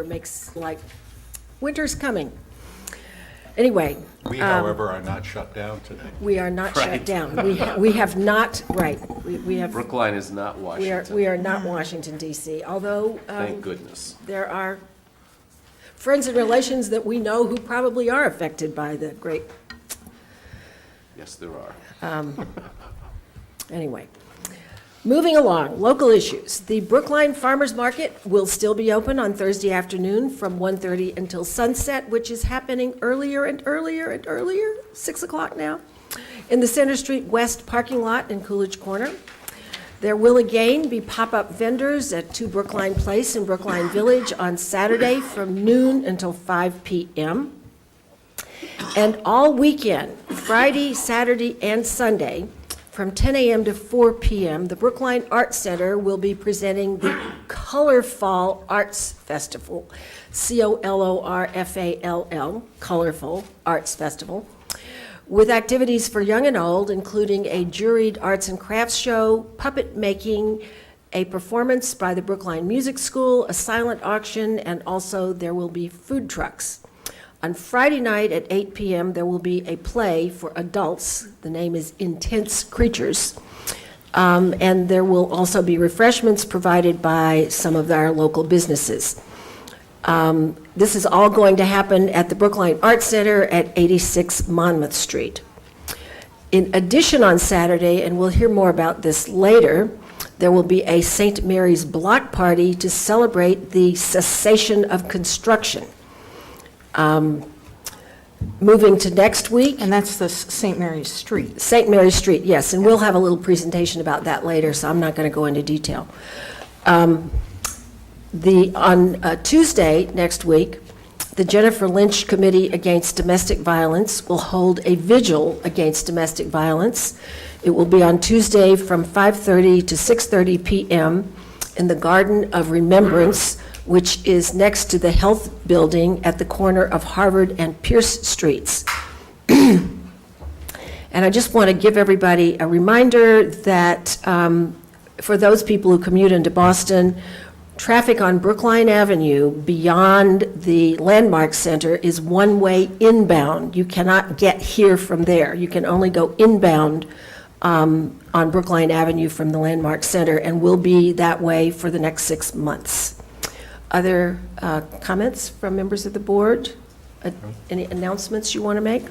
makes like winter's coming. Anyway. We, however, are not shut down today. We are not shut Right. down. We have not, right, we have. Brookline is not Washington. We are not Washington DC, although. Thank goodness. There are friends and relations that we know who probably are affected by the great, Yes, there are. anyway. Moving along, local issues. The Brookline Farmers Market will still be open on Thursday afternoon from 1:30 until sunset, which is happening earlier and earlier and earlier, 6 o'clock now, in the Center Street West parking lot in Coolidge Corner. There will again be pop-up vendors at 2 Brookline Place in Brookline Village on Saturday from noon until 5 p.m. And all weekend, Friday, Saturday, and Sunday, from 10 a.m. to 4 p.m., the Brookline Arts Center will be presenting the Colorful Arts Festival, C-O-L-O-R-F-A-L-L, Colorful Arts Festival, with activities for young and old, including a juried arts and crafts show, puppet making, a performance by the Brookline Music School, a silent auction, and also there will be food trucks. On Friday night at 8 p.m., there will be a play for adults. The name is Intense Creatures. And there will also be refreshments provided by some of our local businesses. This is all going to happen at the Brookline Arts Center at 86 Monmouth Street. In addition, on Saturday, and we'll hear more about this later, there will be a St. Mary's block party to celebrate the cessation of construction. Moving to next week. And that's the St. Mary's Street. St. Mary's Street, yes, and we'll have a little presentation about that later, so I'm not going to go into detail. On Tuesday next week, the Jennifer Lynch Committee Against Domestic Violence will hold a vigil against domestic violence. It will be on Tuesday from 5:30 to 6:30 p.m. in the Garden of Remembrance, which is next to the Health Building at the corner of Harvard and Pierce Streets. And I just want to give everybody a reminder that for those people who commute into Boston, traffic on Brookline Avenue beyond the Landmark Center is one-way inbound. You cannot get here from there. You can only go inbound on Brookline Avenue from the Landmark Center, and will be that way for the next 6 months. Other comments from members of the board? Any announcements you want to make?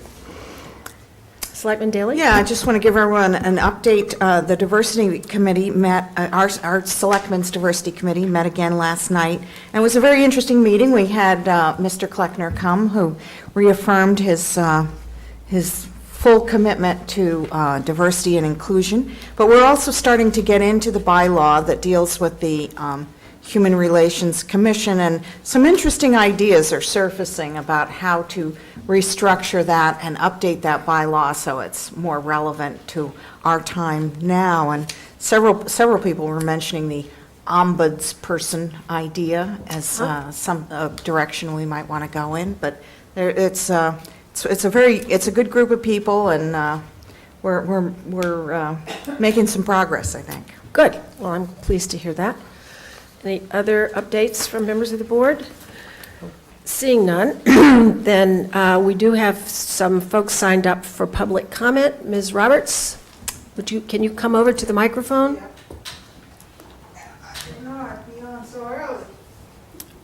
Selectman Daley? Yeah, I just want to give everyone an update. The Diversity Committee met, our Selectmen's Diversity Committee met again last night, and it was a very interesting meeting. We had Mr. Kleckner come, who reaffirmed his full commitment to diversity and inclusion. But we're also starting to get into the bylaw that deals with the Human Relations Commission, and some interesting ideas are surfacing about how to restructure that and update that bylaw so it's more relevant to our time now. And several people were mentioning the ombudsperson idea as some direction we might want to go in. But it's a good group of people, and we're making some progress, I think. Good. Well, I'm pleased to hear that. Any other updates from members of the board? Seeing none, then we do have some folks signed up for public comment. Ms. Roberts, can you come over to the microphone?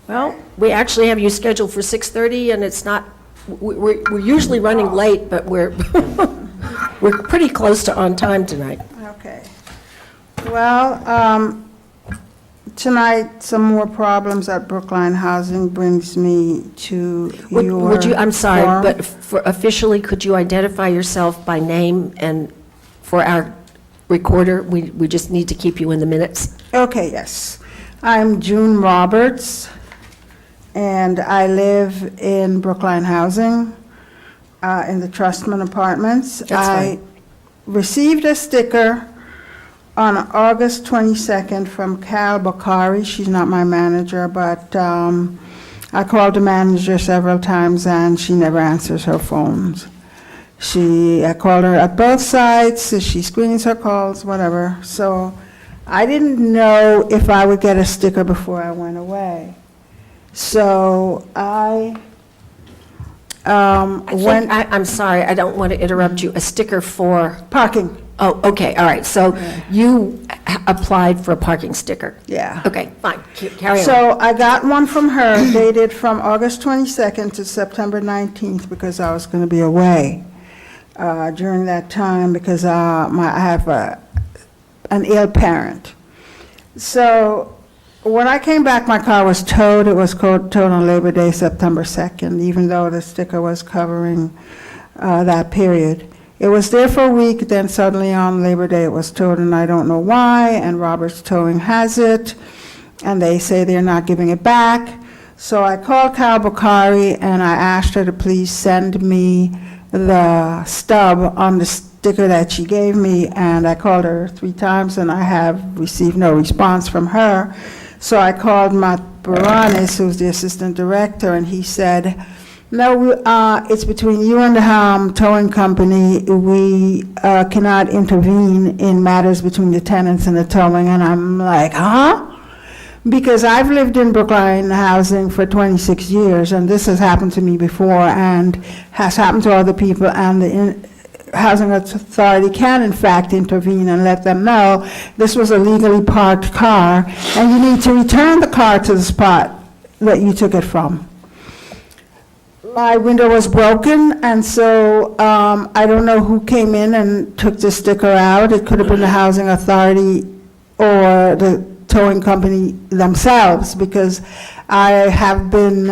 Well, we actually have you scheduled for 6:30, and it's not, we're usually running late, but we're we're pretty close to on time tonight. Okay. Well, tonight, some more problems at Brookline Housing brings me to Would you, I'm sorry, forum. but for officially, could you identify yourself by name, and for our recorder, we just need to keep you in the minutes? Okay, yes. I'm June Roberts, and I live in Brookline Housing, in the Trustman Apartments. That's fine. I received a sticker on August 22nd from Cal Bakari. She's not my manager, but I called the manager several times and she never answers her phones. I called her at both sites, she screens her calls, whatever. So I didn't know if I would get a sticker before I went away. So I I think, went, I'm sorry, I don't want to interrupt you, a sticker for, parking, oh, okay, all right, so you applied for a parking sticker? yeah. Okay, fine, carry on. So I got one from her dated from August 22nd to September 19th because I was going to be away during that time because I have an ill parent. So when I came back, my car was towed. It was towed on Labor Day, September 2nd, even though the sticker was covering that period. It was there for a week, then suddenly on Labor Day it was towed, and I don't know why, and Robert's Towing has it, and they say they're not giving it back. So I called Cal Bakari, and I asked her to please send me the stub on the sticker that she gave me, and I called her 3 times, and I have received no response from her. So I called Matt Baranis, who's the assistant director, and he said, no, it's between you and the towing company. We cannot intervene in matters between the tenants and the towing. And I'm like, huh? Because I've lived in Brookline housing for 26 years, and this has happened to me before and has happened to other people, and the Housing Authority can in fact intervene and let them know this was a legally parked car, and you need to return the car to the spot that you took it from. My window was broken, and so I don't know who came in and took the sticker out. It could have been the Housing Authority or the towing company themselves, because I have been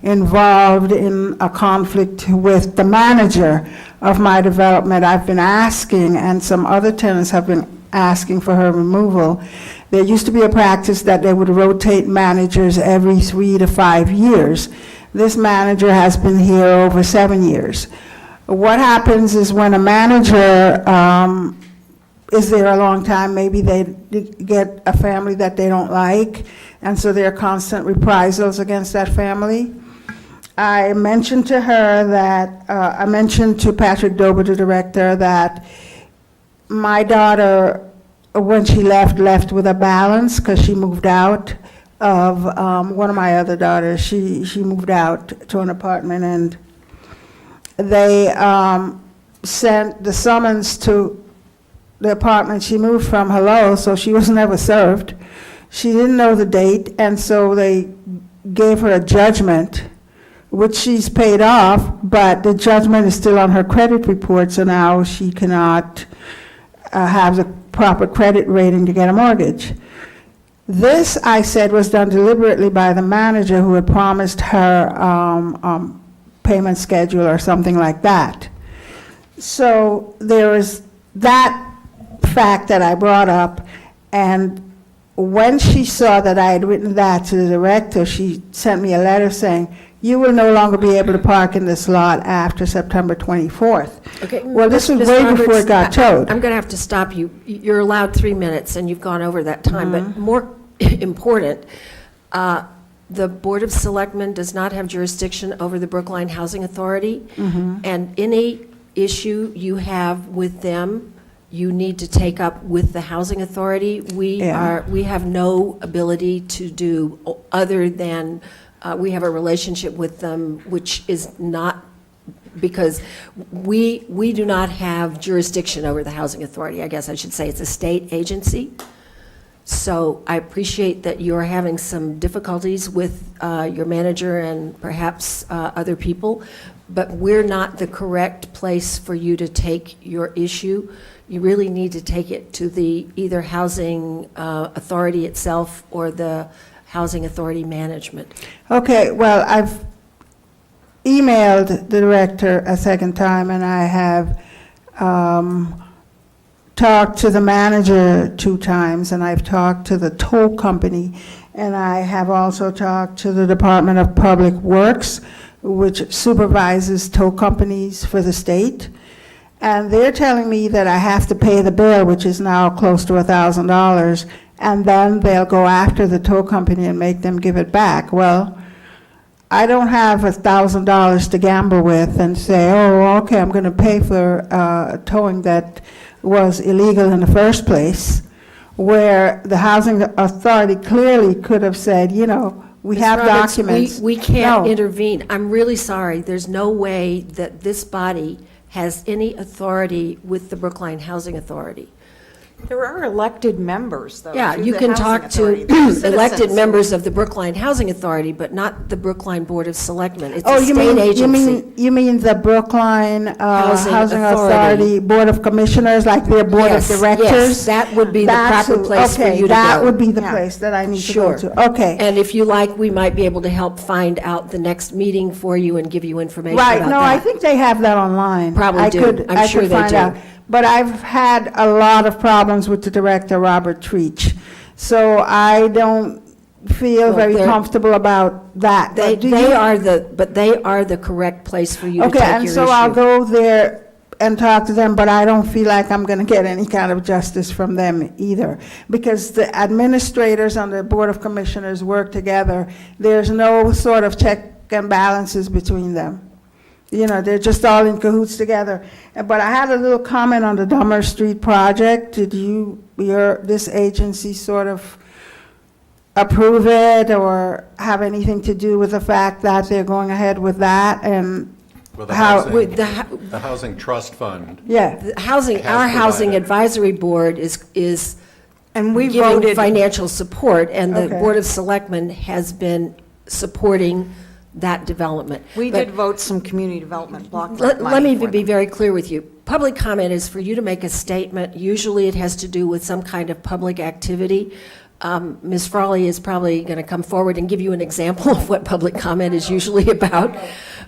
involved in a conflict with the manager of my development. I've been asking, and some other tenants have been asking for her removal. There used to be a practice that they would rotate managers every 3 to 5 years. This manager has been here over 7 years. What happens is when a manager is there a long time, maybe they get a family that they don't like, and so there are constant reprisals against that family. I mentioned to her that, I mentioned to Patrick Dober, the director, that my daughter, when she left with a balance because she moved out of one of my other daughters. She moved out to an apartment, and they sent the summons to the apartment she moved from, hello, so she was never served. She didn't know the date, and so they gave her a judgment, which she's paid off, but the judgment is still on her credit report, so now she cannot have the proper credit rating to get a mortgage. This, I said, was done deliberately by the manager who had promised her payment schedule or something like that. So there is that fact that I brought up, and when she saw that I had written that to the director, she sent me a letter saying, you will no longer be able to park in this lot after September 24th. Okay, Well, this was Ms. way Roberts, before it got towed. I'm going to have to stop you. You're allowed 3 minutes, and you've gone over that time. But more important, the Board of Selectmen does not have jurisdiction over the Brookline Housing Authority, and any issue you have with them, you need to take up with the Housing Authority. We have no ability to do other than, we have a relationship with them, which is not, because we do not have jurisdiction over the Housing Authority. I guess I should say it's a state agency. So I appreciate that you're having some difficulties with your manager and perhaps other people, but we're not the correct place for you to take your issue. You really need to take it to the either Housing Authority itself or the Housing Authority Management. Okay, well, I've emailed the director a second time, and I have talked to the manager 2 times, and I've talked to the tow company, and I have also talked to the Department of Public Works, which supervises tow companies for the state. And they're telling me that I have to pay the bill, which is now close to $1,000, and then they'll go after the tow company and make them give it back. Well, I don't have $1,000 to gamble with and say, oh, okay, I'm going to pay for towing that was illegal in the first place, where the Housing Authority clearly could have said, you know, We Ms. have Roberts, documents. We can't No. intervene. I'm really sorry. There's no way that this body has any authority with the Brookline Housing Authority. There are elected members, though. Yeah, to you the can Housing talk Authority. to They're elected citizens. members of the Brookline Housing Authority, but not the Brookline Board of Selectmen. It's Oh, a state agency. you mean the Brookline Housing Housing Authority. Authority Board of Commissioners, like their Board of Yes, Directors? yes, that would be the That's proper who- place for okay, you to that go. would be the Yeah. place that I need to Sure. go to. Okay. And if you like, we might be able to help find out the next meeting for you and give you information about Right, that. no, I think they have that online. Probably I do. could- I'm I sure could they find do. out. But I've had a lot of problems with the director, Robert Treach, so I don't feel Well, very they're- comfortable about that. They, But do they you- are the correct place for you to Okay, take your and issue. so I'll go there and talk to them, but I don't feel like I'm going to get any kind of justice from them either, because the administrators on the Board of Commissioners work together. There's no sort of check and balances between them. You know, they're just all in cahoots together. But I had a little comment on the Dahmer Street project. Did this agency sort of approve it or have anything to do with the fact that they're going ahead with that? And Well, the How- housing, With the Housing Trust Fund, yeah, the housing, Has our Housing provided. Advisory Board is And we giving voted, financial support, and the Okay. Board of Selectmen has been supporting that development. we But did vote some community development block grant Let money me for be them. very clear with you. Public comment is for you to make a statement. Usually it has to do with some kind of public activity. Ms. Frawley is probably going to come forward and give you an example of what public comment is usually about.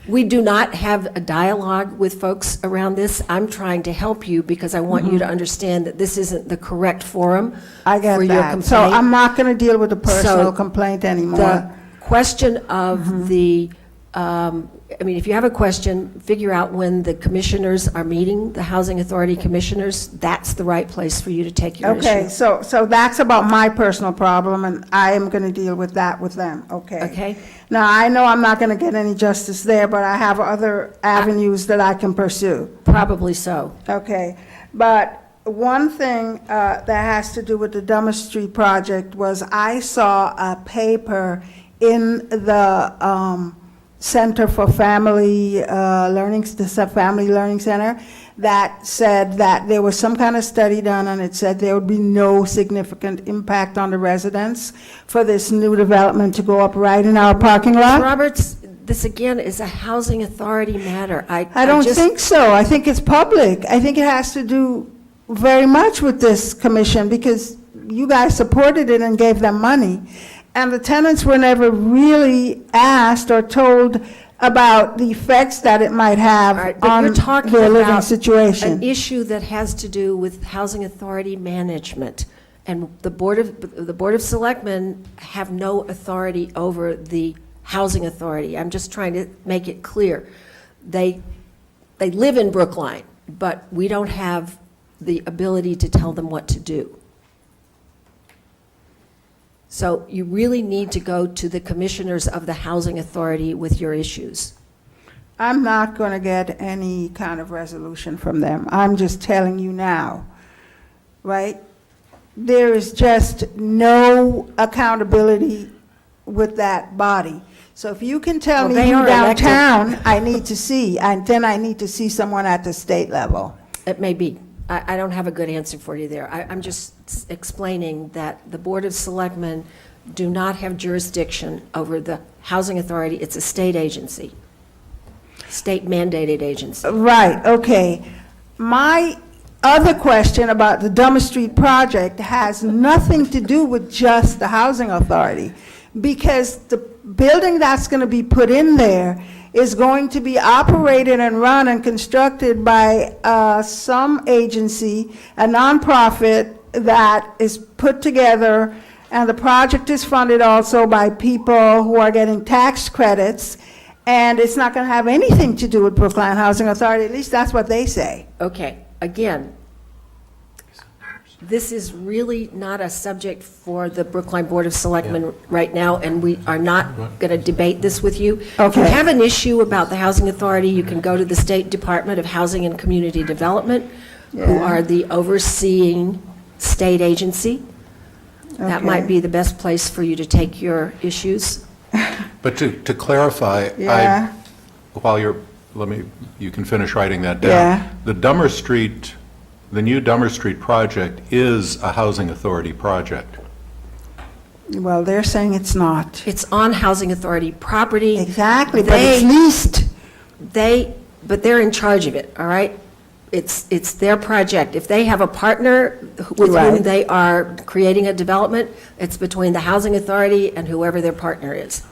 We do not have a dialogue with folks around this. I'm trying to help you because I want you to understand that this isn't the correct forum I get for your that. complaint. So I'm not going to deal with the personal So complaint The anymore. question of the, I mean, if you have a question, figure out when the commissioners are meeting, the Housing Authority commissioners, that's the right place for you to take your Okay, issue. so that's about my personal problem, and I am going to deal with that with them, okay? Okay? Now, I know I'm not going to get any justice there, but I have other avenues that I can pursue. Probably so. Okay, but one thing that has to do with the Dahmer Street project was I saw a paper in the Center for Family Learning, the Family Learning Center, that said that there was some kind of study done, and it said there would be no significant impact on the residents for this new development to go up right in our parking lot. Roberts, this again is a Housing Authority matter. I don't just- think so. I think it's public. I think it has to do very much with this commission because you guys supported it and gave them money. And the tenants were never really asked or told about the effects that it might All have right, but on you're talking their living about situation. an issue that has to do with Housing Authority management. And the Board of Selectmen have no authority over the Housing Authority. I'm just trying to make it clear. They live in Brookline, but we don't have the ability to tell them what to do. So you really need to go to the commissioners of the Housing Authority with your issues. I'm not going to get any kind of resolution from them. I'm just telling you now, right? There is just no accountability with that body. So if you can tell Well, me they who are elected. downtown I need to see, and then I need to see someone at the state level. It may be. I don't have a good answer for you there. I'm just explaining that the Board of Selectmen do not have jurisdiction over the Housing Authority. It's a state agency, state mandated agency. Right, okay. My other question about the Dahmer Street project has nothing to do with just the Housing Authority, because the building that's going to be put in there is going to be operated and run and constructed by some agency, a nonprofit that is put together, and the project is funded also by people who are getting tax credits, and it's not going to have anything to do with Brookline Housing Authority, at least that's what they say. Okay, again, this is really not a subject for the Brookline Board of Selectmen right now, and we are not going to debate this with you. If you Okay. have an issue about the Housing Authority, you can go to the State Department of Housing and Community Development, who Yeah. are the overseeing state agency. That Okay. might be the best place for you to take your issues. But to clarify, Yeah. you can finish writing that down. Yeah. The new Dahmer Street project is a housing authority project. Well, they're saying it's not. It's on Housing Authority property. Exactly, but it's They- leased. But they're in charge of it, all right? It's their project. If they have a partner with whom Right. they are creating a development, it's between the Housing Authority and whoever their partner is.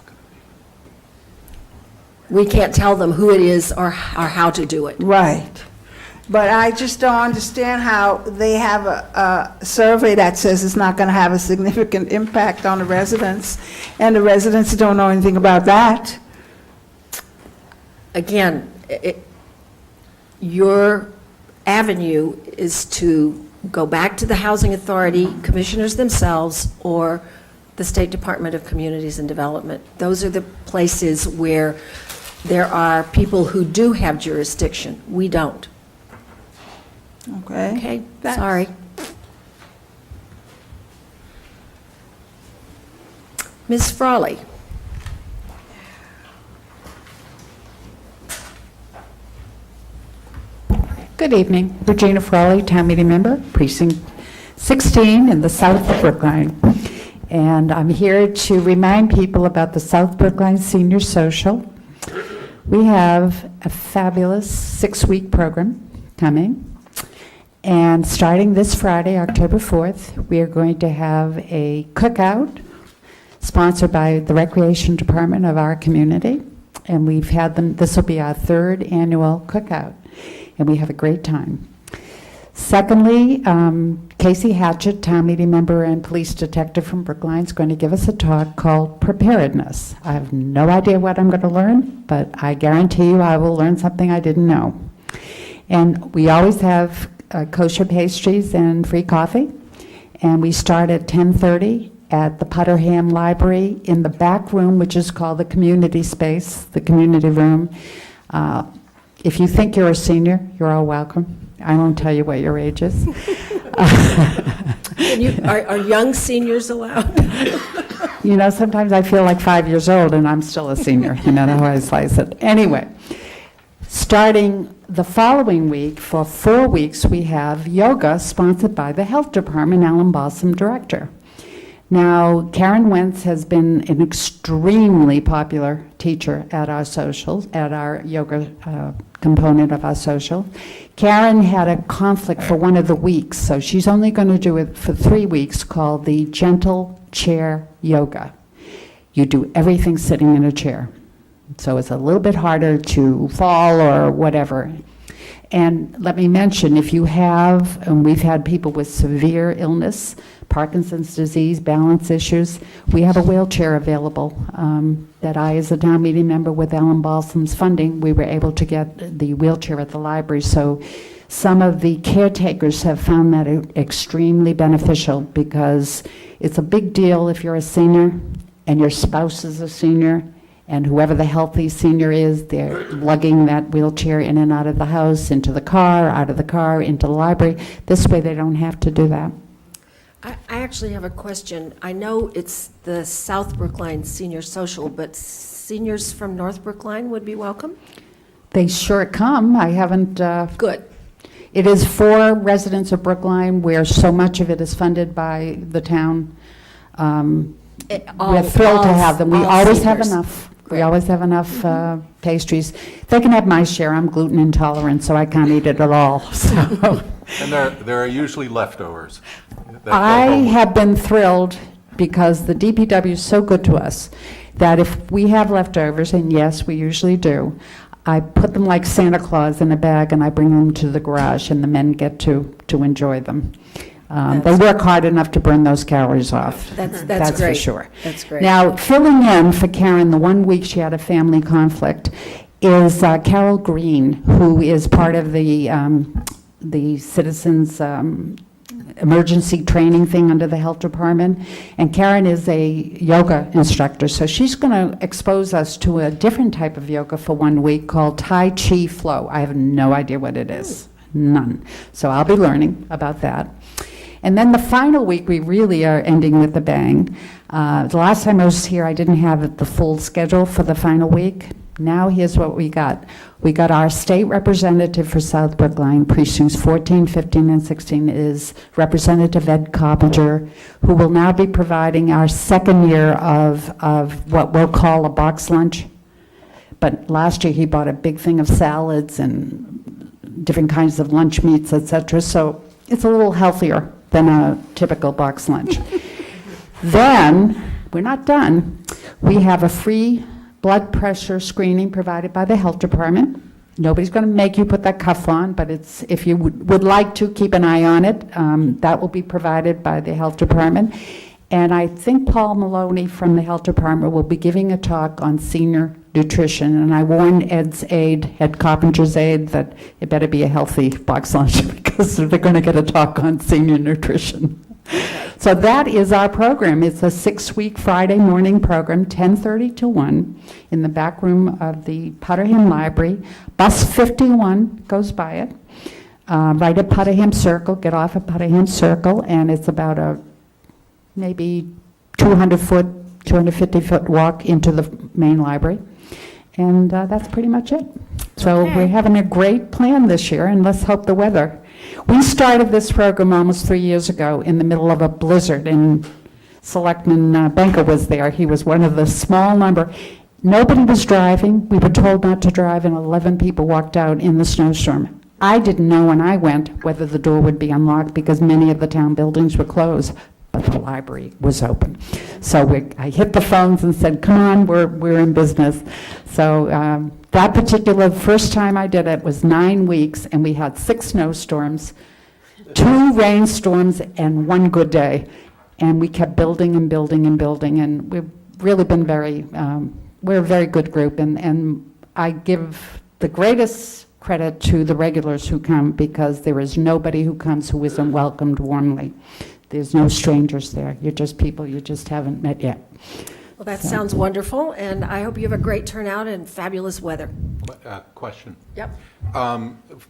We can't tell them who it is or how to do it. Right. But I just don't understand how they have a survey that says it's not going to have a significant impact on the residents, and the residents don't know anything about that. Again, your avenue is to go back to the Housing Authority, commissioners themselves, or the State Department of Communities and Development. Those are the places where there are people who do have jurisdiction. We don't. Okay? Okay, That's- sorry. Ms. Frawley? Good evening. Regina Frawley, Town Meeting Member, Precinct 16 in the South of Brookline. And I'm here to remind people about the South Brookline Senior Social. We have a fabulous 6-week program coming. And starting this Friday, October 4th, we are going to have a cookout sponsored by the Recreation Department of our community. And we've had them, this will be our 3rd annual cookout. And we have a great time. Secondly, Casey Hatchett, Town Meeting Member and Police Detective from Brookline, is going to give us a talk called Preparedness. I have no idea what I'm going to learn, but I guarantee you I will learn something I didn't know. And we always have kosher pastries and free coffee. And we start at 10:30 at the Putterham Library in the back room, which is called the community space, the community room. If you think you're a senior, you're all welcome. I won't tell you what your age is. Are young seniors allowed? You know, sometimes I feel like 5 years old and I'm still a senior. You know how I slice it. Anyway, starting the following week, for 4 weeks, we have yoga sponsored by the Health Department, Alan Balsam, Director. Now, Karen Wentz has been an extremely popular teacher at our socials, at our yoga component of our social. Karen had a conflict for one of the weeks, so she's only going to do it for 3 weeks, called the Gentle Chair Yoga. You do everything sitting in a chair. So it's a little bit harder to fall or whatever. And let me mention, if you have, and we've had people with severe illness, Parkinson's disease, balance issues, we have a wheelchair available that I, as a town meeting member with Alan Balsam's funding, we were able to get the wheelchair at the library. So some of the caretakers have found that extremely beneficial, because it's a big deal if you're a senior and your spouse is a senior, and whoever the healthy senior is, they're lugging that wheelchair in and out of the house, into the car, out of the car, into the library. This way they don't have to do that. I actually have a question. I know it's the South Brookline Senior Social, but seniors from North Brookline would be welcome? They sure come. I haven't... Good. It is for residents of Brookline, where so much of it is funded by the town. We're thrilled to have them. We always have enough. We always have enough pastries. They can have my share. I'm gluten intolerant, so I can't eat it at all. So And there are usually leftovers. that go I home. have been thrilled, because the DPW is so good to us, that if we have leftovers, and yes, we usually do, I put them like Santa Claus in a bag and I bring them to the garage, and the men get to enjoy them. They work hard enough to burn those calories off. That's for great. sure. That's great. Now, filling in for Karen, the 1 week she had a family conflict, is Carol Green, who is part of the Citizens emergency training thing under the health department. And Karen is a yoga instructor, so she's going to expose us to a different type of yoga for 1 week called Tai Chi Flow. I have no idea what it is. None. So I'll be learning about that. And then the final week, we really are ending with a bang. The last time I was here, I didn't have the full schedule for the final week. Now here's what we got. We got our state representative for South Brookline, precincts 14, 15, and 16 is Representative Ed Coppinger, who will now be providing our second year of what we'll call a box lunch. But last year, he bought a big thing of salads and different kinds of lunch meats, et cetera. So it's a little healthier than a typical box lunch. Then, we're not done. We have a free blood pressure screening provided by the health department. Nobody's going to make you put that cuff on, but it's, if you would like to, keep an eye on it. That will be provided by the health department. And I think Paul Maloney from the health department will be giving a talk on senior nutrition. And I warned Ed's aide, Ed Coppinger's aide, that it better be a healthy box lunch because they're going to get a talk on senior nutrition. So that is our program. It's a 6-week Friday morning program, 10:30 to 1, in the back room of the Putterham Library. Bus 51 goes by it, right at Putterham Circle, get off at Putterham Circle, and it's about a maybe 200-foot, 250-foot walk into the main library. And that's pretty much it. So Okay. we're having a great plan this year, and let's hope the weather. We started this program almost 3 years ago in the middle of a blizzard, and Selectman Benka was there. He was one of the small number. Nobody was driving. We were told not to drive, and 11 people walked out in the snowstorm. I didn't know when I went whether the door would be unlocked because many of the town buildings were closed, but the library was open. So I hit the phones and said, come on, we're in business. So that particular first time I did it was 9 weeks, and we had 6 snowstorms, 2 rainstorms, and 1 good day. And we kept building and building and building, and we've really been we're a very good group, and I give the greatest credit to the regulars who come, because there is nobody who comes who isn't welcomed warmly. There's no strangers there. You're just people you just haven't met yet. Well, that sounds wonderful, and I hope you have a great turnout and fabulous weather. Question. Yep.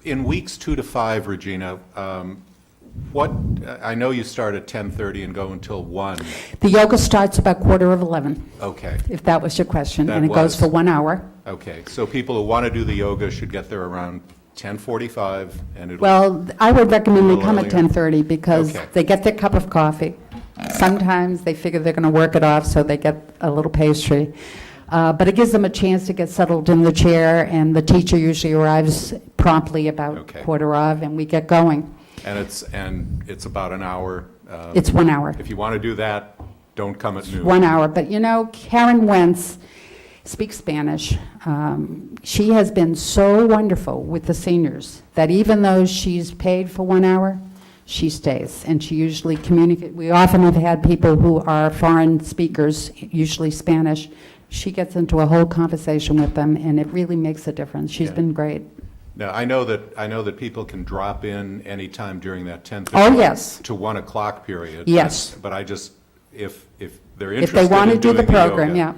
In weeks 2 to 5, Regina, I know you start at 10:30 and go until 1. The yoga starts about 11:15, Okay, if that was your question, That and it goes was. for 1 hour. okay. So people who want to do the yoga should get there around 10:45, and it'll... Well, I would recommend A they little come at earlier. 10:30 because Okay. they get their cup of coffee. Sometimes they figure they're going to work it off, so they get a little pastry. But it gives them a chance to get settled in the chair, and the teacher usually arrives promptly about Okay. 1:15, and we get going. And it's about an hour. It's 1 hour. If you want to do that, don't come at noon. 1 hour. But you know, Karen Wentz speaks Spanish. She has been so wonderful with the seniors that even though she's paid for 1 hour, she stays. And she usually communicates. We often have had people who are foreign speakers, usually Spanish. She gets into a whole conversation with them, and it really makes a difference. She's Yeah. been great. Now, I know that people can drop in anytime during that 10:30 Oh, yes. to 1 o'clock period. Yes. But I just, if they're If interested they want to in do the doing program, yoga, yeah.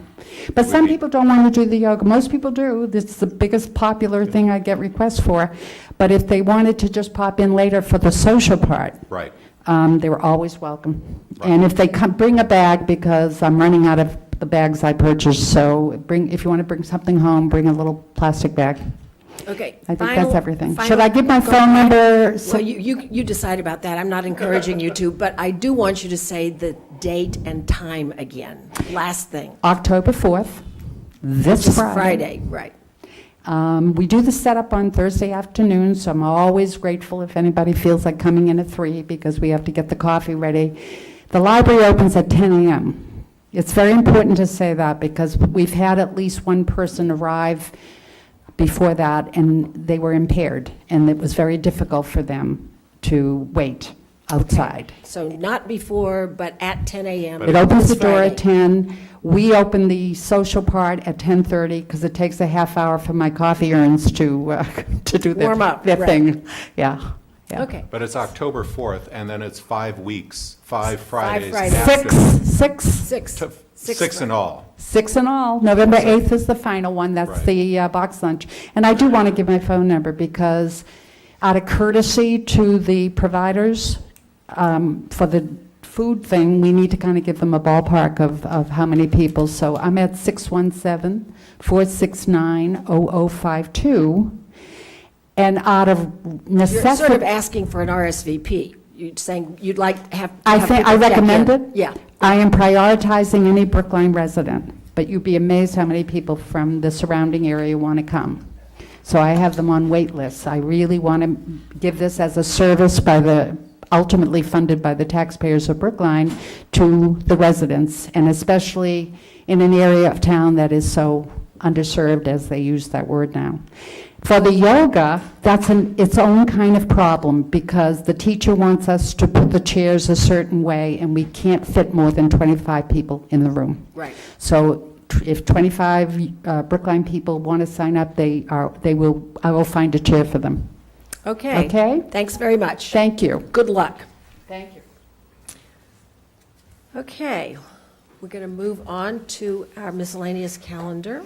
But would some be- people don't want to do the yoga. Most people do. This is the biggest popular thing I get requests for. But if they wanted to just pop in later for the social part, Right. they were always welcome. Right. And if they come, bring a bag, because I'm running out of the bags I purchased, so if you want to bring something home, bring a little plastic bag. Okay. I think that's everything. final- Should I give my go phone ahead. number? Well, you decide about that. I'm not encouraging you to, but I do want you to say the date and time again. Last thing. October 4th, this This Friday. Friday, right. We do the setup on Thursday afternoon, so I'm always grateful if anybody feels like coming in at 3, because we have to get the coffee ready. The library opens at 10 a.m. It's very important to say that, because we've had at least one person arrive before that, and they were impaired, and it was very difficult for them to wait outside. So not before, but at 10 a.m. It opens the this door at Friday. 10. We open the social part at 10:30, because it takes a half hour for my coffee urns to do their Warm up, their right. thing. Yeah. Yeah. Okay. But it's October 4th, and then it's 5 weeks, 5 Fridays. Fridays. after- Six to- Six. Six in all. in all. November 8th is the final one. That's Right. the box lunch. And I do want to give my phone number, because out of courtesy to the providers, for the food thing, we need to kind of give them a ballpark of how many people. So I'm at 617-469-0052. And out of You're sort of necessity, asking for an RSVP. You're saying you'd like to have. I have think, people I check recommend in. it. Yeah. I am prioritizing any Brookline resident, but you'd be amazed how many people from the surrounding area want to come. So I have them on wait lists. I really want to give this as a service ultimately funded by the taxpayers of Brookline to the residents, and especially in an area of town that is so underserved, as they use that word now. For the yoga, that's its own kind of problem, because the teacher wants us to put the chairs a certain way, and we can't fit more than 25 people in the room. Right. So if 25 Brookline people want to sign up, I will find a chair for them. Okay. Okay? Thanks very much. Thank you. Good luck. Thank you. Okay, we're going to move on to our miscellaneous calendar.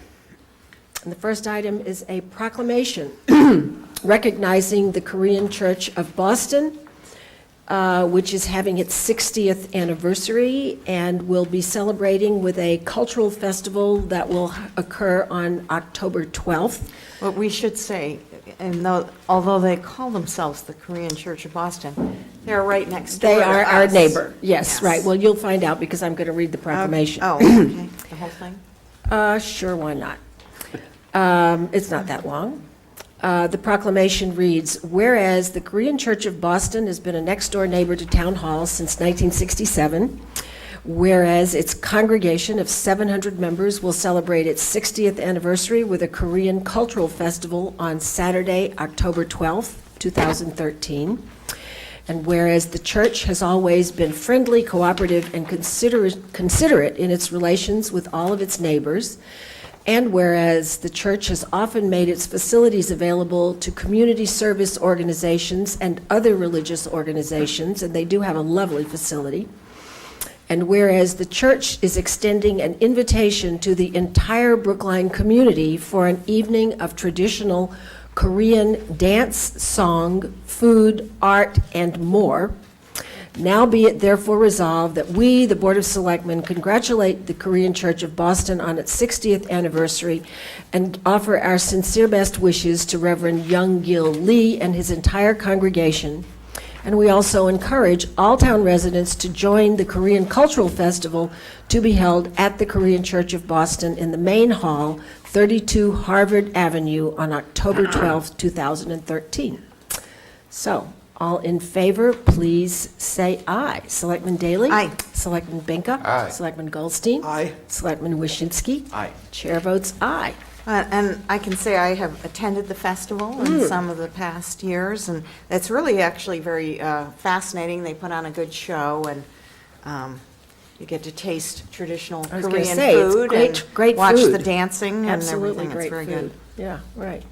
And the first item is a proclamation recognizing the Korean Church of Boston, which is having its 60th anniversary and will be celebrating with a cultural festival that will occur on October 12th. What we should say, although they call themselves the Korean Church of Boston, they're right next door They to are our us. neighbor. Yes, right. Well, you'll find out because I'm going to read the proclamation. Oh, okay, the whole thing? Sure, why not? It's not that long. The proclamation reads, whereas the Korean Church of Boston has been a next-door neighbor to Town Hall since 1967, whereas its congregation of 700 members will celebrate its 60th anniversary with a Korean Cultural Festival on Saturday, October 12th, 2013, and whereas the church has always been friendly, cooperative, and considerate in its relations with all of its neighbors, and whereas the church has often made its facilities available to community service organizations and other religious organizations, and they do have a lovely facility, and whereas the church is extending an invitation to the entire Brookline community for an evening of traditional Korean dance, song, food, art, and more, now be it therefore resolved that we, the Board of Selectmen, congratulate the Korean Church of Boston on its 60th anniversary and offer our sincere best wishes to Reverend Young Gil Lee and his entire congregation. And we also encourage all town residents to join the Korean Cultural Festival to be held at the Korean Church of Boston in the main hall, 32 Harvard Avenue, on October 12th, 2013. So, all in favor, please say aye. Selectman Daley? Aye. Selectman Benka? Aye. Selectman Goldstein? Aye. Selectman Waschinsky? Aye. Chair votes aye. And I can say I have attended the festival in some of the past years, and it's really actually very fascinating. They put on a good show, and you get to taste traditional I was gonna Korean say, it's food great and watch food. the dancing and Absolutely everything. It's great very food. good. Yeah, right.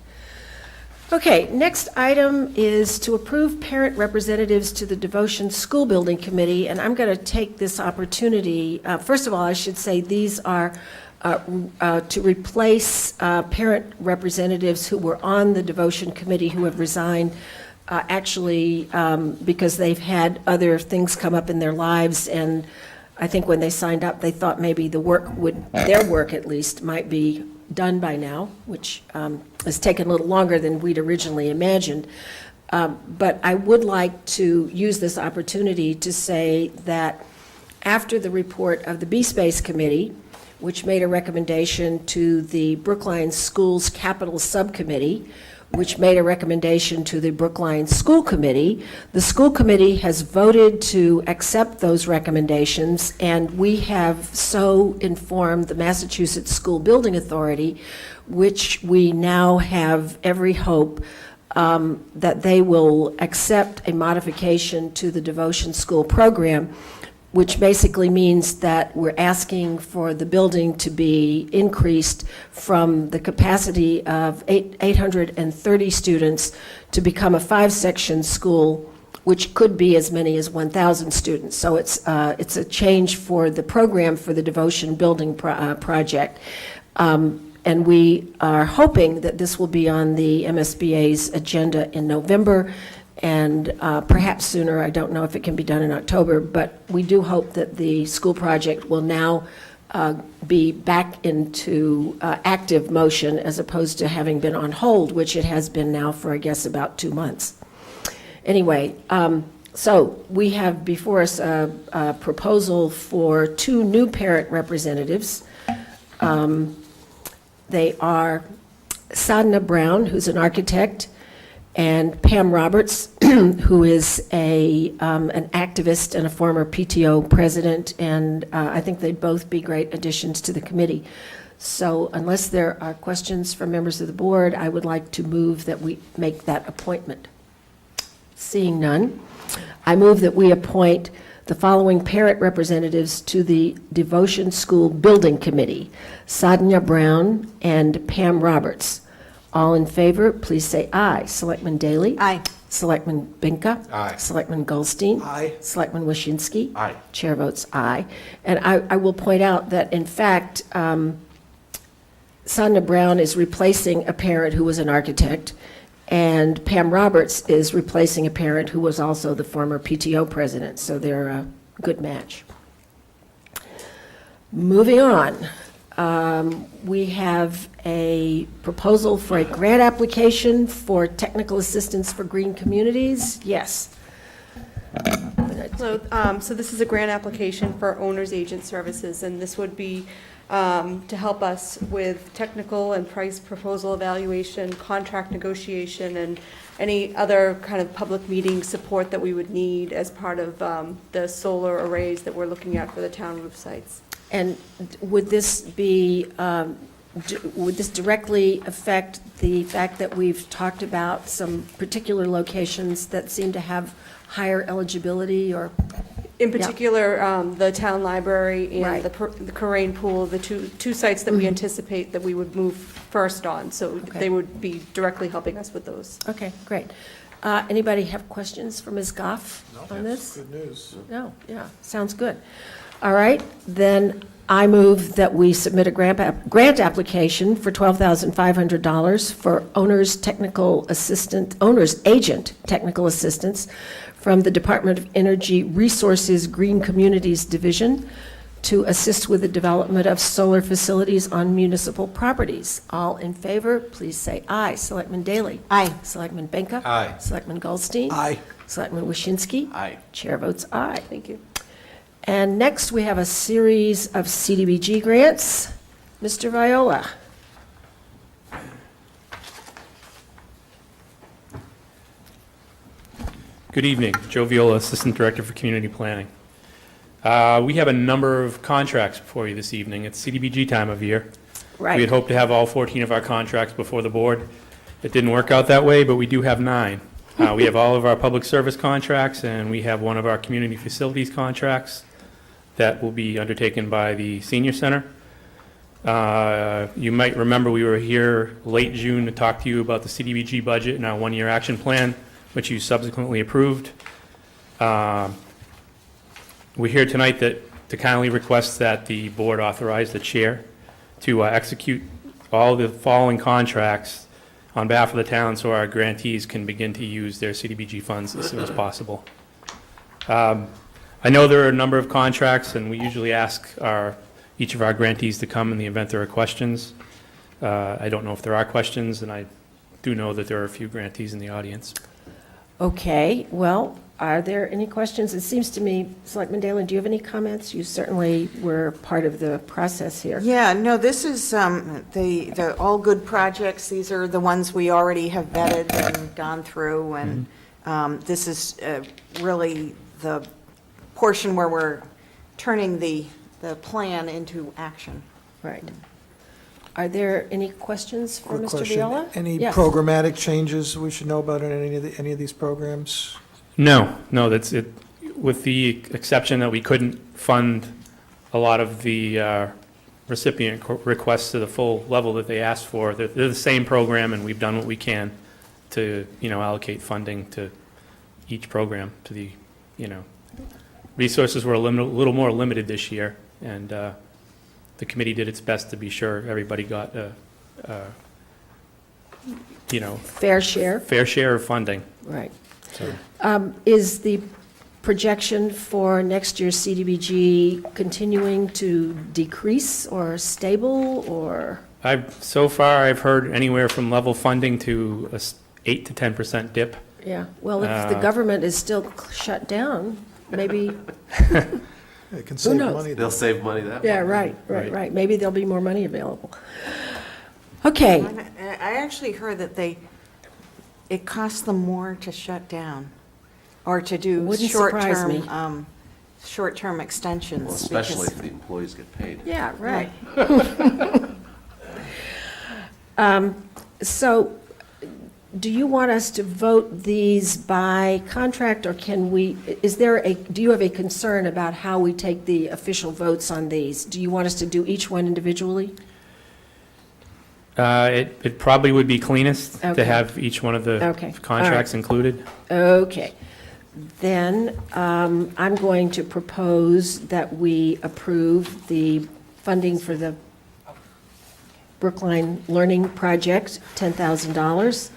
Okay, next item is to approve parent representatives to the Devotion School Building Committee, and I'm going to take this opportunity, first of all, I should say these are to replace parent representatives who were on the Devotion Committee who have resigned, actually because they've had other things come up in their lives, and I think when they signed up, they thought maybe their work at least, might be done by now, which has taken a little longer than we'd originally imagined. But I would like to use this opportunity to say that after the report of the B-Space Committee, which made a recommendation to the Brookline Schools Capital Subcommittee, which made a recommendation to the Brookline School Committee. The school committee has voted to accept those recommendations, and we have so informed the Massachusetts School Building Authority, which we now have every hope that they will accept a modification to the Devotion School program, which basically means that we're asking for the building to be increased from the capacity of 830 students to become a 5-section school, which could be as many as 1,000 students. So it's a change for the program for the Devotion Building project. And we are hoping that this will be on the MSBA's agenda in November, and perhaps sooner. I don't know if it can be done in October, but we do hope that the school project will now be back into active motion as opposed to having been on hold, which it has been now for, I guess, about 2 months. Anyway, so we have before us a proposal for 2 new parent representatives. They are Sadhna Brown, who's an architect, and Pam Roberts, who is an activist and a former PTO president, and I think they'd both be great additions to the committee. So unless there are questions from members of the board, I would like to move that we make that appointment. Seeing none, I move that we appoint the following parent representatives to the Devotion School Building Committee: Sadhna Brown and Pam Roberts. All in favor, please say aye. Selectman Daley? Aye. Selectman Binka? Aye. Selectman Goldstein? Aye. Selectman Waschinsky? Aye. Chair votes aye. And I will point out that, in fact, Sadhna Brown is replacing a parent who was an architect, and Pam Roberts is replacing a parent who was also the former PTO president, so they're a good match. Moving on. We have a proposal for a grant application for technical assistance for green communities. Yes. So this is a grant application for owner's agent services, and this would be to help us with technical and price proposal evaluation, contract negotiation, and any other kind of public meeting support that we would need as part of the solar arrays that we're looking at for the town roof sites. And would this be, would this directly affect the fact that we've talked about some particular locations that seem to have higher eligibility, or? In particular, the town library Right. and the Corain Pool, the two sites that we anticipate that we would move first on. So Okay. they would be directly helping us with those. Okay, great. Anybody have questions for Ms. Goff on this? Good news. No, yeah, sounds good. All right, then I move that we submit a grant application for $12,500 for owner's agent technical assistance from the Department of Energy Resources Green Communities Division to assist with the development of solar facilities on municipal properties. All in favor, please say aye. Selectman Daley? Aye. Selectman Benka? Aye. Selectman Goldstein? Aye. Selectman Waschinsky? Aye. Chair votes aye. Thank you. And next, we have a series of CDBG grants. Mr. Viola. Good evening. Joe Viola, Assistant Director for Community Planning. We have a number of contracts before you this evening. It's CDBG time of year. We had Right. hoped to have all 14 of our contracts before the board. It didn't work out that way, but we do have 9. We have all of our public service contracts, and we have one of our community facilities contracts that will be undertaken by the senior center. You might remember we were here late June to talk to you about the CDBG budget and our one-year action plan, which you subsequently approved. We're here tonight to kindly request that the board authorize the chair to execute all the following contracts on behalf of the town so our grantees can begin to use their CDBG funds as soon as possible. I know there are a number of contracts, and we usually ask each of our grantees to come in the event there are questions. I don't know if there are questions, and I do know that there are a few grantees in the audience. Okay, well, are there any questions? It seems to me, Selectman Daley, do you have any comments? You certainly were part of the process here. Yeah, no, this is the all good projects. These are the ones we already have vetted and gone through, and this is really the portion where we're turning the plan into action. Right. Are there any questions for Quick Mr. question. Viola? Any Yes. programmatic changes we should know about in any of these programs? No, that's it, with the exception that we couldn't fund a lot of the recipient requests to the full level that they asked for. They're the same program, and we've done what we can to, allocate funding to each program to the, resources were a little more limited this year, and the committee did its best to be sure everybody got Fair share? fair share of funding. Right. So, Is the projection for next year's CDBG continuing to decrease or stable, or? so far, I've heard anywhere from level funding to a 8 to 10% dip. Yeah, well, if the government is still shut down, maybe, It can save knows? money. They'll save money that way. yeah, right. Right. Maybe there'll be more money available. Okay, I actually heard that it costs them more to shut down or to do Wouldn't surprise me. short-term extensions. Well, especially because- if the employees get paid. yeah, right. So, do you want us to vote these by contract, or can we, do you have a concern about how we take the official votes on these? Do you want us to do each one individually? It probably would be cleanest Okay. to have each one of the Okay. contracts included. Okay. Then I'm going to propose that we approve the funding for the Brookline Learning Project, $10,000.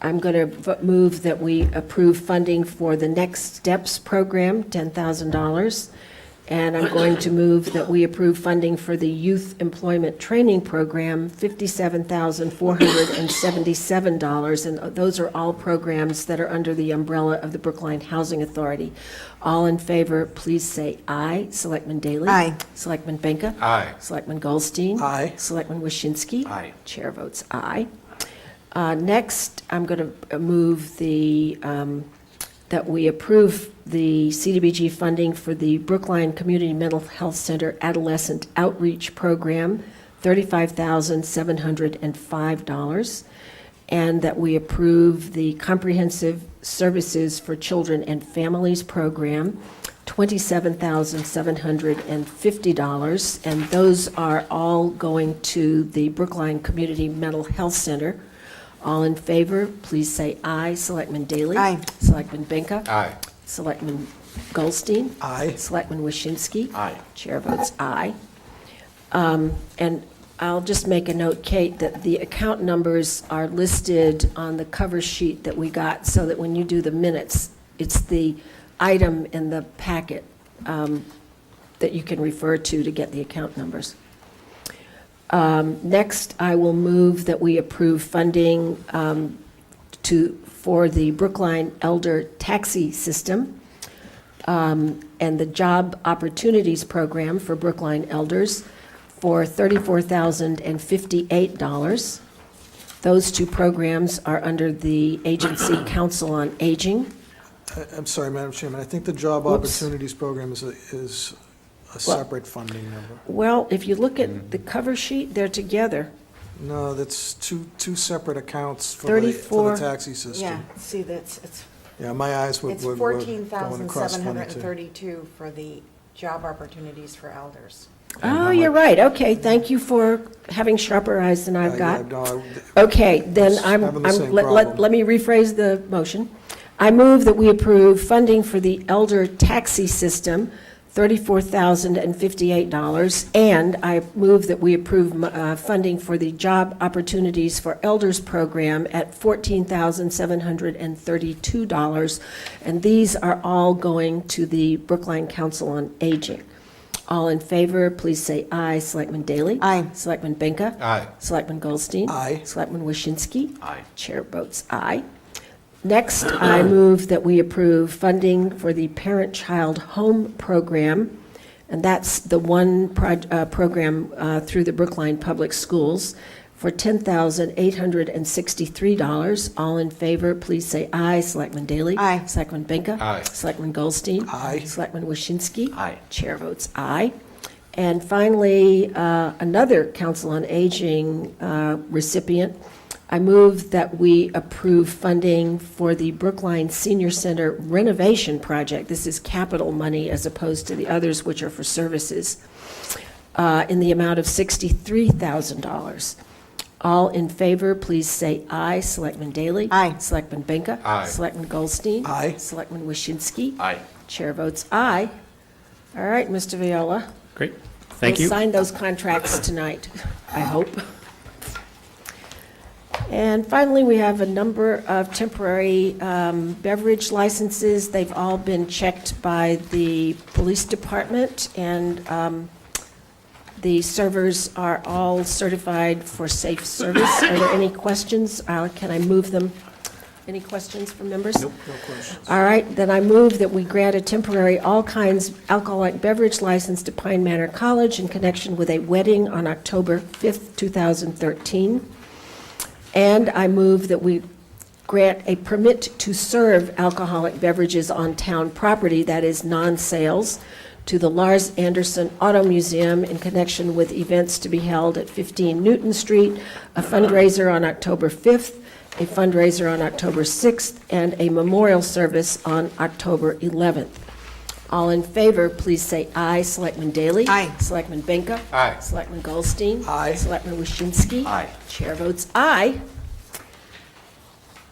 I'm going to move that we approve funding for the Next Steps program, $10,000. And I'm going to move that we approve funding for the Youth Employment Training Program, $57,477. And those are all programs that are under the umbrella of the Brookline Housing Authority. All in favor, please say aye. Selectman Daley? Aye. Selectman Benka? Aye. Selectman Goldstein? Aye. Selectman Waschinsky? Aye. Chair votes aye. Next, I'm going to move that we approve the CDBG funding for the Brookline Community Mental Health Center Adolescent Outreach Program, $35,705, and that we approve the Comprehensive Services for Children and Families Program, $27,750, and those are all going to the Brookline Community Mental Health Center. All in favor, please say aye. Selectman Daley? Aye. Selectman Benka? Aye. Selectman Goldstein? Aye. Selectman Waschinsky? Aye. Chair votes aye. And I'll just make a note, Kate, that the account numbers are listed on the cover sheet that we got, so that when you do the minutes, it's the item in the packet that you can refer to get the account numbers. Next, I will move that we approve funding for the Brookline Elder Taxi System and the Job Opportunities Program for Brookline Elders for $34,058. Those two programs are under the Agency Council on Aging. I'm sorry, Madam Chairman, I think the Job Whoops. Opportunities Program is a separate funding number. Well, if you look at the cover sheet, they're together. No, that's two separate accounts for the 34. taxi system. Yeah, see, it's Yeah, my eyes were it's going across 22. $14,732 for the job opportunities for elders. Oh, you're right. Okay, thank you for having sharper eyes than I've got. No, Okay, then Having the same problem. let me rephrase the motion. I move that we approve funding for the elder taxi system, $34,058, and I move that we approve funding for the Job Opportunities for Elders program at $14,732, and these are all going to the Brookline Council on Aging. All in favor, please say aye. Selectman Daley? Aye. Selectman Benka? Aye. Selectman Goldstein? Aye. Selectman Waschinsky? Aye. Chair votes aye. Next, I move that we approve funding for the Parent-Child Home Program, and that's the one program through the Brookline Public Schools, for $10,863. All in favor, please say aye. Selectman Daley? Aye. Selectman Benka? Aye. Selectman Goldstein? Aye. Selectman Waschinsky? Aye. Chair votes aye. And finally, another Council on Aging recipient, I move that we approve funding for the Brookline Senior Center renovation project. This is capital money as opposed to the others, which are for services, in the amount of $63,000. All in favor, please say aye. Selectman Daley? Aye. Selectman Benka? Aye. Selectman Goldstein? Aye. Selectman Waschinsky? Aye. Chair votes aye. All right, Mr. Viola. Great. Thank We'll you. sign those contracts tonight, I hope. And finally, we have a number of temporary beverage licenses. They've all been checked by the police department, and the servers are all certified for safe service. Are there any questions? Can I move them? Any questions from members? No questions. All right, then I move that we grant a temporary all kinds alcoholic beverage license to Pine Manor College in connection with a wedding on October 5th, 2013. And I move that we grant a permit to serve alcoholic beverages on town property, that is non-sales, to the Lars Anderson Auto Museum in connection with events to be held at 15 Newton Street, a fundraiser on October 5th, a fundraiser on October 6th, and a memorial service on October 11th. All in favor, please say aye. Selectman Daley? Aye. Selectman Benka? Aye. Selectman Goldstein? Aye. Selectman Waschinsky? Aye. Chair votes aye.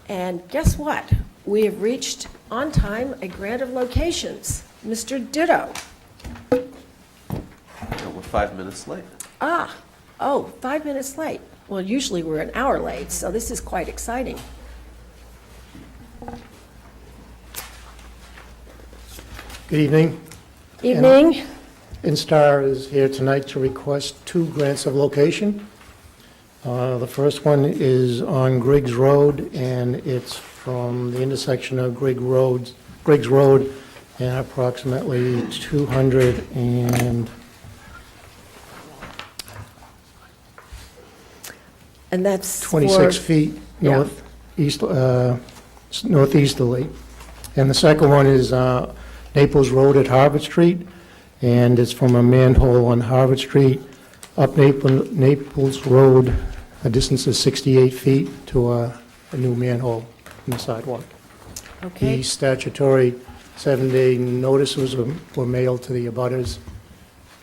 And guess what? We have reached, on time, a grant of locations. Mr. Ditto. No, we're 5 minutes late. 5 minutes late. Well, usually we're an hour late, so this is quite exciting. Good evening. Evening. Instar is here tonight to request 2 grants of location. The first one is on Griggs Road, and it's from the intersection of Griggs Road and approximately 200 And that's 26 for, feet Yeah. northeasterly. And the second one is Naples Road at Harvard Street, and it's from a manhole on Harvard Street up Naples Road, a distance of 68 feet to a new manhole in the sidewalk. The okay. statutory 7-day notices were mailed to the abutters,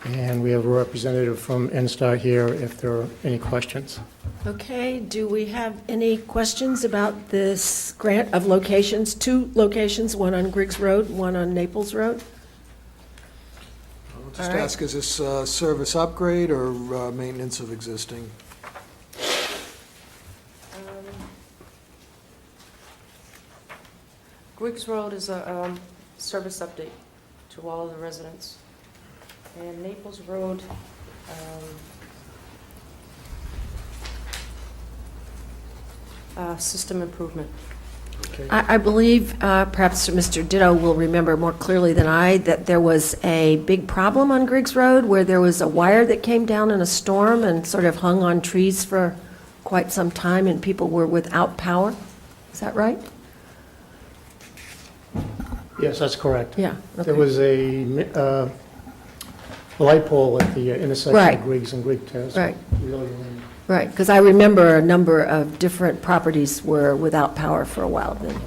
and we have a representative from NSTAR here if there are any questions. Okay, do we have any questions about this grant of locations? 2 locations, one on Griggs Road, one on Naples Road? I'll just All right. ask, is this service upgrade or maintenance of existing? Griggs Road is a service update to all of the residents. And Naples Road, system improvement. Okay. I believe perhaps Mr. Ditto will remember more clearly than I that there was a big problem on Griggs Road where there was a wire that came down in a storm and sort of hung on trees for quite some time, and people were without power. Is that right? Yes, that's correct. Yeah. There okay. was a light pole at the intersection Right. of Griggs and Griggs Test. Right. Really lame. Right, because I remember a number of different properties were without power for a while then.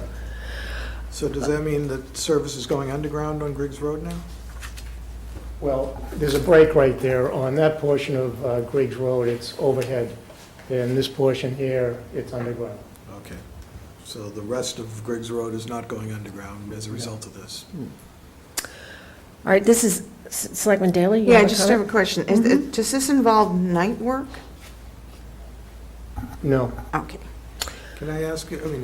So does that mean that service is going underground on Griggs Road now? Well, there's a break right there. On that portion of Griggs Road, it's overhead. And this portion here, it's underground. Okay. So the rest of Griggs Road is not going underground as a result of this? All right, this is Selectman Daley? you Yeah, I have a just have comment? a question. Does this involve night work? No. Okay. Can I ask, I mean,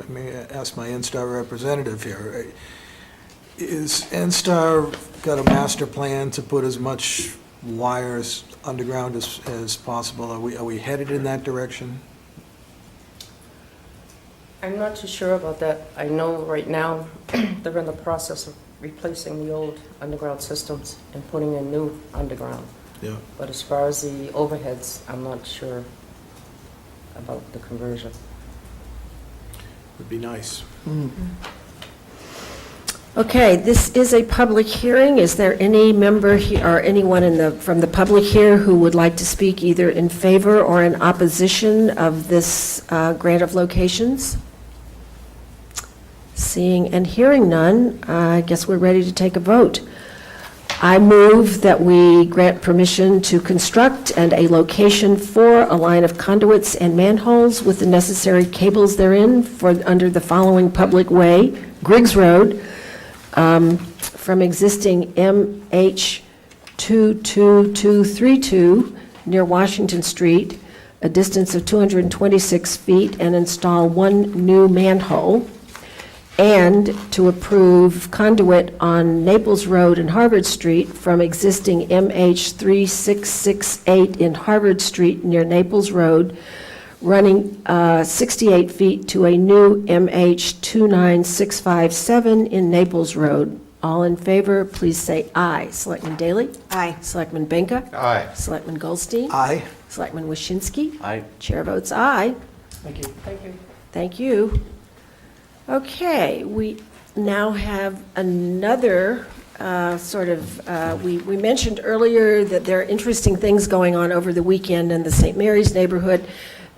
may I ask my NSTAR representative here, is NSTAR got a master plan to put as much wires underground as possible? Are we headed in that direction? I'm not too sure about that. I know right now they're in the process of replacing the old underground systems and putting in new underground. Yeah. But as far as the overheads, I'm not sure about the conversion. Would be nice. Okay, this is a public hearing. Is there any member or anyone from the public here who would like to speak either in favor or in opposition of this grant of locations? Seeing and hearing none, I guess we're ready to take a vote. I move that we grant permission to construct and a location for a line of conduits and manholes with the necessary cables therein under the following public way: Griggs Road, from existing MH 22232 near Washington Street, a distance of 226 feet, and install one new manhole, and to approve conduit on Naples Road and Harvard Street from existing MH 3668 in Harvard Street near Naples Road, running 68 feet to a new MH 29657 in Naples Road. All in favor, please say aye. Selectman Daley? Aye. Selectman Benka? Aye. Selectman Goldstein? Aye. Selectman Waschinsky? Aye. Chair votes aye. Thank you. Thank you. Thank you. Okay, we now have another we mentioned earlier that there are interesting things going on over the weekend in the St. Mary's neighborhood,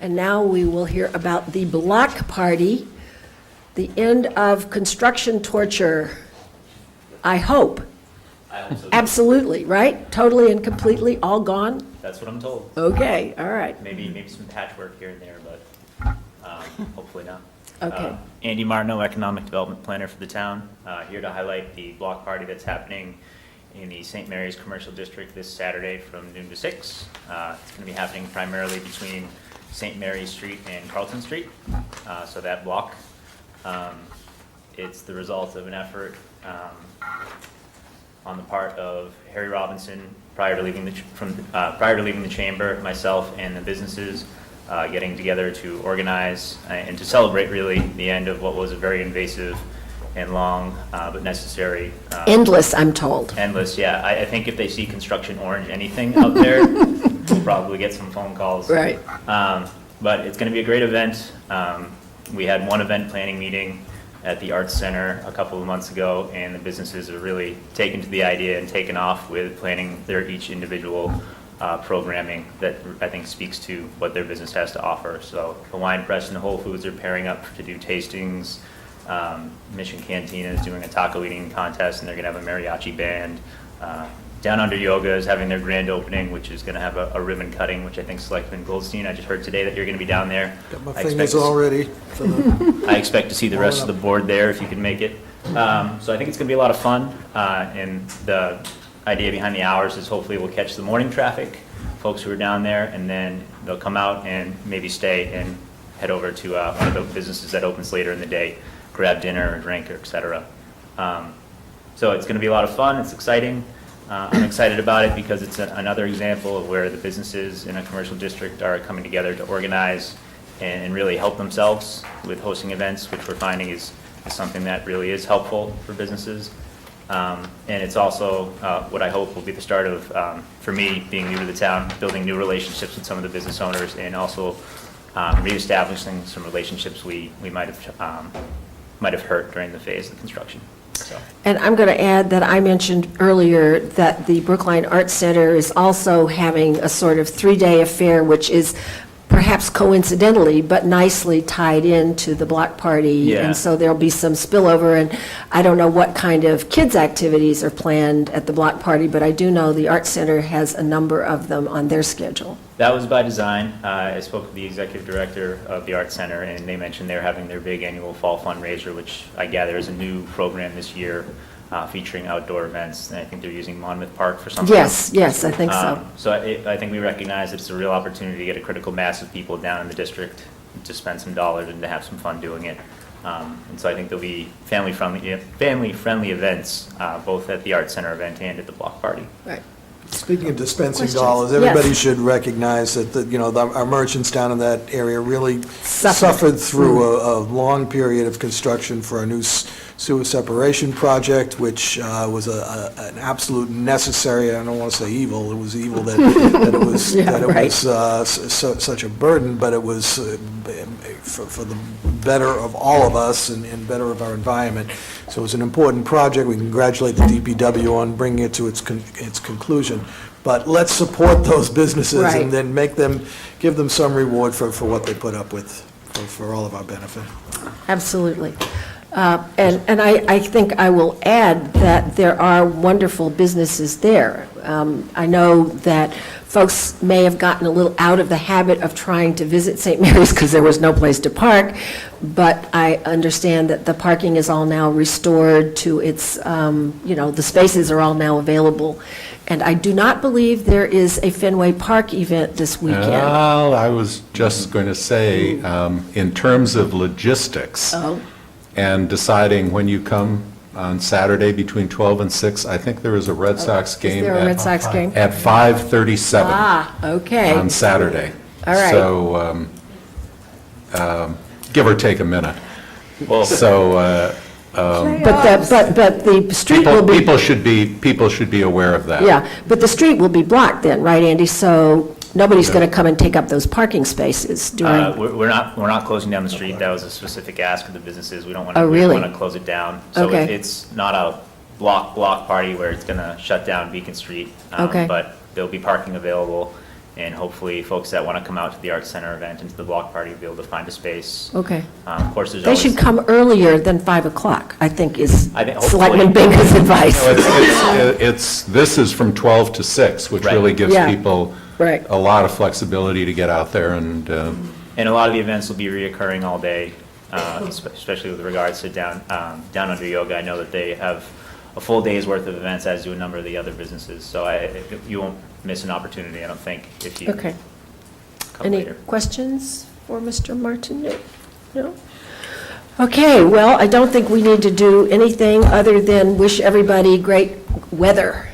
and now we will hear about the block party, the end of construction torture, I hope. I hope so. Absolutely, right? Totally and completely, all gone? That's what I'm told. Okay, all right. Maybe some patchwork here and there, but hopefully not. Okay. Andy Martineau, Economic Development Planner for the town, here to highlight the block party that's happening in the St. Mary's Commercial District this Saturday from noon to 6. It's going to be happening primarily between St. Mary's Street and Carlton Street, so that block. It's the result of an effort on the part of Harry Robinson prior to leaving the chamber, myself and the businesses getting together to organize and to celebrate really the end of what was a very invasive and long but necessary. Endless, I'm told. Endless, yeah. I think if they see construction orange anything out there, we'll probably get some phone calls. Right. But it's going to be a great event. We had one event planning meeting at the Arts Center a couple of months ago, and the businesses have really taken to the idea and taken off with planning their each individual programming that I think speaks to what their business has to offer. So the Wine Press and the Whole Foods are pairing up to do tastings. Mission Cantina is doing a taco eating contest, and they're going to have a mariachi band. Down Under Yoga is having their grand opening, which is going to have a ribbon cutting, which I think Selectman Goldstein, I just heard today that you're going to be down there. Got my I expect fingers to- all ready for the, I expect to see the rest of the board there if you can make it. So I think it's going to be a lot of fun, and the idea behind the hours is hopefully we'll catch the morning traffic, folks who are down there, and then they'll come out and maybe stay and head over to one of the businesses that opens later in the day, grab dinner or drink, or et cetera. So it's going to be a lot of fun. It's exciting. I'm excited about it because it's another example of where the businesses in a commercial district are coming together to organize and really help themselves with hosting events, which we're finding is something that really is helpful for businesses. And it's also what I hope will be the start of, for me, being new to the town, building new relationships with some of the business owners, and also reestablishing some relationships we might have hurt during the phase of construction. So. And I'm going to add that I mentioned earlier that the Brookline Arts Center is also having a sort of 3-day affair, which is perhaps coincidentally, but nicely tied into the block party. Yeah. And so there'll be some spillover, and I don't know what kind of kids' activities are planned at the block party, but I do know the Arts Center has a number of them on their schedule. That was by design. I spoke with the executive director of the Arts Center, and they mentioned they're having their big annual fall fundraiser, which I gather is a new program this year featuring outdoor events. And I think they're using Monmouth Park for something. Yes, I think so. So I think we recognize that it's a real opportunity to get a critical mass of people down in the district to spend some dollars and to have some fun doing it. And so I think there'll be family-friendly events, both at the Arts Center event and at the block party. Right. speaking of dispensing Questions? dollars, Yes. everybody should recognize that, our merchants down in that area really suffered through a long period of construction for a new sewer separation project, which was an absolute necessary, I don't want to say evil, it was evil that it was, Yeah, that it right. was such a burden, but it was for the better of all of us and better of our environment. So it was an important project. We congratulate the DPW on bringing it to its conclusion. But let's support those businesses Right. and then give them some reward for what they put up with for all of our benefit. Absolutely. And I think I will add that there are wonderful businesses there. I know that folks may have gotten a little out of the habit of trying to visit St. Mary's because there was no place to park, but I understand that the parking is all now restored to its, the spaces are all now available. And I do not believe there is a Fenway Park event this weekend. Well, I was just going to say, in terms of logistics Oh, and deciding when you come on Saturday between 12 and 6, I think there is a Red Sox game is there a Red Sox game? at 5:37 Okay. on Saturday. All right. So, give or take a minute. Well, So, But the street will people, be, people should be aware of that. yeah, but the street will be blocked then, right, Andy? So nobody's going to come and take up those parking spaces during, we're not closing down the street. That was a specific ask of the businesses. We don't want to, Oh, we really? want to close it down. So Okay. it's not a block party where it's going to shut down Beacon Street. Okay. But there'll be parking available, and hopefully folks that want to come out to the Arts Center event and to the block party will be able to find a space. okay. Of course, there's They always. should come earlier than 5 o'clock, I think is I think hopefully. Selectman Binga's advice. This is from 12 to 6, which Right. really gives Yeah. people Right. a lot of flexibility to get out there and, And a lot of the events will be reoccurring all day, especially with regards to Down Under Yoga. I know that they have a full day's worth of events, as do a number of the other businesses. So you won't miss an opportunity, I don't think, if you Okay. come Any later. questions for Mr. Martin? No? Okay, well, I don't think we need to do anything other than wish everybody great weather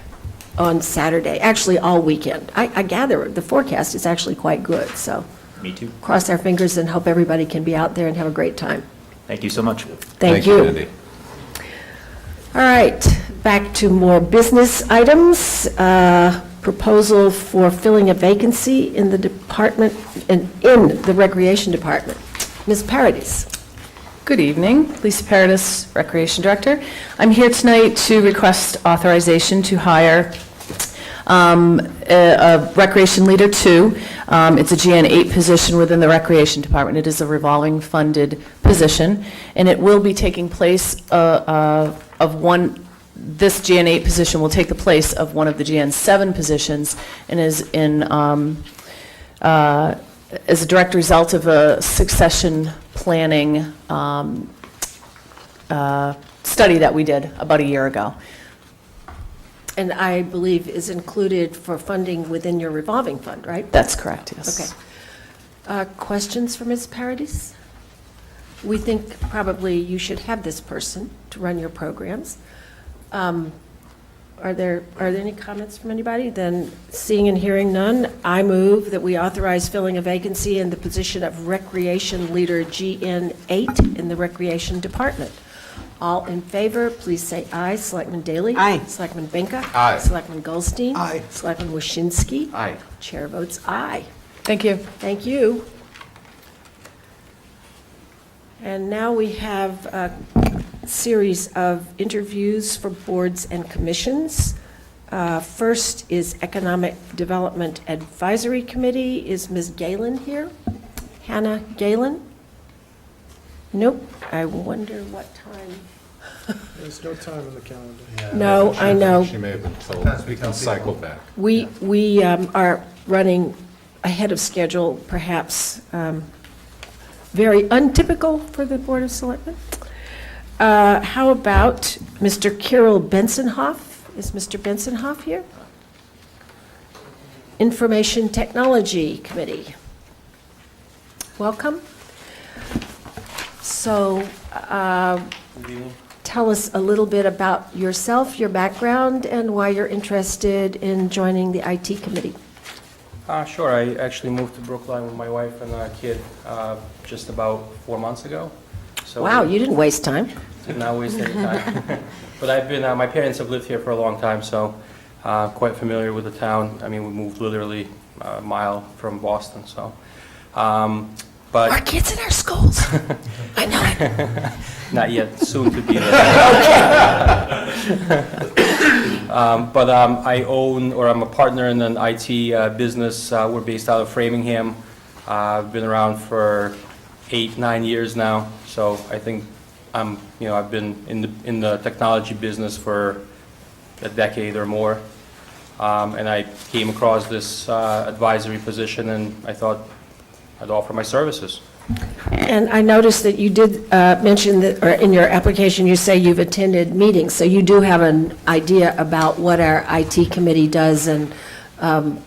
on Saturday, actually all weekend. I gather the forecast is actually quite good, so Me too. cross our fingers and hope everybody can be out there and have a great time. Thank you so much. Thank you. Andy. All right, back to more business items. Proposal for filling a vacancy in the department, in the Recreation Department. Ms. Paradis. Good evening, Lisa Paradis, Recreation Director. I'm here tonight to request authorization to hire a Recreation Leader 2. It's a GN 8 position within the Recreation Department. It is a revolving funded position, and it will be taking place of one. This GN 8 position will take the place of one of the GN 7 positions, and is in as a direct result of a succession planning study that we did about a year ago. And I believe is included for funding within your revolving fund, right? That's correct, yes. Okay. Questions for Ms. Paradis? We think probably you should have this person to run your programs. Are there any comments from anybody? Then, seeing and hearing none, I move that we authorize filling a vacancy in the position of Recreation Leader GN 8 in the Recreation Department. All in favor, please say aye. Selectman Daley? Aye. Selectman Benka? Aye. Selectman Goldstein? Aye. Selectman Waschinsky? Aye. Chair votes aye. Thank you. Thank you. And now we have a series of interviews for boards and commissions. First is Economic Development Advisory Committee. Is Ms. Galen here? Hannah Galen? Nope. I wonder what time. There's no time in the calendar. No, I know. She may have been told. We can cycle back. We are running ahead of schedule, perhaps very untypical for the Board of Selectmen. How about Mr. Kirill Bensonhoff? Is Mr. Bensonhoff here? Information Technology Committee. Welcome. So, tell us a little bit about yourself, your background, and why you're interested in joining the IT committee. Sure. I actually moved to Brookline with my wife and kid just about 4 months ago. So Wow, you didn't waste time. did not waste any time. But I've been, my parents have lived here for a long time, so quite familiar with the town. I mean, we moved literally a mile from Boston, so. But Our kids in our schools. I know it. not yet, soon to be there. But I own, or I'm a partner in an IT business. We're based out of Framingham. I've been around for 8-9 years now, so I think I've been in the technology business for a decade or more, and I came across this advisory position, and I thought I'd offer my services. And I noticed that you did mention that, or in your application, you say you've attended meetings, so you do have an idea about what our IT committee does and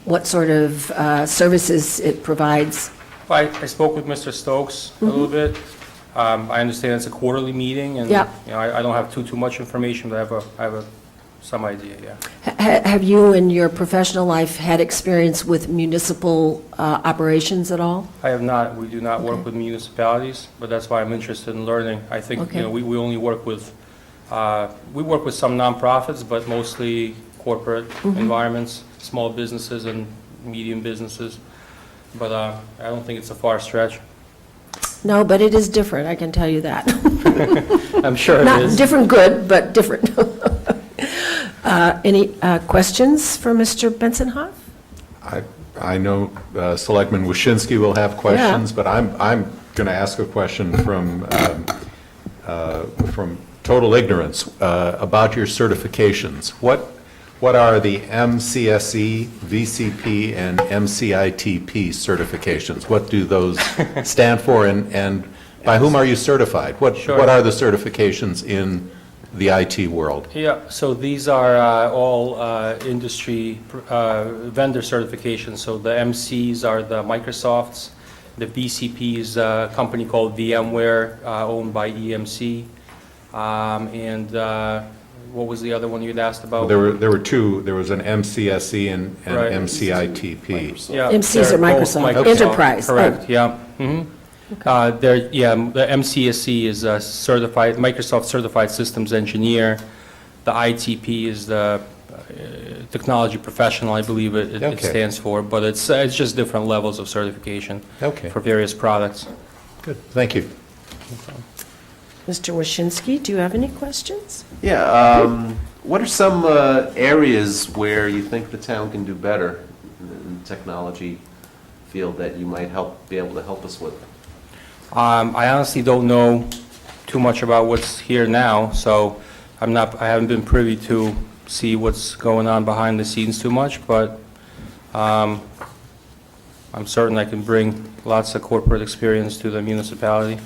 what sort of services it provides. I spoke with Mr. Stokes a little bit. I understand it's a quarterly meeting, and Yeah. I don't have too much information, but I have some idea, yeah. Have you, in your professional life, had experience with municipal operations at all? I have not. We do not work with municipalities, but that's why I'm interested in learning. I think, Okay. we only work with, some nonprofits, but mostly corporate environments, small businesses and medium businesses. But I don't think it's a far stretch. No, but it is different, I can tell you that. I'm sure it Not is. different good, but different. Any questions for Mr. Bensonhoff? I know Selectman Waschinsky will have questions, but I'm going to ask a question from total ignorance about your certifications. What are the MCSE, VCP, and MCITP certifications? What do those stand for, and by whom are you certified? Sure. What are the certifications in the IT world? Yeah, so these are all industry vendor certifications. So the MCs are the Microsofts, the VCP is a company called VMware, owned by EMC, and what was the other one you'd asked about? There were two. There was an MCSE and Right. MCITP. Yeah, MCs are they're both Microsoft Enterprise. Correct, yeah. The MCSE is a certified, Microsoft Certified Systems Engineer. The ITP is the Technology Professional, I believe it Okay. stands for, but it's just different levels of certification Okay. for various products. Good, thank you. Mr. Waschinsky, do you have any questions? Yeah, what are some areas where you think the town can do better in the technology field that you might be able to help us with? I honestly don't know too much about what's here now, so I haven't been privy to see what's going on behind the scenes too much, but I'm certain I can bring lots of corporate experience to the municipality.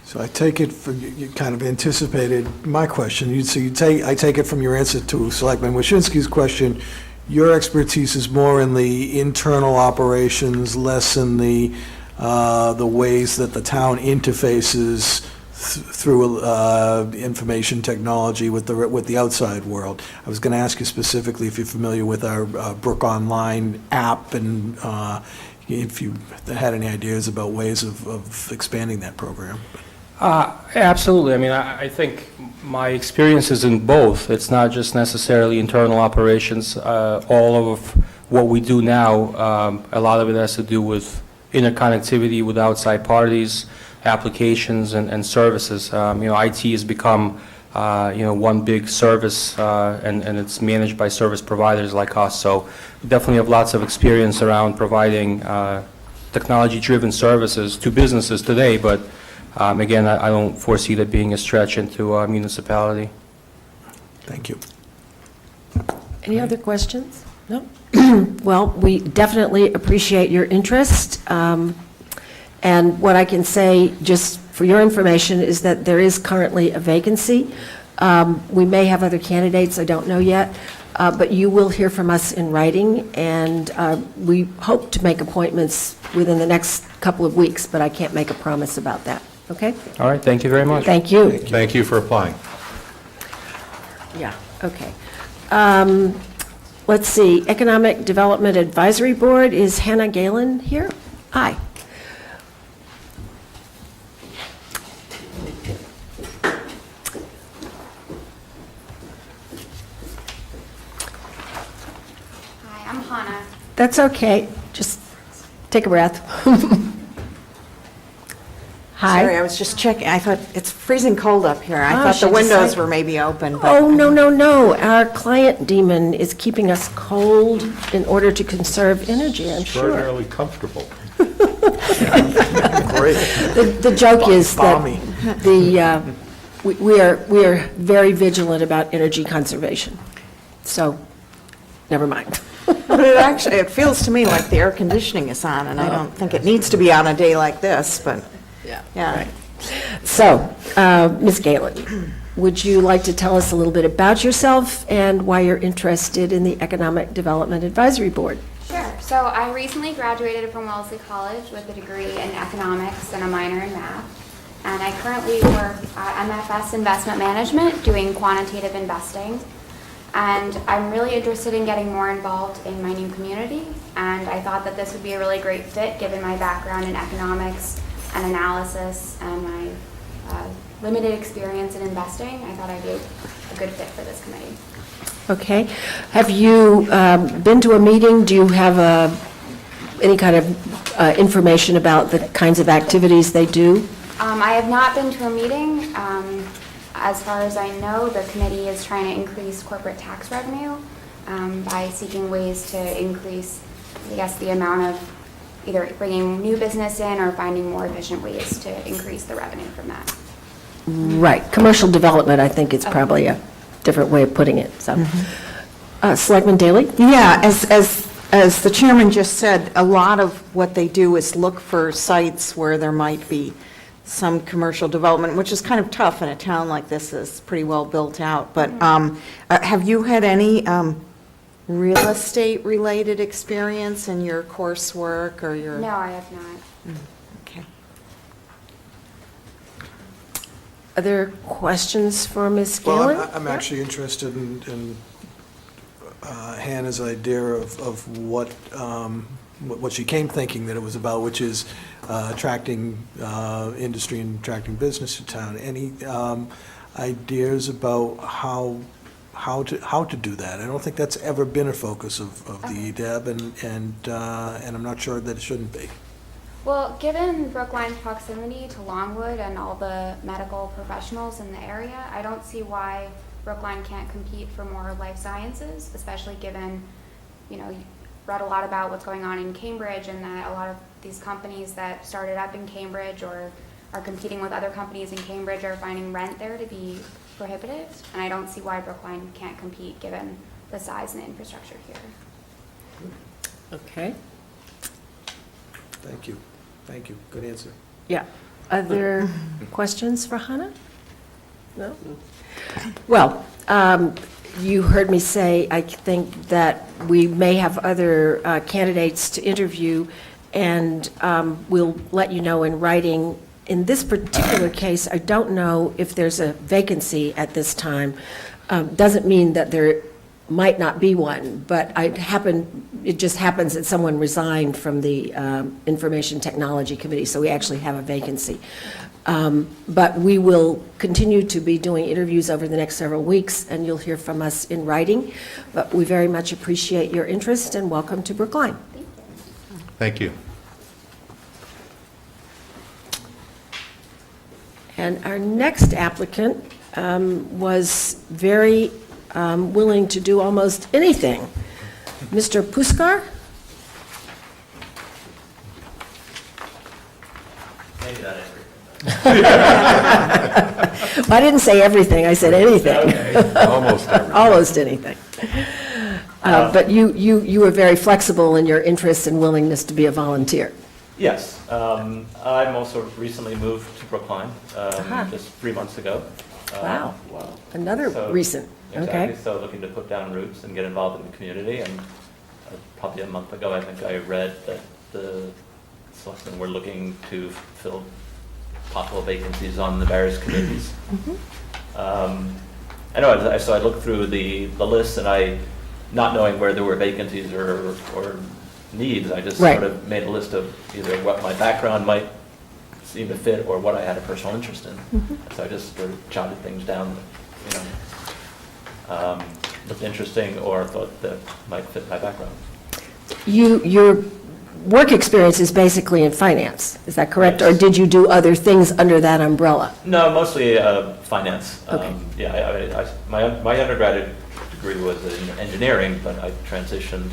So I take it, you kind of anticipated my question. I take it from your answer to Selectman Waschinsky's question, your expertise is more in the internal operations, less in the ways that the town interfaces through information technology with the outside world. I was going to ask you specifically if you're familiar with our Brook Online app, and if you had any ideas about ways of expanding that program. Absolutely. I mean, I think my experience is in both. It's not just necessarily internal operations. All of what we do now, a lot of it has to do with interconnectivity with outside parties, applications, and services. IT has become, one big service, and it's managed by service providers like us. So we definitely have lots of experience around providing technology-driven services to businesses today, but again, I don't foresee that being a stretch into a municipality. Thank you. Any other questions? No? Well, we definitely appreciate your interest. And what I can say, just for your information, is that there is currently a vacancy. We may have other candidates, I don't know yet, but you will hear from us in writing, and we hope to make appointments within the next couple of weeks, but I can't make a promise about that, okay? All right, thank you very much. Thank you. Thank you for applying. Yeah, okay. Let's see, Economic Development Advisory Board, is Hannah Galen here? Hi. Hi, I'm Hannah. That's okay, just take a breath. Hi. Sorry, I was just checking. I thought, it's freezing cold up here. I Oh, thought she the windows decided- were maybe open, but... Oh, no, no, no. Our client demon is keeping us cold in order to conserve energy, I'm sure. Extraordinarily comfortable. The joke is that Balmy. We are very vigilant about energy conservation, so, never mind. But it feels to me like the air conditioning is on, and I don't think it needs to be on a day like this, but, yeah. So, Ms. Galen, would you like to tell us a little bit about yourself and why you're interested in the Economic Development Advisory Board? Sure. So I recently graduated from Wellesley College with a degree in economics and a minor in math. And I currently work at MFS Investment Management doing quantitative investing. And I'm really interested in getting more involved in my new community. And I thought that this would be a really great fit given my background in economics and analysis and my limited experience in investing. I thought I'd be a good fit for this committee. Okay. Have you been to a meeting? Do you have any kind of information about the kinds of activities they do? I have not been to a meeting. As far as I know, the committee is trying to increase corporate tax revenue by seeking ways to increase, I guess, the amount of either bringing new business in or finding more efficient ways to increase the revenue from that. Right. Commercial development, I think, is probably a different way of putting it. So, Selectman Daley? Yeah, as the chairman just said, a lot of what they do is look for sites where there might be some commercial development, which is kind of tough in a town like this. It's pretty well built out. But have you had any real estate-related experience in your coursework or your? No, I have not. Okay. Are there questions for Ms. Galen? Well, I'm actually interested in Hannah's idea of what she came thinking that it was about, which is attracting industry and attracting business to town. Any ideas about how to do that? I don't think that's ever been a focus of the EDAB, and I'm not sure that it shouldn't be. Well, given Brookline's proximity to Longwood and all the medical professionals in the area, I don't see why Brookline can't compete for more life sciences, especially given, you read a lot about what's going on in Cambridge and that a lot of these companies that started up in Cambridge or are competing with other companies in Cambridge are finding rent there to be prohibitive. And I don't see why Brookline can't compete given the size and the infrastructure here. Okay. Thank you. Thank you. Good answer. Yeah. Other questions for Hannah? No? Well, you heard me say, I think that we may have other candidates to interview, and we'll let you know in writing. In this particular case, I don't know if there's a vacancy at this time. Doesn't mean that there might not be one, but it just happens that someone resigned from the Information Technology Committee, so we actually have a vacancy. But we will continue to be doing interviews over the next several weeks, and you'll hear from us in writing. But we very much appreciate your interest, and welcome to Brookline. Thank you. And our next applicant was very willing to do almost anything. Mr. Puskar? Maybe that I didn't say everything, I said anything. Okay. Almost everything. Almost anything. But you were very flexible in your interest and willingness to be a volunteer. Yes. I'm also recently moved to Brookline, just 3 months ago. Wow. Another recent. Exactly. Okay. So looking to put down roots and get involved in the community. And probably a month ago, I think I read that the selectmen were looking to fill possible vacancies on the various committees. I know, so I looked through the list, and not knowing where there were vacancies or needs, I just sort of made a list of either what my background might seem to fit or what I had a personal interest in. So I just sort of jotted things down that, looked interesting or thought that might fit my background. Your work experience is basically in finance, is that correct? Yes. Or did you do other things under that umbrella? No, mostly finance. Okay. My undergraduate degree was in engineering, but I transitioned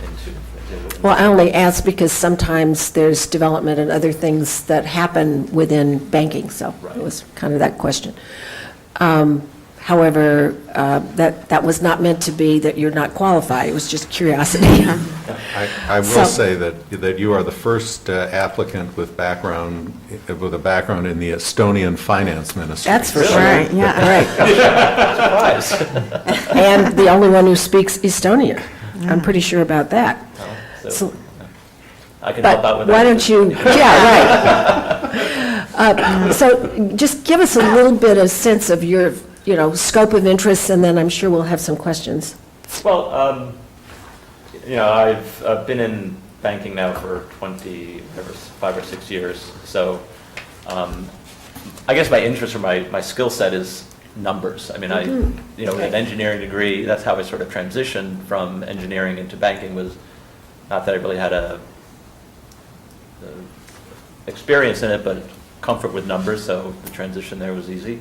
into. Well, I only ask because sometimes there's development and other things that happen within banking, so Right. it was kind of that question. However, that was not meant to be that you're not qualified, it was just curiosity. I will So- say that you are the first applicant with a background in the Estonian finance ministry. That's for So- sure, yeah, right. Surprise. And the only one who speaks Estonian, I'm pretty sure about that. So, So- I can help out But with that. why don't you, yeah, right. So just give us a little bit of sense of your, scope of interests, and then I'm sure we'll have some questions. Well, I've been in banking now for 5 or 6 years, so I guess my interest or my skill set is numbers. I mean, with an engineering degree, that's how I sort of transitioned from engineering into banking. Was not that I really had a experience in it, but comfort with numbers, so the transition there was easy.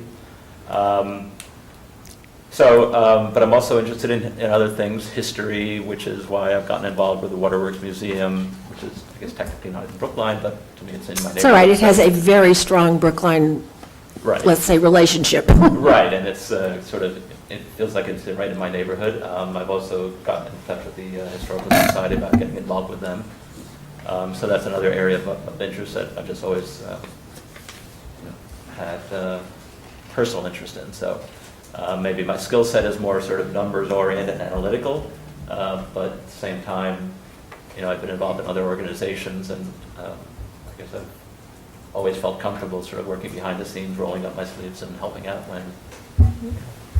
But I'm also interested in other things, history, which is why I've gotten involved with the Waterworks Museum, which is, I guess, technically not in Brookline, but to me it's in my neighborhood. It's all right, it has a very strong Brookline, Right. let's say, relationship. Right, and it's it feels like it's right in my neighborhood. I've also gotten in touch with the Historical Society about getting involved with them. So that's another area of interest that I've just always had personal interest in. So maybe my skill set is more sort of numbers-oriented and analytical, but at the same time, I've been involved in other organizations, and I guess I've always felt comfortable sort of working behind the scenes, rolling up my sleeves and helping out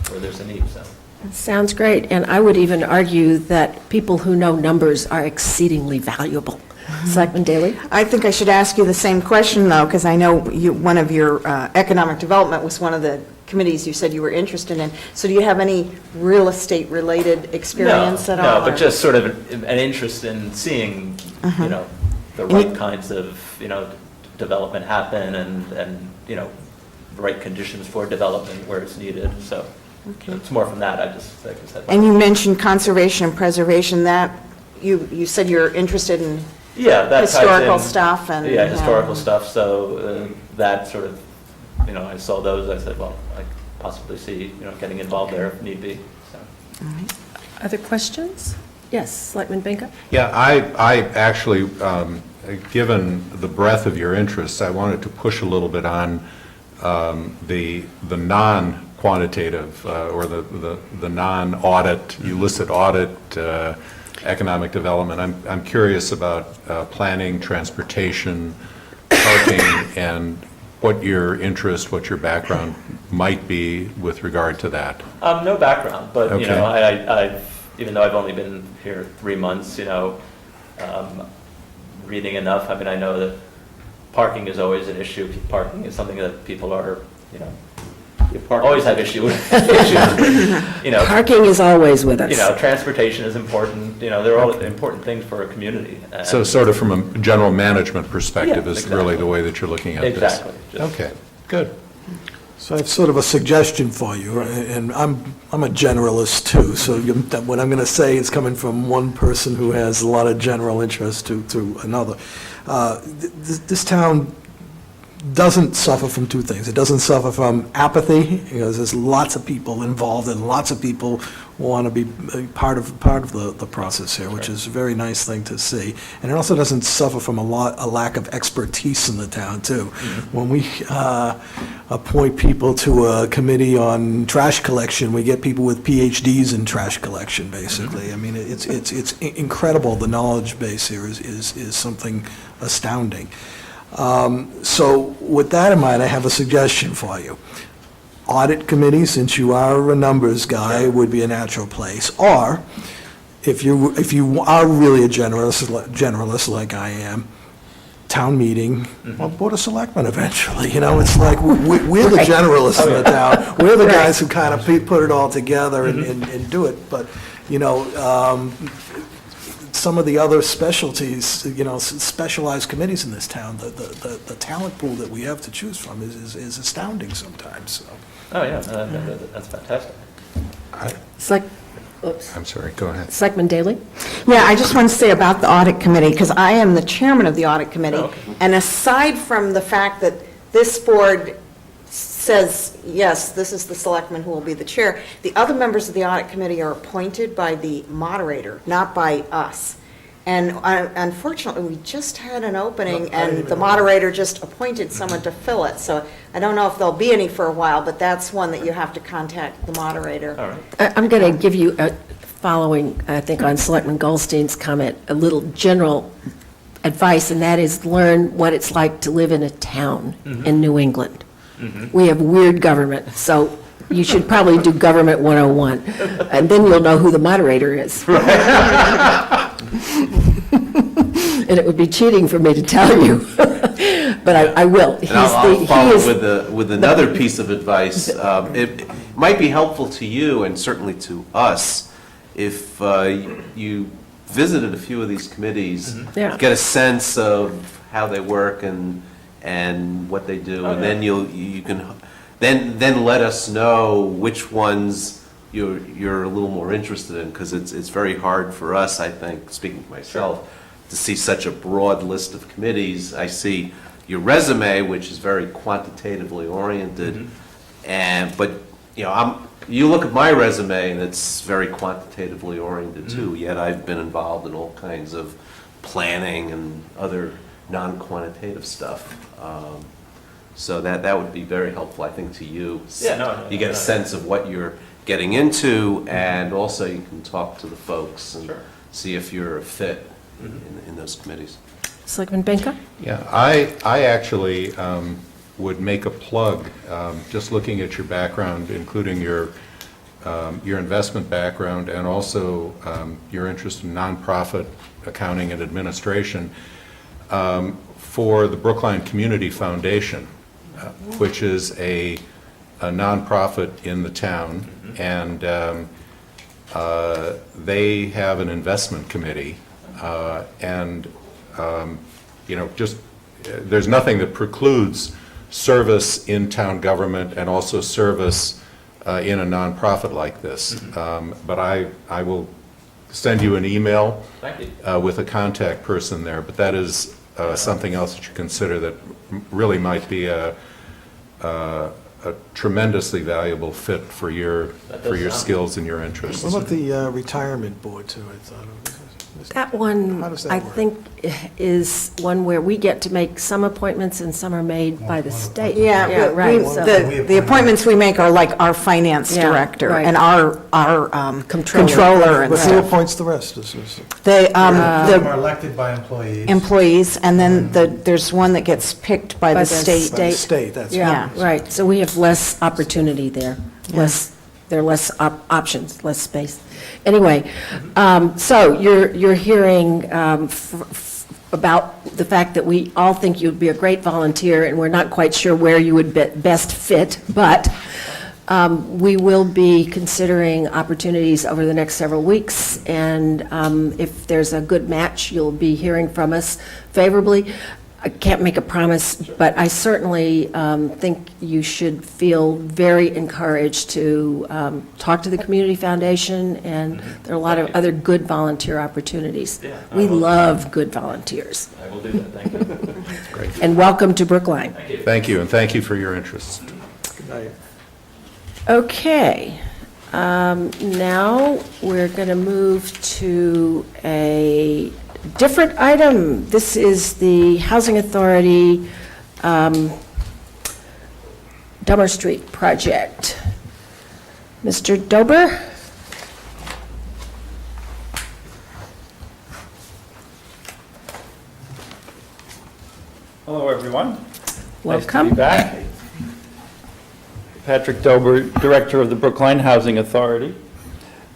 where there's a need. So. Sounds great, and I would even argue that people who know numbers are exceedingly valuable. Selectman Daley? I think I should ask you the same question, though, because I know one of your economic development was one of the committees you said you were interested in. So do you have any real estate-related experience at all? No, but just sort of an interest in seeing, the right kinds of, development happen and the right conditions for development where it's needed. So it's more from that. I just said. And you mentioned conservation and preservation. That you said you're interested in that ties historical in- stuff and historical stuff. So that sort of, I saw those. I said, well, I could possibly see, getting involved there if need be. So. Other questions? Yes, Selectman Benka? Yeah, I actually, given the breadth of your interests, I wanted to push a little bit on the non-quantitative or the non-audit, illicit audit, economic development. I'm curious about planning, transportation, parking, and what your interest, what your background might be with regard to that. No background, but Okay. I've even though I've only been here 3 months, reading enough. I mean, I know that parking is always an issue. Parking is something that people are, always have issues. Parking is always with us. Transportation is important. They're all important things for a community. And So sort of from a general management perspective Yeah, is exactly. really the way that you're looking at this. Exactly. Just- Okay, good. So I have sort of a suggestion for you, and I'm a generalist too, so what I'm going to say is coming from one person who has a lot of general interest to another. This town doesn't suffer from two things. It doesn't suffer from apathy, because there's lots of people involved and lots of people want to be part of the process here, which is a very nice thing to see. And it also doesn't suffer from a lack of expertise in the town, too. When we appoint people to a committee on trash collection, we get people with PhDs in trash collection, basically. I mean, it's incredible. The knowledge base here is something astounding. So with that in mind, I have a suggestion for you. Audit committee, since you are a numbers guy, would be a natural place. Or, if you are really a generalist like I am, town meeting, or Board of Selectmen eventually. It's like, we're the generalists in the town. We're the guys who kind of put it all together and do it. But, some of the other specialties, specialized committees in this town, the talent pool that we have to choose from is astounding sometimes, so. Oh, yeah, that's fantastic. It's like, Oops. I'm sorry, go ahead. Selectman Daley? Yeah, I just want to say about the audit committee, because I am the chairman of the audit committee. And aside from the fact that this board says, yes, this is the selectman who will be the chair, the other members of the audit committee are appointed by the moderator, not by us. And unfortunately, we just had an opening, and the moderator just appointed someone to fill it. So I don't know if there'll be any for a while, but that's one that you have to contact the moderator. All right. I'm going to give you, following, I think, on Selectman Goldstein's comment, a little general advice, and that is learn what it's like to live in a town in New England. We have weird government, so you should probably do Government 101, and then you'll know who the moderator is. And it would be cheating for me to tell you, but I will. And I'll follow with another piece of advice. It might be helpful to you and certainly to us if you visited a few of these committees, Yeah. get a sense of how they work and what they do, and then you can then let us know which ones you're a little more interested in, because it's very hard for us, I think, speaking for myself, to see such a broad list of committees. I see your resume, which is very quantitatively oriented, but you look at my resume and it's very quantitatively oriented too. Yet I've been involved in all kinds of planning and other non-quantitative stuff. So that would be very helpful, I think, to you. You get a sense of what you're getting into, and also you can talk to the folks and see if you're a fit in those committees. Selectman Benka? Yeah, I actually would make a plug, just looking at your background, including your investment background and also your interest in nonprofit accounting and administration, for the Brookline Community Foundation, which is a nonprofit in the town, and they have an investment committee, and just there's nothing that precludes service in town government and also service in a nonprofit like this. But I will send you an email with a contact person there, but that is something else that you consider that really might be a tremendously valuable fit for your skills and your interests. What about the retirement board, too? I thought of this. That one, How does that I work? think, is one where we get to make some appointments and some are made by the state. Yeah, right. we- so- the appointments we make are like our finance Yeah, director right. and our controller and But who stuff. appoints the rest? The Are elected by employees. employees, and then there's one that gets picked by the state. By the state, that's Yeah, Yeah. right. So we have less opportunity there, there are less options, less space. Anyway, so you're hearing about the fact that we all think you'd be a great volunteer, and we're not quite sure where you would best fit, but we will be considering opportunities over the next several weeks, and if there's a good match, you'll be hearing from us favorably. I can't make a promise, but I certainly think you should feel very encouraged to talk to the Community Foundation, and there are a lot of other good volunteer opportunities. We love good volunteers. I will do that, thank you. Great. And welcome to Brookline. Thank you, and thank you for your interest. Good night. Okay, now we're going to move to a different item. This is the Housing Authority Dahmer Street project. Mr. Dober? Hello, everyone. Welcome. Nice to be back. Patrick Dober, Director of the Brookline Housing Authority.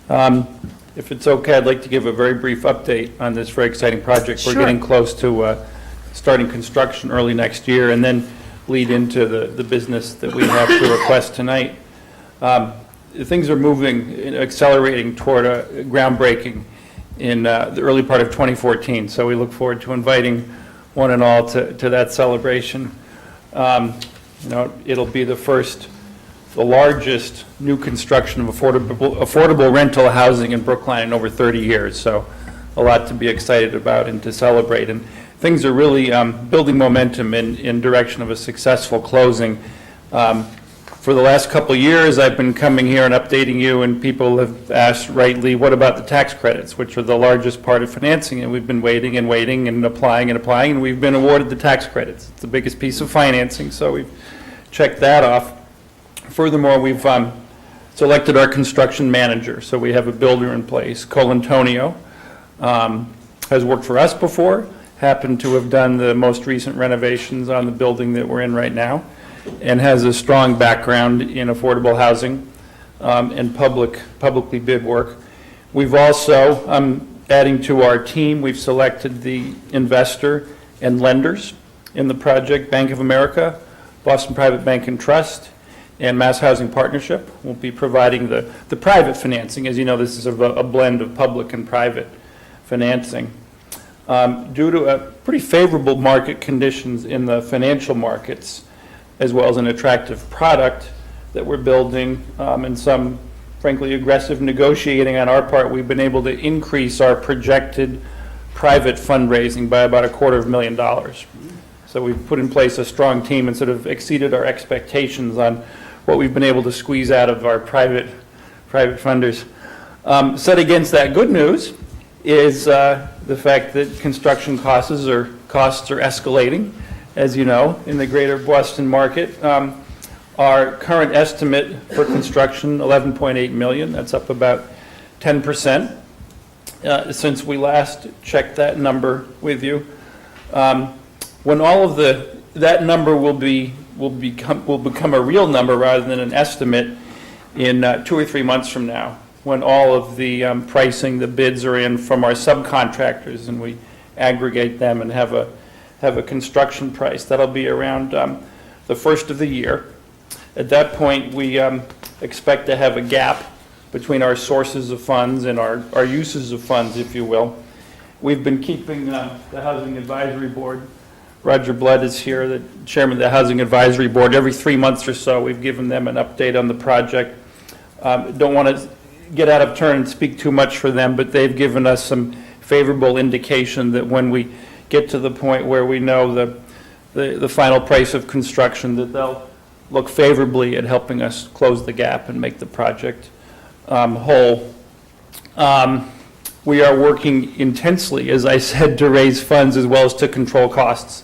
If it's okay, I'd like to give a very brief update on this very exciting project. Sure. We're getting close to starting construction early next year, and then lead into the business that we have to request tonight. Things are moving, accelerating toward a groundbreaking in the early part of 2014, so we look forward to inviting one and all to that celebration. It'll be the first the largest new construction of affordable rental housing in Brookline in over 30 years. So a lot to be excited about and to celebrate. And things are really building momentum in direction of a successful closing. For the last couple of years, I've been coming here and updating you, and people have asked rightly, what about the tax credits, which are the largest part of financing? And we've been waiting and waiting and applying, and we've been awarded the tax credits. It's the biggest piece of financing, so we've checked that off. Furthermore, we've selected our construction manager, so we have a builder in place. Colantonio has worked for us before, happened to have done the most recent renovations on the building that we're in right now, and has a strong background in affordable housing and publicly bid work. We've also, adding to our team, we've selected the investor and lenders in the project. Bank of America, Boston Private Bank and Trust, and Mass Housing Partnership will be providing the private financing. As you know, this is a blend of public and private financing. Due to pretty favorable market conditions in the financial markets, as well as an attractive product that we're building, and some, frankly, aggressive negotiating on our part, we've been able to increase our projected private fundraising by about $250,000. So we've put in place a strong team and sort of exceeded our expectations on what we've been able to squeeze out of our private funders. Set against that good news is the fact that construction costs are escalating, as you know, in the greater Boston market. Our current estimate for construction, $11.8 million. That's up about 10% since we last checked that number with you. When all of that number will become a real number rather than an estimate in 2 or 3 months from now, when all of the pricing, the bids are in from our subcontractors, and we aggregate them and have a construction price. That'll be around the first of the year. At that point, we expect to have a gap between our sources of funds and our uses of funds, if you will. We've been keeping the Housing Advisory Board. Roger Blood is here, the chairman of the Housing Advisory Board. Every 3 months or so, we've given them an update on the project. Don't want to get out of turn and speak too much for them, but they've given us some favorable indication that when we get to the point where we know the final price of construction, that they'll look favorably at helping us close the gap and make the project whole. We are working intensely, as I said, to raise funds as well as to control costs.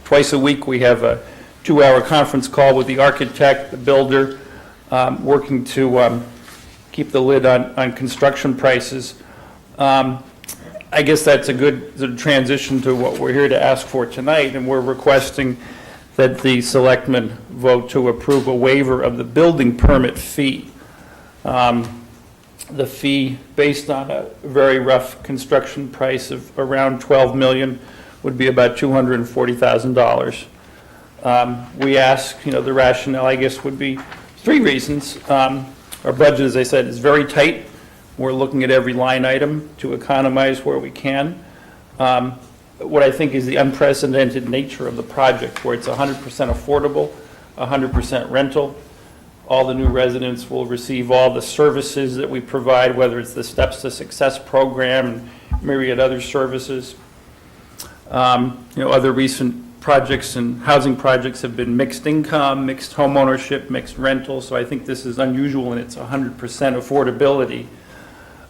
Twice a week, we have a 2-hour conference call with the architect, the builder, working to keep the lid on construction prices. I guess that's a good sort of transition to what we're here to ask for tonight, and we're requesting that the selectmen vote to approve a waiver of the building permit fee. The fee, based on a very rough construction price of around $12 million, would be about $240,000. We ask, the rationale, I guess, would be 3 reasons. Our budget, as I said, is very tight. We're looking at every line item to economize where we can. What I think is the unprecedented nature of the project, where it's 100% affordable, 100% rental. All the new residents will receive all the services that we provide, whether it's the Steps to Success program and myriad other services. Other recent projects and housing projects have been mixed income, mixed home ownership, mixed rental, so I think this is unusual in its 100% affordability.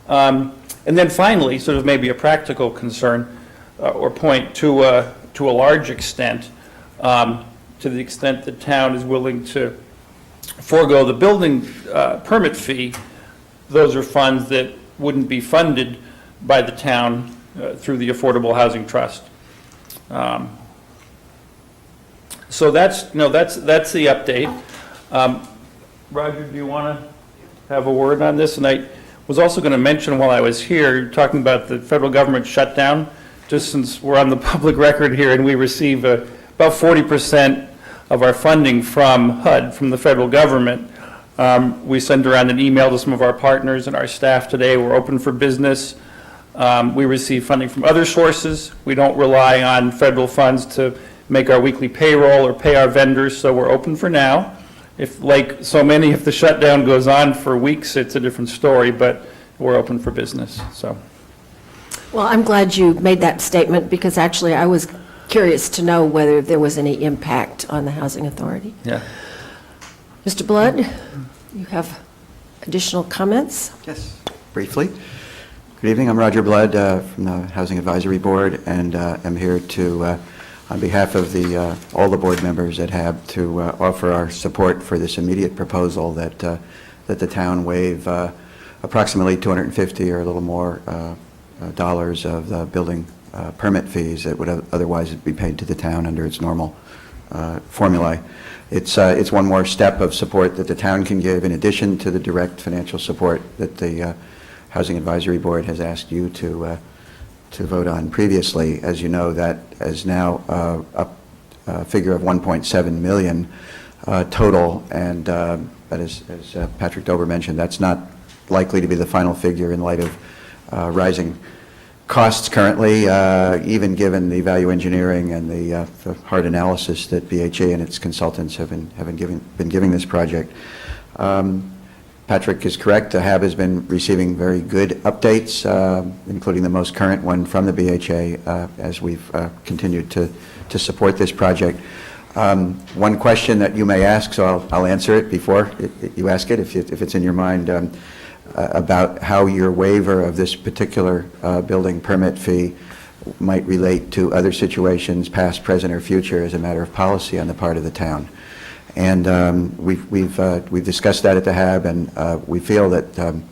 And then finally, sort of maybe a practical concern or point, to a large extent, to the extent the town is willing to forego the building permit fee, those are funds that wouldn't be funded by the town through the Affordable Housing Trust. So that's the update. Roger, do you want to have a word on this? And I was also going to mention while I was here, talking about the federal government shutdown, just since we're on the public record here, and we receive about 40% of our funding from HUD, from the federal government. We sent around an email to some of our partners and our staff today. We're open for business. We receive funding from other sources. We don't rely on federal funds to make our weekly payroll or pay our vendors, so we're open for now. If, like so many, if the shutdown goes on for weeks, it's a different story, but we're open for business, so. Well, I'm glad you made that statement, because actually I was curious to know whether there was any impact on the Housing Authority. Yeah. Mr. Blood, you have additional comments? Yes, briefly. Good evening, I'm Roger Blood from the Housing Advisory Board, and I'm here to, on behalf of all the board members at HAB, to offer our support for this immediate proposal that the town waive approximately $250 or a little more dollars of the building permit fees that would otherwise be paid to the town under its normal formulae. It's one more step of support that the town can give in addition to the direct financial support that the Housing Advisory Board has asked you to vote on previously. As you know, that is now a figure of $1.7 million total, and but as Patrick Dober mentioned, that's not likely to be the final figure in light of rising costs currently, even given the value engineering and the hard analysis that BHA and its consultants have been giving this project. Patrick is correct. HAB has been receiving very good updates, including the most current one from the BHA as we've continued to support this project. One question that you may ask, so I'll answer it before you ask it, if it's in your mind, about how your waiver of this particular building permit fee might relate to other situations, past, present, or future, as a matter of policy on the part of the town. And we've discussed that at the HAB, and we feel that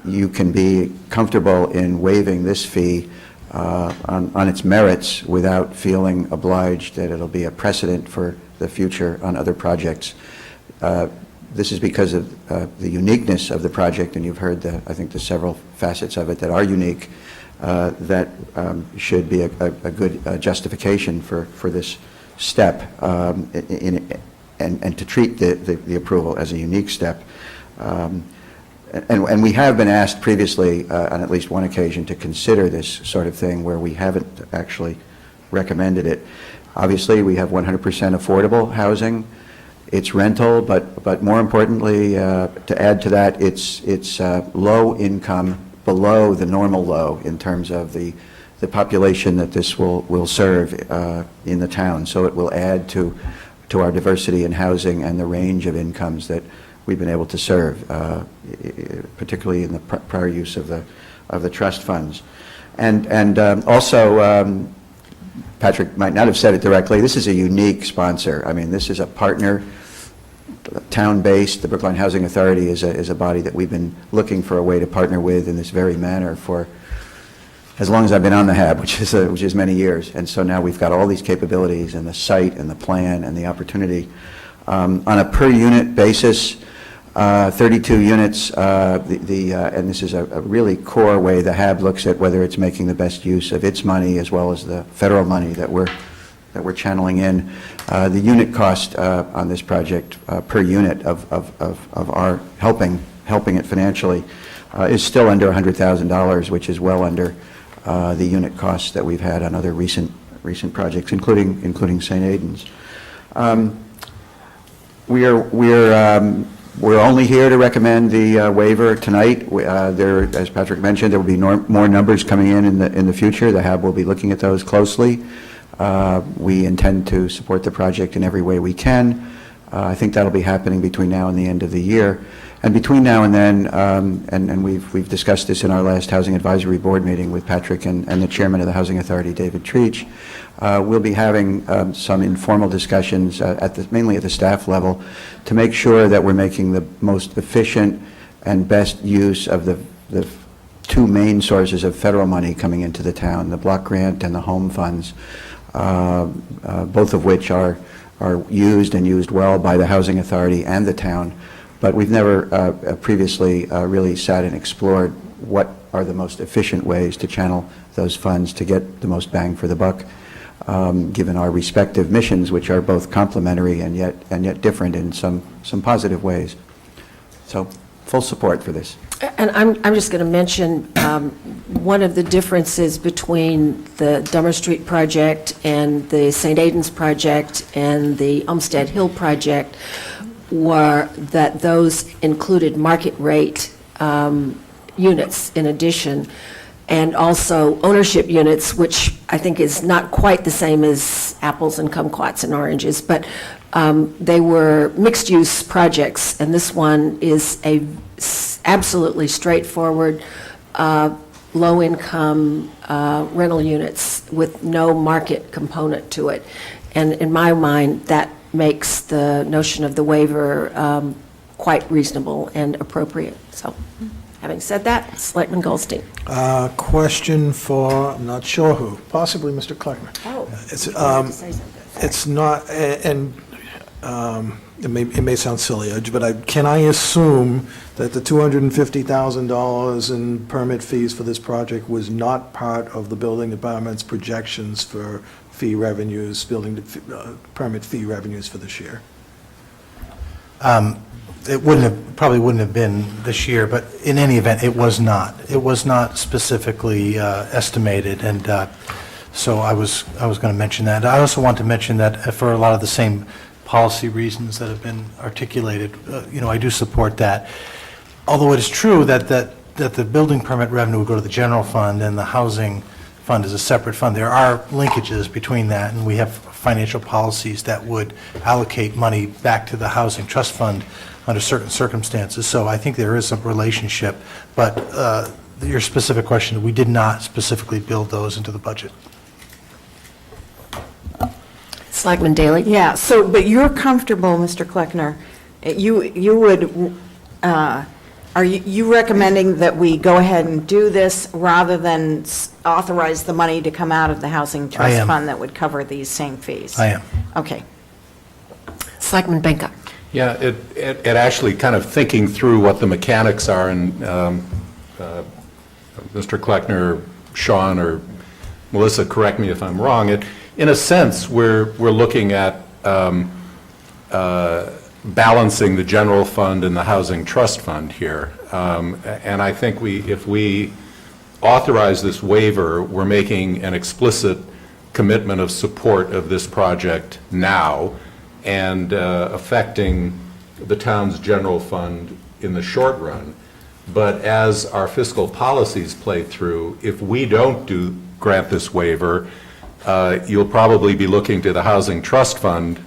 you can be comfortable in waiving this fee on its merits without feeling obliged that it'll be a precedent for the future on other projects. This is because of the uniqueness of the project, and you've heard, I think, the several facets of it that are unique, that should be a good justification for this step, and to treat the approval as a unique step. And we have been asked previously, on at least one occasion, to consider this sort of thing where we haven't actually recommended it. Obviously, we have 100% affordable housing. It's rental, but more importantly, to add to that, it's low income, below the normal low in terms of the population that this will serve in the town. So it will add to our diversity in housing and the range of incomes that we've been able to serve, particularly in the prior use of the trust funds. And also, Patrick might not have said it directly, this is a unique sponsor. I mean, this is a partner, town-based. The Brookline Housing Authority is a body that we've been looking for a way to partner with in this very manner for as long as I've been on the HAB, which is many years. And so now we've got all these capabilities and the site and the plan and the opportunity. On a per unit basis, 32 units, and this is a really core way the HAB looks at whether it's making the best use of its money as well as the federal money that we're channeling in. The unit cost on this project per unit of our helping it financially is still under $100,000, which is well under the unit costs that we've had on other recent projects, including St. Aidan's. We're only here to recommend the waiver tonight. As Patrick mentioned, there will be more numbers coming in the future. The HAB will be looking at those closely. We intend to support the project in every way we can. I think that'll be happening between now and the end of the year. And between now and then, and we've discussed this in our last Housing Advisory Board meeting with Patrick and the Chairman of the Housing Authority, David Treach, we'll be having some informal discussions mainly at the staff level to make sure that we're making the most efficient and best use of the two main sources of federal money coming into the town, the block grant and the home funds, both of which are used and used well by the Housing Authority and the town. But we've never previously really sat and explored what are the most efficient ways to channel those funds to get the most bang for the buck, given our respective missions, which are both complementary and yet different in some positive ways. So, full support for this. And I'm just going to mention one of the differences between the Dahmer Street project and the St. Aidan's project and the Olmsted Hill project. were that those included market rate units in addition, and also ownership units, which I think is not quite the same as apples and kumquats and oranges, but they were mixed-use projects, and this one is absolutely straightforward, low-income rental units with no market component to it. And in my mind, that makes the notion of the waiver quite reasonable and appropriate. So, having said that, Selectman Goldstein. Question for, I'm not sure who, possibly Mr. Kleckner. Oh, It's not, and it may sound silly, but can I assume that the $250,000 in permit fees for this project was not part of the building department's projections for fee revenues, permit fee revenues for this year? It probably wouldn't have been this year, but in any event, it was not. It was not specifically estimated, and so I was going to mention that. I also want to mention that for a lot of the same policy reasons that have been articulated, I do support that. Although it is true that the building permit revenue would go to the general fund and the housing fund is a separate fund, there are linkages between that, and we have financial policies that would allocate money back to the housing trust fund under certain circumstances. So I think there is a relationship, but your specific question, we did not specifically build those into the budget. Selectman Daley? Yeah, but you're comfortable, Mr. Kleckner, are you recommending that we go ahead and do this rather than authorize the money to come out of the Housing Trust Fund that would cover these same fees? I am. Okay. Selectman Benka? Yeah, it actually kind of thinking through what the mechanics are, and Mr. Kleckner, Sean, or Melissa, correct me if I'm wrong, in a sense, we're looking at balancing the general fund and the housing trust fund here. And I think if we authorize this waiver, we're making an explicit commitment of support of this project now and affecting the town's general fund in the short run. But as our fiscal policies play through, if we don't grant this waiver, you'll probably be looking to the housing trust fund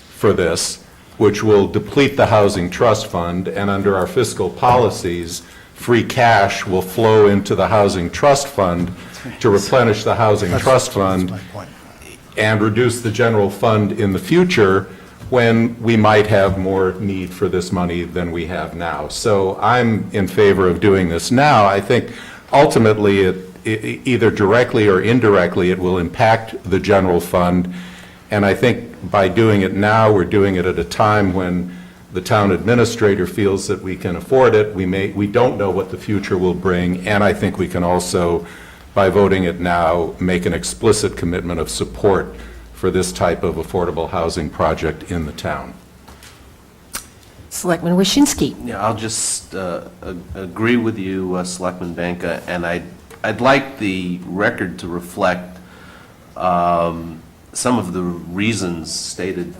for this, which will deplete the housing trust fund, and under our fiscal policies, free cash will flow into the housing trust fund to replenish the housing trust fund and reduce the general fund in the future when we might have more need for this money than we have now. So I'm in favor of doing this now. I think ultimately either directly or indirectly it will impact the general fund, and I think by doing it now, we're doing it at a time when the town administrator feels that we can afford it. We don't know what the future will bring, and I think we can also, by voting it now, make an explicit commitment of support for this type of affordable housing project in the town. Selectman Waschinsky? Yeah, I'll just agree with you, Selectman Benka, and I'd like the record to reflect some of the reasons stated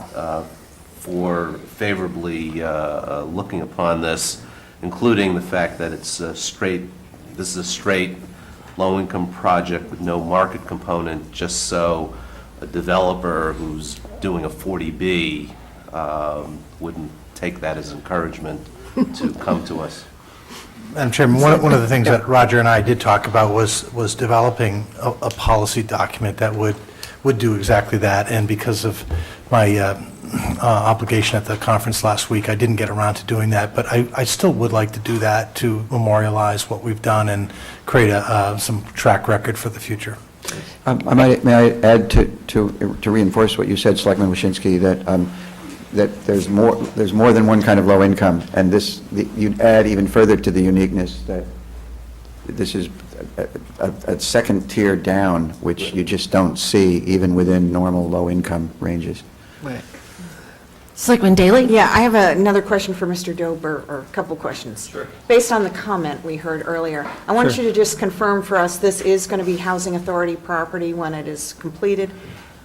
for favorably looking upon this, including the fact that this is a straight low-income project with no market component, just so a developer who's doing a 40B wouldn't take that as encouragement to come to us. Madam Chairman, one of the things that Roger and I did talk about was developing a policy document that would do exactly that, and because of my obligation at the conference last week, I didn't get around to doing that, but I still would like to do that to memorialize what we've done and create some track record for the future. May I add to reinforce what you said, Selectman Waschinsky, that there's more than one kind of low income, and you'd add even further to the uniqueness that this is a second tier down, which you just don't see even within normal low income ranges. Right. Selectman Daley? Yeah, I have another question for Mr. Dober, or a couple questions. Sure. Based on the comment we heard earlier, I want you to just confirm for us this is going to be Housing Authority property when it is completed.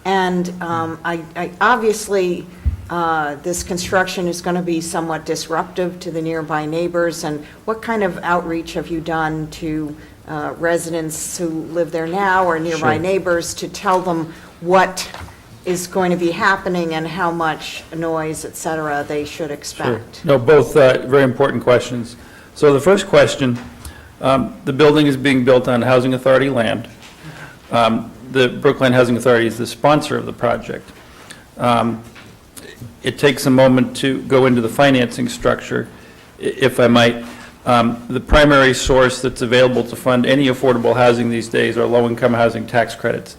And I obviously, this construction is going to be somewhat disruptive to the nearby neighbors, and what kind of outreach have you done to residents who live there now or nearby Sure. neighbors to tell them what is going to be happening and how much noise, et cetera, they should expect? No, both very important questions. So the first question, the building is being built on Housing Authority land. The Brookline Housing Authority is the sponsor of the project. It takes a moment to go into the financing structure, if I might. The primary source that's available to fund any affordable housing these days are low-income housing tax credits.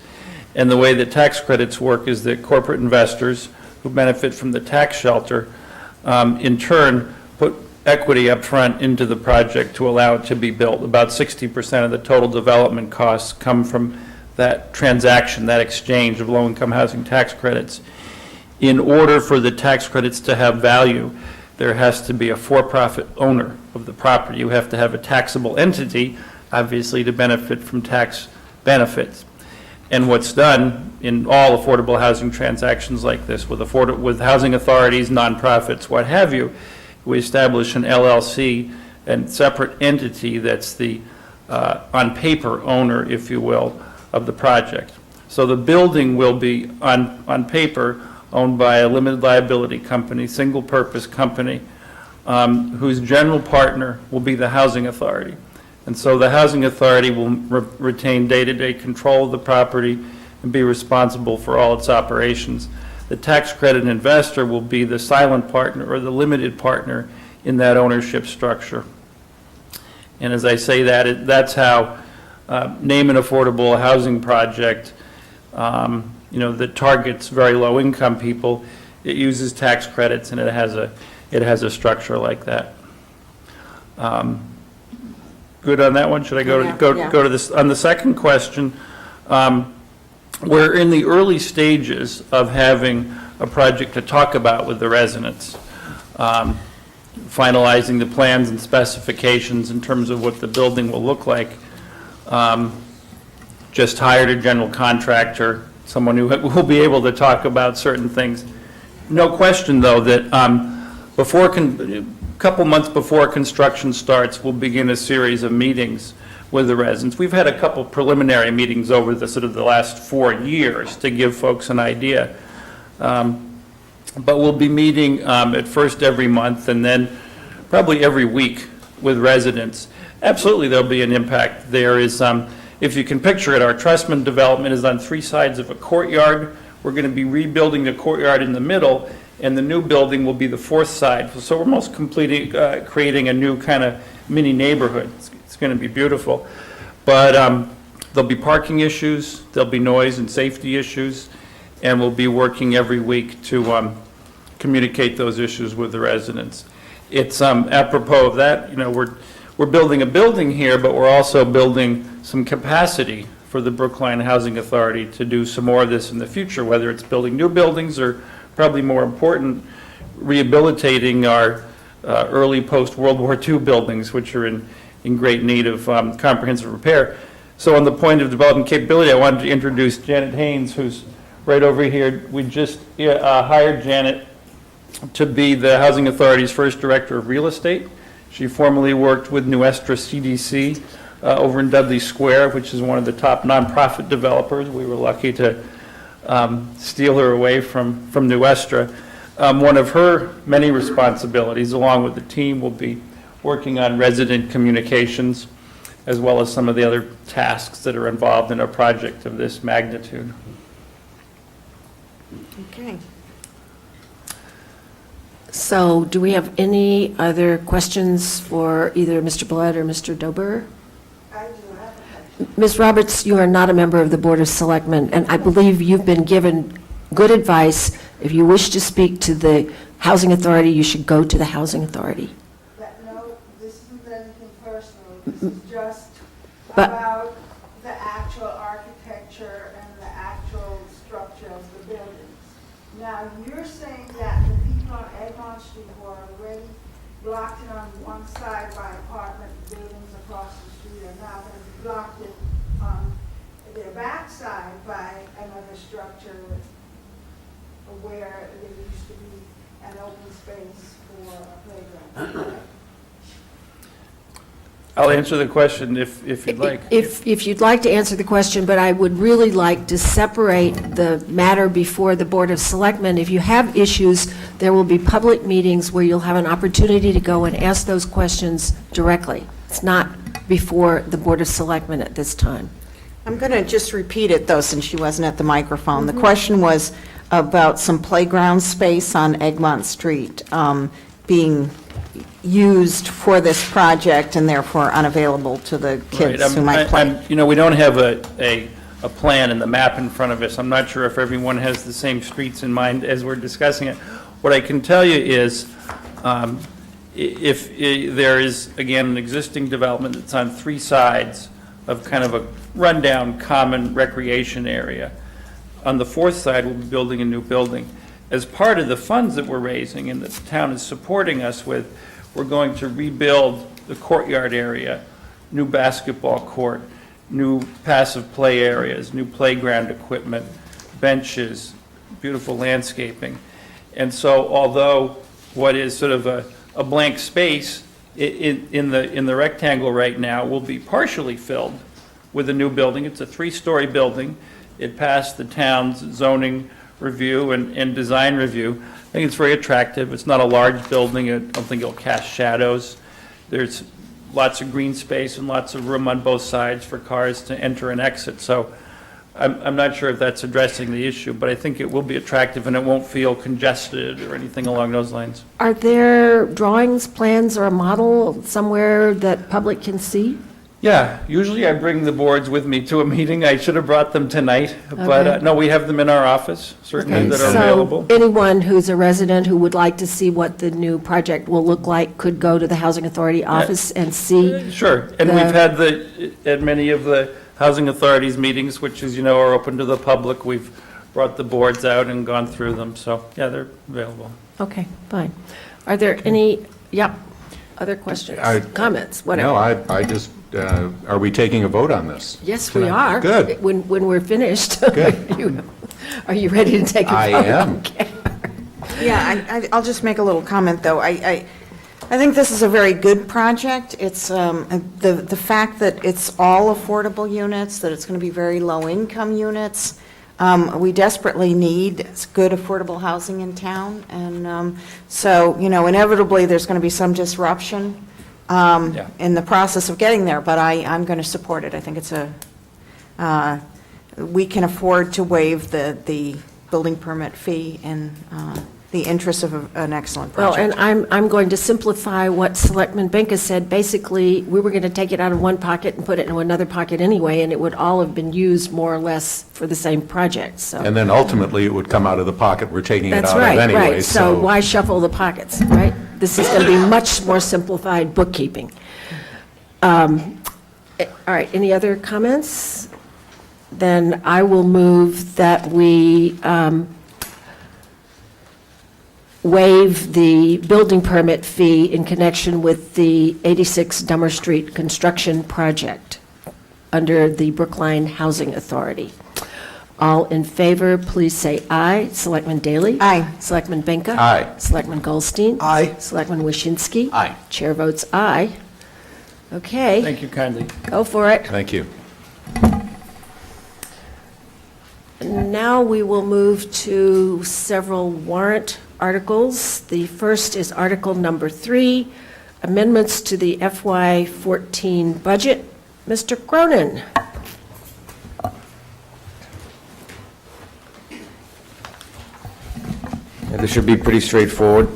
And the way that tax credits work is that corporate investors who benefit from the tax shelter, in turn, put equity up front into the project to allow it to be built. About 60% of the total development costs come from that transaction, that exchange of low-income housing tax credits. In order for the tax credits to have value, there has to be a for-profit owner of the property. You have to have a taxable entity, obviously, to benefit from tax benefits. And what's done in all affordable housing transactions like this, with housing authorities, nonprofits, what have you, we establish an LLC and separate entity that's the, on paper, owner, if you will, of the project. So the building will be, on paper, owned by a limited liability company, single-purpose company, whose general partner will be the housing authority. And so the housing authority will retain day-to-day control of the property and be responsible for all its operations. The tax credit investor will be the silent partner or the limited partner in that ownership structure. And as I say that, that's how name an affordable housing project, that targets very low-income people. It uses tax credits, and it has a structure like that. Good on that one? Should I go to this? On the second question, we're in the early stages of having a project to talk about with the residents, finalizing the plans and specifications in terms of what the building will look like. Just hired a general contractor, someone who will be able to talk about certain things. No question, though, that a couple months before construction starts, we'll begin a series of meetings with the residents. We've had a couple preliminary meetings over the last 4 years to give folks an idea. But we'll be meeting at first every month and then probably every week with residents. Absolutely, there'll be an impact. There is, if you can picture it, our Trustman development is on 3 sides of a courtyard. We're going to be rebuilding the courtyard in the middle, and the new building will be the 4th side. So we're almost completing, creating a new kind of mini neighborhood. It's going to be beautiful. But there'll be parking issues, there'll be noise and safety issues, and we'll be working every week to communicate those issues with the residents. It's apropos of that, we're building a building here, but we're also building some capacity for the Brookline Housing Authority to do some more of this in the future, whether it's building new buildings or, probably more important, rehabilitating our early post-World War II buildings, which are in great need of comprehensive repair. So on the point of development capability, I wanted to introduce Janet Haynes, who's right over here. We just hired Janet to be the Housing Authority's first director of real estate. She formerly worked with Nuestra CDC over in Dudley Square, which is one of the top nonprofit developers. We were lucky to steal her away from Nuestra. One of her many responsibilities, along with the team, will be working on resident communications, as well as some of the other tasks that are involved in a project of this magnitude. Okay. So do we have any other questions for either Mr. Blood or Mr. Dober? I do have a question. Ms. Roberts, you are not a member of the Board of Selectmen, and I believe you've been given good advice. If you wish to speak to the Housing Authority, you should go to the Housing Authority. No, this isn't anything personal. This is just But- about the actual architecture and the actual structure of the buildings. Now, you're saying that the people on Egmont Street who are already blocked it on one side by apartment buildings across the street are now going to be blocked it on their backside by another structure where there used to be an open space for a playground. I'll answer the question if you'd like. If you'd like to answer the question, but I would really like to separate the matter before the Board of Selectmen. If you have issues, there will be public meetings where you'll have an opportunity to go and ask those questions directly. It's not before the Board of Selectmen at this time. I'm going to just repeat it, though, since she wasn't at the microphone. The question was about some playground space on Egmont Street being used for this project and therefore unavailable to the kids Right, who might play. You know, we don't have a plan and the map in front of us. I'm not sure if everyone has the same streets in mind as we're discussing it. What I can tell you is, if there is, again, an existing development that's on three sides of kind of a rundown common recreation area, on the fourth side, we'll be building a new building. As part of the funds that we're raising and that the town is supporting us with, we're going to rebuild the courtyard area, new basketball court, new passive play areas, new playground equipment, benches, beautiful landscaping. And so although what is sort of a blank space in the rectangle right now will be partially filled with a new building. It's a 3-story building. It passed the town's zoning review and design review. I think it's very attractive. It's not a large building. I don't think it'll cast shadows. There's lots of green space and lots of room on both sides for cars to enter and exit. So I'm not sure if that's addressing the issue, but I think it will be attractive and it won't feel congested or anything along those lines. Are there drawings, plans, or a model somewhere that public can see? Yeah, usually I bring the boards with me to a meeting. I should have brought them tonight, but Okay. no, we have them in our office, certainly, that are available. So anyone who's a resident who would like to see what the new project will look like could go to the Housing Authority office and see? Sure, and we've had at many of the Housing Authorities meetings, which, as you know, are open to the public, we've brought the boards out and gone through them, so, yeah, they're available. Okay, fine. Are there any, other questions, comments, whatever? No, I just, are we taking a vote on this? Yes, we tonight? are. Good. When we're finished. Good. Are you ready to take a vote? I am. Okay. Yeah, I'll just make a little comment, though. I think this is a very good project. It's the fact that it's all affordable units, that it's going to be very low-income units. We desperately need good affordable housing in town, and so, you know, inevitably, there's going to be some disruption in the process of getting there, but I'm going to support it. I think it's we can afford to waive the building permit fee in the interest of an excellent Well, project. and I'm going to simplify what Selectman Benka said. Basically, we were going to take it out of one pocket and put it into another pocket anyway, and it would all have been used more or less for the same project, so. And then ultimately, it would come out of the pocket we're taking it That's out of right, anyway, right. So why shuffle the pockets, right? This is going to be much more simplified bookkeeping. All right, any other comments? Then I will move that we waive the building permit fee in connection with the 86 Dahmer Street construction project under the Brookline Housing Authority. All in favor, please say aye. Selectman Daley? Aye. Selectman Benka? Aye. Selectman Goldstein? Aye. Selectman Waschinsky? Aye. Chair votes aye. Okay, Thank you kindly. go for it. Thank you. Now we will move to several warrant articles. The first is Article Number 3, amendments to the FY14 budget. Mr. Cronin? This should be pretty straightforward.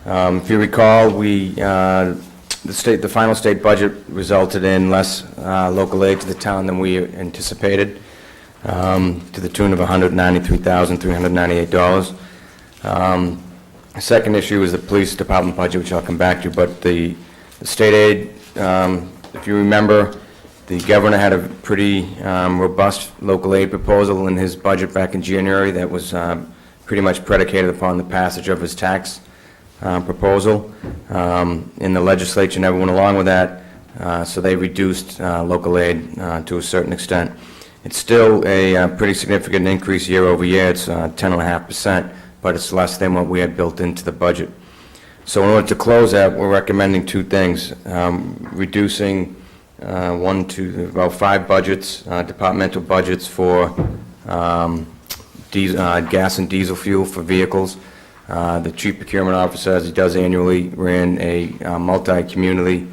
If you recall, the final state budget resulted in less local aid to the town than we anticipated, to the tune of $193,398. The second issue is the police department budget, which I'll come back to, but the state aid, if you remember, the governor had a pretty robust local aid proposal in his budget back in January that was pretty much predicated upon the passage of his tax proposal. In the legislature never went along with that, so they reduced local aid to a certain extent. It's still a pretty significant increase year over year. It's 10.5%, but it's less than what we had built into the budget. So in order to close that, we're recommending two things. Reducing about 5 budgets, departmental budgets for gas and diesel fuel for vehicles. The Chief Procurement Officer, as he does annually, ran a multi-community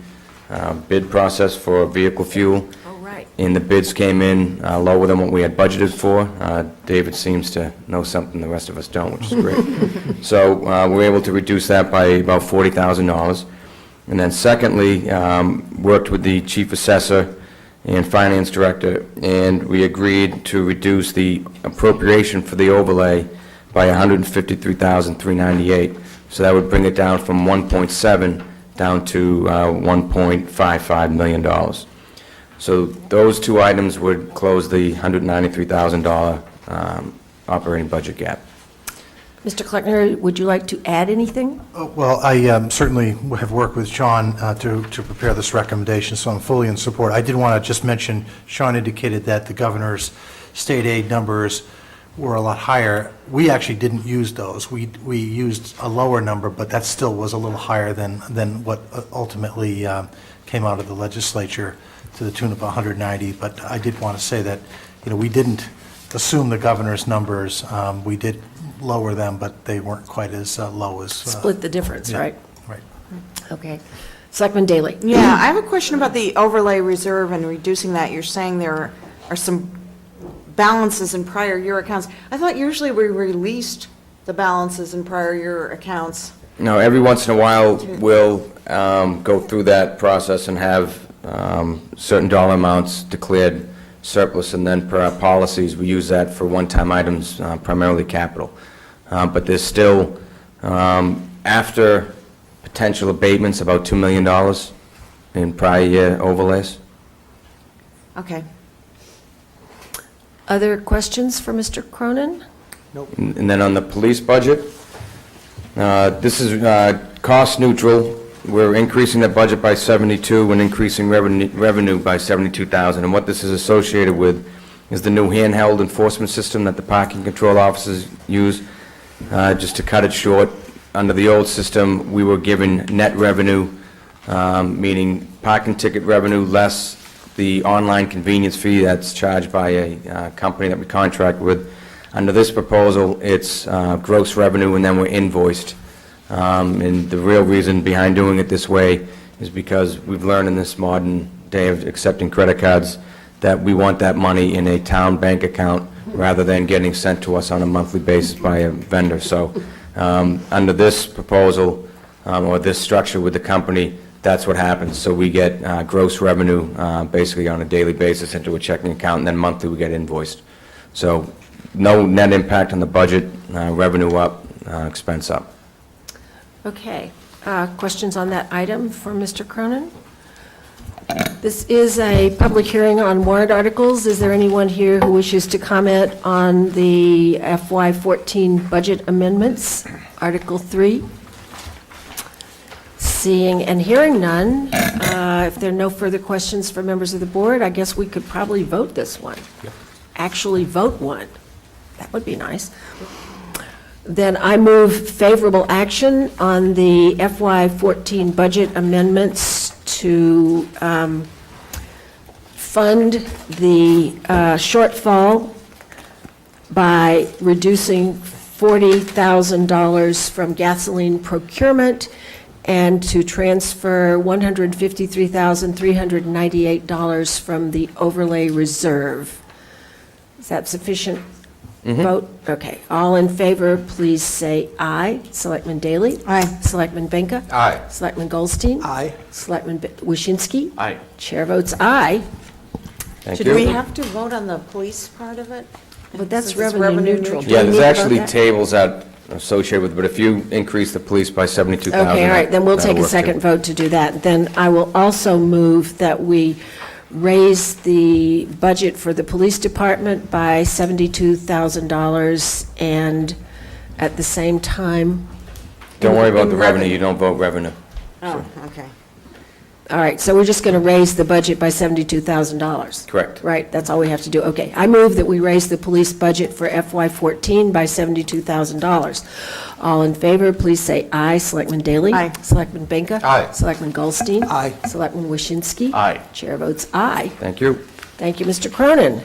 bid process for vehicle fuel. Oh, right. And the bids came in lower than what we had budgeted for. David seems to know something the rest of us don't, which is great. So we're able to reduce that by about $40,000. And then secondly, worked with the Chief Assessor and Finance Director, and we agreed to reduce the appropriation for the overlay by $153,398. So that would bring it down from 1.7 down to $1.55 million. So those two items would close the $193,000 operating budget gap. Mr. Kleckner, would you like to add anything? Well, I certainly have worked with Sean to prepare this recommendation, so I'm fully in support. I did want to just mention, Sean indicated that the governor's state aid numbers were a lot higher. We actually didn't use those. We used a lower number, but that still was a little higher than what ultimately came out of the legislature, to the tune of 190. But I did want to say that, we didn't assume the governor's numbers. We did lower them, but they weren't quite as low as... Split the difference, yeah, right? Right. Okay. Selectman Daley. Yeah, I have a question about the overlay reserve and reducing that. You're saying there are some balances in prior year accounts. I thought usually we released the balances in prior year accounts. No, every once in a while, we'll go through that process and have certain dollar amounts declared surplus, and then per our policies, we use that for one-time items, primarily capital. But there's still, after potential abatements, about $2 million in prior year overlays. Okay. Other questions for Mr. Cronin? And then on the police budget, this is cost neutral. We're increasing the budget by 72 and increasing revenue by 72,000. And what this is associated with is the new handheld enforcement system that the parking control officers use. Just to cut it short, under the old system, we were given net revenue, meaning parking ticket revenue less the online convenience fee that's charged by a company that we contract with. Under this proposal, it's gross revenue, and then we're invoiced. And the real reason behind doing it this way is because we've learned in this modern day of accepting credit cards that we want that money in a town bank account rather than getting sent to us on a monthly basis by a vendor. So under this proposal, or this structure with the company, that's what happens. So we get gross revenue basically on a daily basis into a checking account, and then monthly we get invoiced. So no net impact on the budget, revenue up, expense up. Okay. Questions on that item for Mr. Cronin? This is a public hearing on warrant articles. Is there anyone here who wishes to comment on the FY14 budget amendments, Article 3? Seeing and hearing none, if there are no further questions for members of the board, I guess we could probably vote this one. Actually vote one. That would be nice. Then I move favorable action on the FY14 budget amendments to fund the shortfall by reducing $40,000 from gasoline procurement and to transfer $153,398 from the overlay reserve. Is that sufficient? Vote? Okay. All in favor, please say aye. Selectman Daley? Aye. Selectman Benka? Aye. Selectman Goldstein? Aye. Selectman Waschinsky? Aye. Chair votes aye. Thank Should you. we have to vote on the police part of it? But that's Since it's revenue neutral. Do Yeah, we there's need to actually vote that? tables that are associated with it, but if you increase the police by 72,000. Okay, all right, then we'll that'll take a work, too. second vote to do that. Then I will also move that we raise the budget for the police department by $72,000 and at the same time... Don't worry about in the revenue, you don't vote revenue. Oh, okay. All right, so we're just going to raise the budget by $72,000. Correct. Right, that's all we have to do. Okay, I move that we raise the police budget for FY14 by $72,000. All in favor, please say aye. Selectman Daley? Aye. Selectman Benka? Aye. Selectman Goldstein? Aye. Selectman Waschinsky? Aye. Chair votes aye. Thank you. Thank you, Mr. Cronin.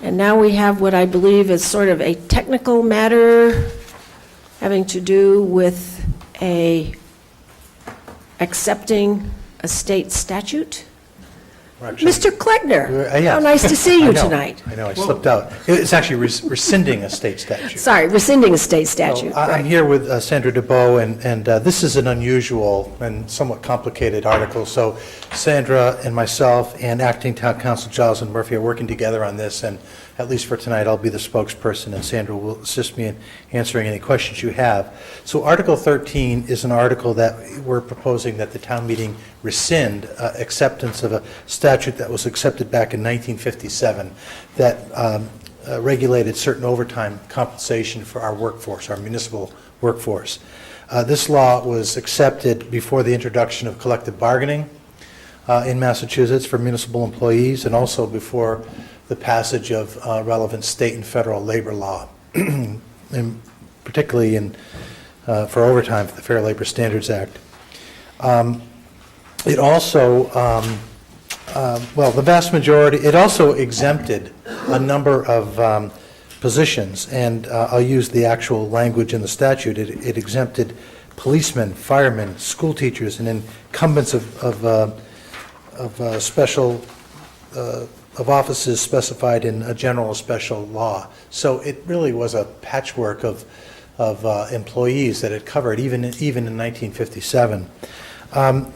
And now we have what I believe is sort of a technical matter having to do with accepting a state statute. Mr. Kleckner, Yeah. how nice to see I you know, tonight. I know, I slipped out. It's actually rescinding a state statute. Sorry, rescinding a state statute. So I'm right. here with Sandra DeBow, and this is an unusual and somewhat complicated article. So Sandra and myself and Acting Town Council Giles Murphy are working together on this, and at least for tonight, I'll be the spokesperson, and Sandra will assist me in answering any questions you have. So Article 13 is an article that we're proposing that the town meeting rescind acceptance of a statute that was accepted back in 1957 that regulated certain overtime compensation for our workforce, our municipal workforce. This law was accepted before the introduction of collective bargaining in Massachusetts for municipal employees, and also before the passage of relevant state and federal labor law, and particularly for overtime for the Fair Labor Standards Act. It also, the vast majority, it also exempted a number of positions, and I'll use the actual language in the statute. It exempted policemen, firemen, school teachers, and incumbents of special of offices specified in a general or special law. So it really was a patchwork of employees that it covered, even in 1957.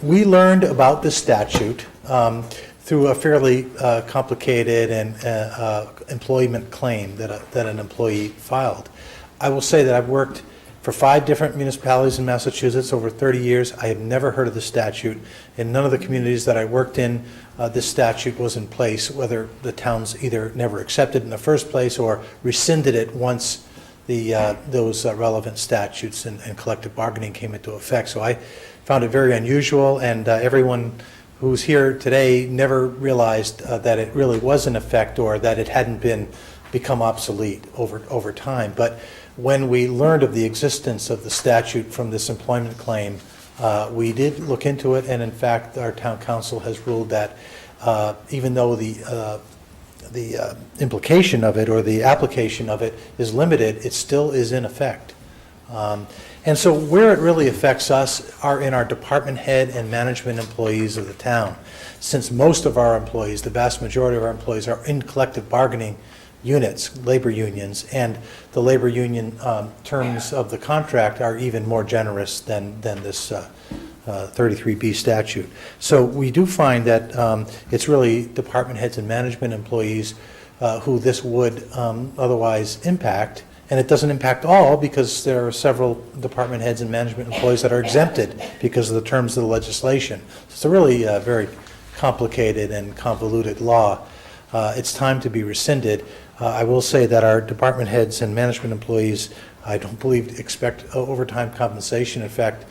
We learned about this statute through a fairly complicated and employment claim that an employee filed. I will say that I've worked for 5 different municipalities in Massachusetts over 30 years. I have never heard of the statute. In none of the communities that I worked in, this statute was in place, whether the towns either never accepted it in the first place or rescinded it once those relevant statutes and collective bargaining came into effect. So I found it very unusual, and everyone who's here today never realized that it really was in effect or that it hadn't become obsolete over time. But when we learned of the existence of the statute from this employment claim, we did look into it, and in fact, our town council has ruled that even though the implication of it or the application of it is limited, it still is in effect. And so where it really affects us are in our department head and management employees of the town. Since most of our employees, the vast majority of our employees, are in collective bargaining units, labor unions, and the labor union terms of the contract are even more generous than this 33B statute. So we do find that it's really department heads and management employees who this would otherwise impact, and it doesn't impact all because there are several department heads and management employees that are exempted because of the terms of the legislation. So it's a really very complicated and convoluted law. It's time to be rescinded. I will say that our department heads and management employees, I don't believe, expect overtime compensation. In fact,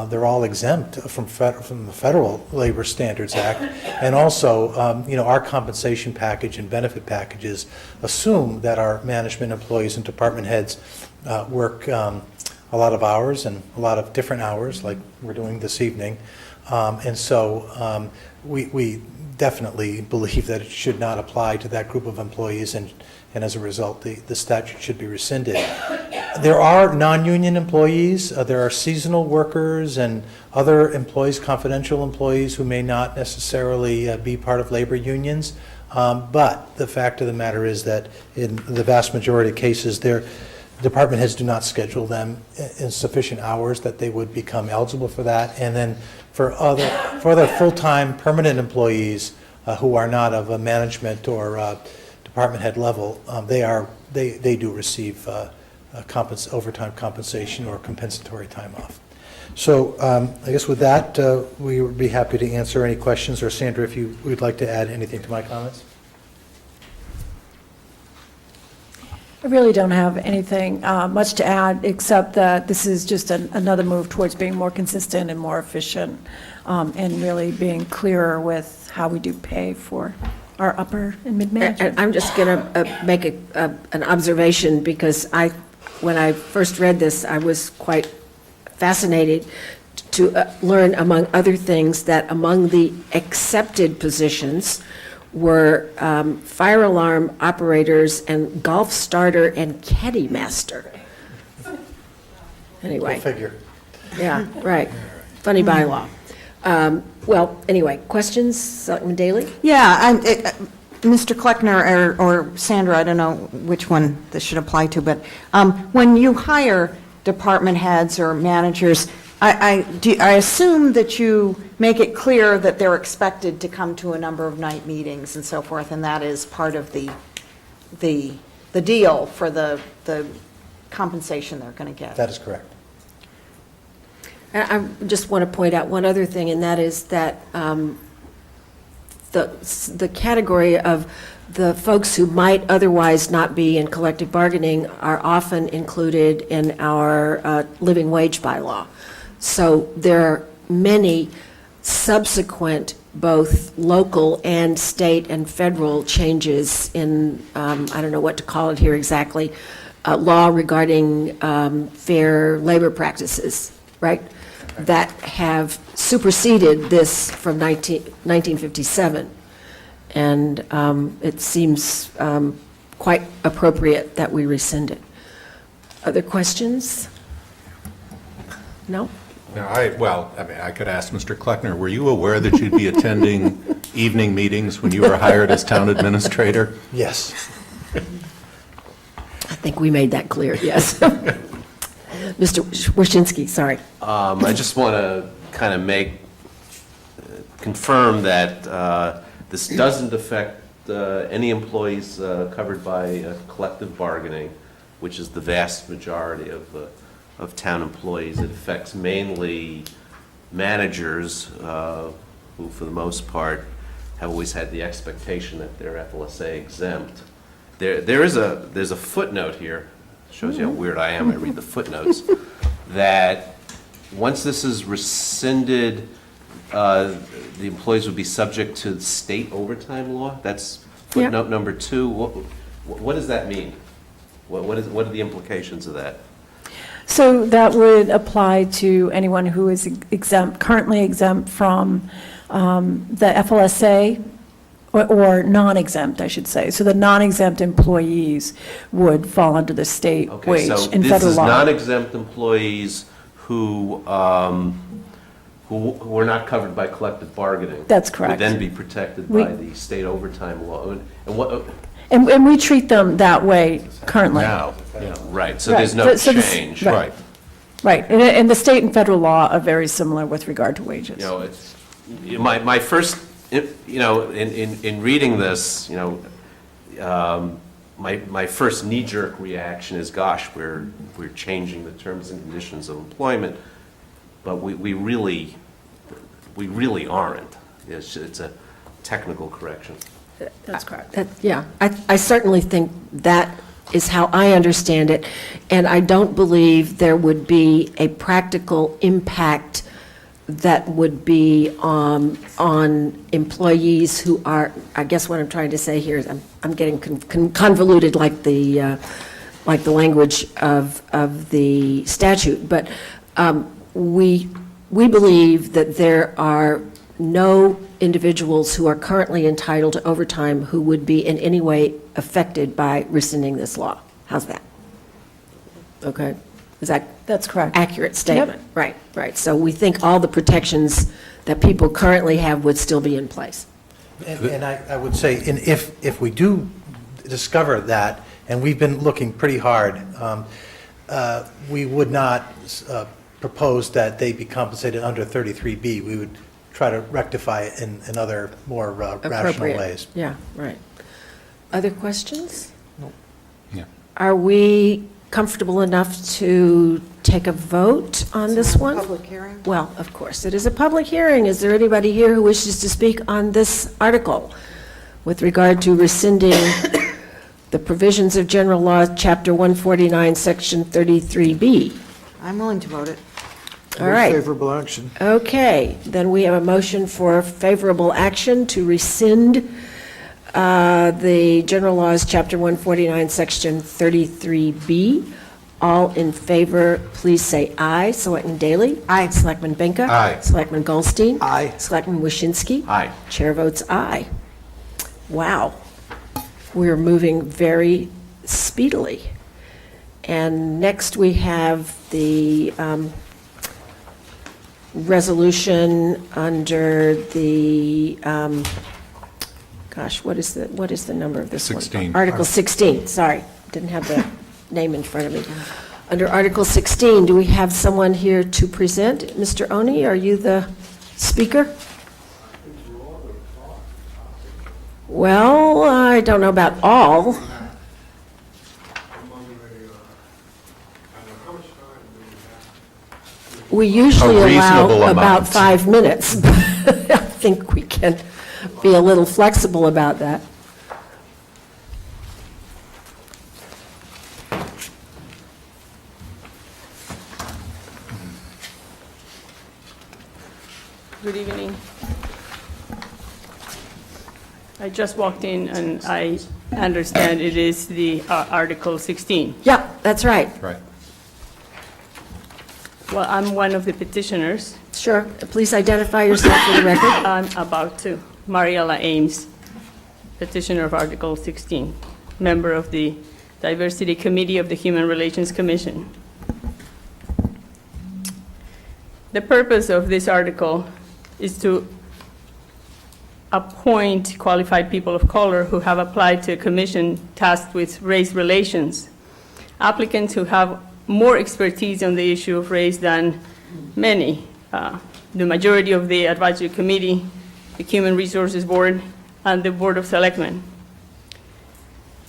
they're all exempt from the Federal Labor Standards Act. And also, our compensation package and benefit packages assume that our management employees and department heads work a lot of hours and a lot of different hours, like we're doing this evening. And so we definitely believe that it should not apply to that group of employees, and as a result, the statute should be rescinded. There are non-union employees, there are seasonal workers and other employees, confidential employees, who may not necessarily be part of labor unions, but the fact of the matter is that in the vast majority of cases, their department heads do not schedule them in sufficient hours that they would become eligible for that. And then for other full-time permanent employees who are not of a management or department head level, they do receive overtime compensation or compensatory time off. So I guess with that, we would be happy to answer any questions, or Sandra, if you would like to add anything to my comments. I really don't have anything much to add, except that this is just another move towards being more consistent and more efficient, and really being clearer with how we do pay for our upper and mid-management. I'm just going to make an observation, because when I first read this, I was quite fascinated to learn, among other things, that among the accepted positions were fire alarm operators and golf starter and caddy master. Anyway. Go figure. Yeah, right. Funny bylaw. Well, anyway, questions, Selectman Daley? Yeah, Mr. Kleckner or Sandra, I don't know which one this should apply to, but when you hire department heads or managers, I assume that you make it clear that they're expected to come to a number of night meetings and so forth, and that is part of the deal for the compensation they're going to get. That is correct. I just want to point out one other thing, and that is that the category of the folks who might otherwise not be in collective bargaining are often included in our living wage bylaw. So there are many subsequent, both local and state and federal changes in, I don't know what to call it here exactly, law regarding fair labor practices, right? That have superseded this from 1957. And it seems quite appropriate that we rescind it. Other questions? No? No, I could ask Mr. Kleckner, were you aware that you'd be attending evening meetings when you were hired as town administrator? Yes. I think we made that clear, yes. Mr. Wyszynski, sorry. I just want to kind of confirm that this doesn't affect any employees covered by collective bargaining, which is the vast majority of town employees. It affects mainly managers who, for the most part, have always had the expectation that they're FLSA exempt. There's a footnote here, shows you how weird I am, I read the footnotes, that once this is rescinded, the employees would be subject to state overtime law. That's footnote number 2. What does that mean? What are the implications of that? So that would apply to anyone who is exempt, currently exempt from the FLSA, or non-exempt, I should say. So the non-exempt employees would fall under the state wage and federal law. This is non-exempt employees who were not covered by collective bargaining. That's correct. Would then be protected by the state overtime law. And we treat them that way currently. Now, right, so there's no change. Right. Right, and the state and federal law are very similar with regard to wages. You know, it's, my first, in reading this, my first knee-jerk reaction is, gosh, we're changing the terms and conditions of employment, but we really aren't. It's a technical correction. That's correct. Yeah, I certainly think that is how I understand it, and I don't believe there would be a practical impact that would be on employees who are, I guess what I'm trying to say here is I'm getting convoluted like the language of the statute, but we believe that there are no individuals who are currently entitled to overtime who would be in any way affected by rescinding this law. How's that? Okay. That's correct. Accurate statement? Yep. Right. So we think all the protections that people currently have would still be in place. And I would say, and if we do discover that, and we've been looking pretty hard, we would not propose that they be compensated under 33B. We would try to rectify it in other more rational ways. Yeah, right. Other questions? No. Yeah. Are we comfortable enough to take a vote on this one? Public hearing? Well, of course, it is a public hearing. Is there anybody here who wishes to speak on this article with regard to rescinding the provisions of General Law, Chapter 149, Section 33B. I'm willing to vote it. All right. Favorable action. Okay, then we have a motion for favorable action to rescind the General Laws, Chapter 149, Section 33B. All in favor, please say aye. Selectman Daley? Aye. Selectman Benka? Aye. Selectman Goldstein? Aye. Selectman Waschinsky? Aye. Chair votes aye. Wow. We're moving very speedily. And next we have the resolution under the, gosh, what is the number of this one? 16. Article 16, sorry. Didn't have the name in front of me. Under Article 16, do we have someone here to present? Mr. Oni, are you the speaker? Well, I don't know about all. We usually A reasonable allow about amount. 5 minutes, but I think we can be a little flexible about that. Good evening. I just walked in and I understand it is the Article 16. Yeah, that's right. Right. Well, I'm one of the petitioners. Sure. Please identify yourself for the record. I'm about to. Mariella Ames, petitioner of Article 16, member of the Diversity Committee of the Human Relations Commission. The purpose of this article is to appoint qualified people of color who have applied to a commission tasked with race relations. Applicants who have more expertise on the issue of race than many. The majority of the advisory committee, the Human Resources Board, and the Board of Selectmen.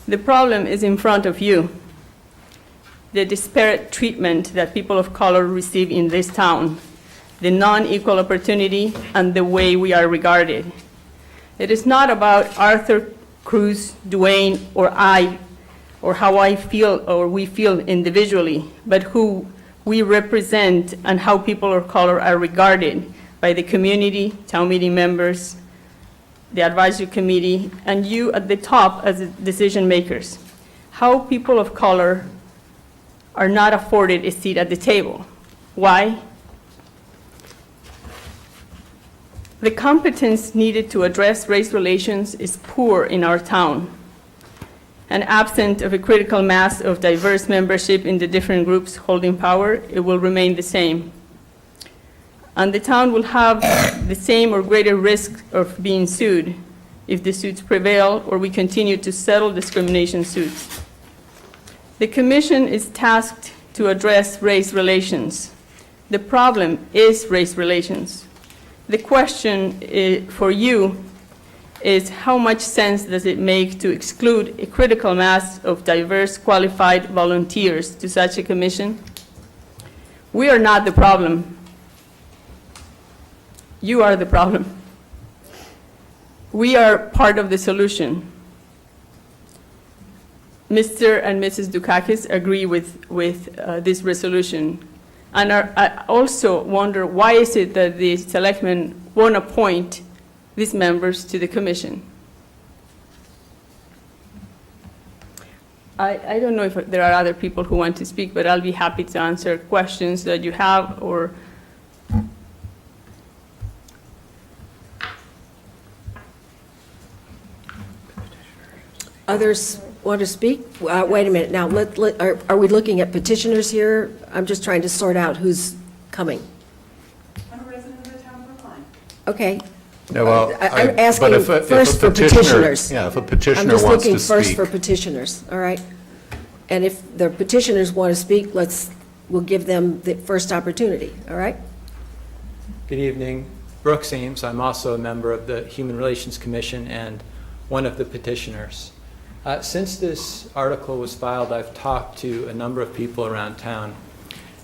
The problem is in front of you. The disparate treatment that people of color receive in this town, the non-equal opportunity, and the way we are regarded. It is not about Arthur, Cruz, Dwayne, or I, or how I feel or we feel individually, but who we represent and how people of color are regarded by the community, town meeting members, the advisory committee, and you at the top as decision makers. How people of color are not afforded a seat at the table. Why? The competence needed to address race relations is poor in our town. And absent of a critical mass of diverse membership in the different groups holding power, it will remain the same. And the town will have the same or greater risk of being sued if the suits prevail or we continue to settle discrimination suits. The commission is tasked to address race relations. The problem is race relations. The question for you is how much sense does it make to exclude a critical mass of diverse, qualified volunteers to such a commission? We are not the problem. You are the problem. We are part of the solution. Mr. and Mrs. Dukakis agree with this resolution. And I also wonder, why is it that the selectmen won't appoint these members to the commission? I don't know if there are other people who want to speak, but I'll be happy to answer questions that you have or... Others want to speak? Wait a minute, now, are we looking at petitioners here? I'm just trying to sort out who's coming. I'm a resident of the town of Brookline. Okay. No, well, I'm asking but if a first for petitioner- petitioners. yeah, if a petitioner I'm just wants looking to first speak. for petitioners, all right? And if the petitioners want to speak, we'll give them the first opportunity, all right? Good evening. Brooks Ames. I'm also a member of the Human Relations Commission and one of the petitioners. Since this article was filed, I've talked to a number of people around town,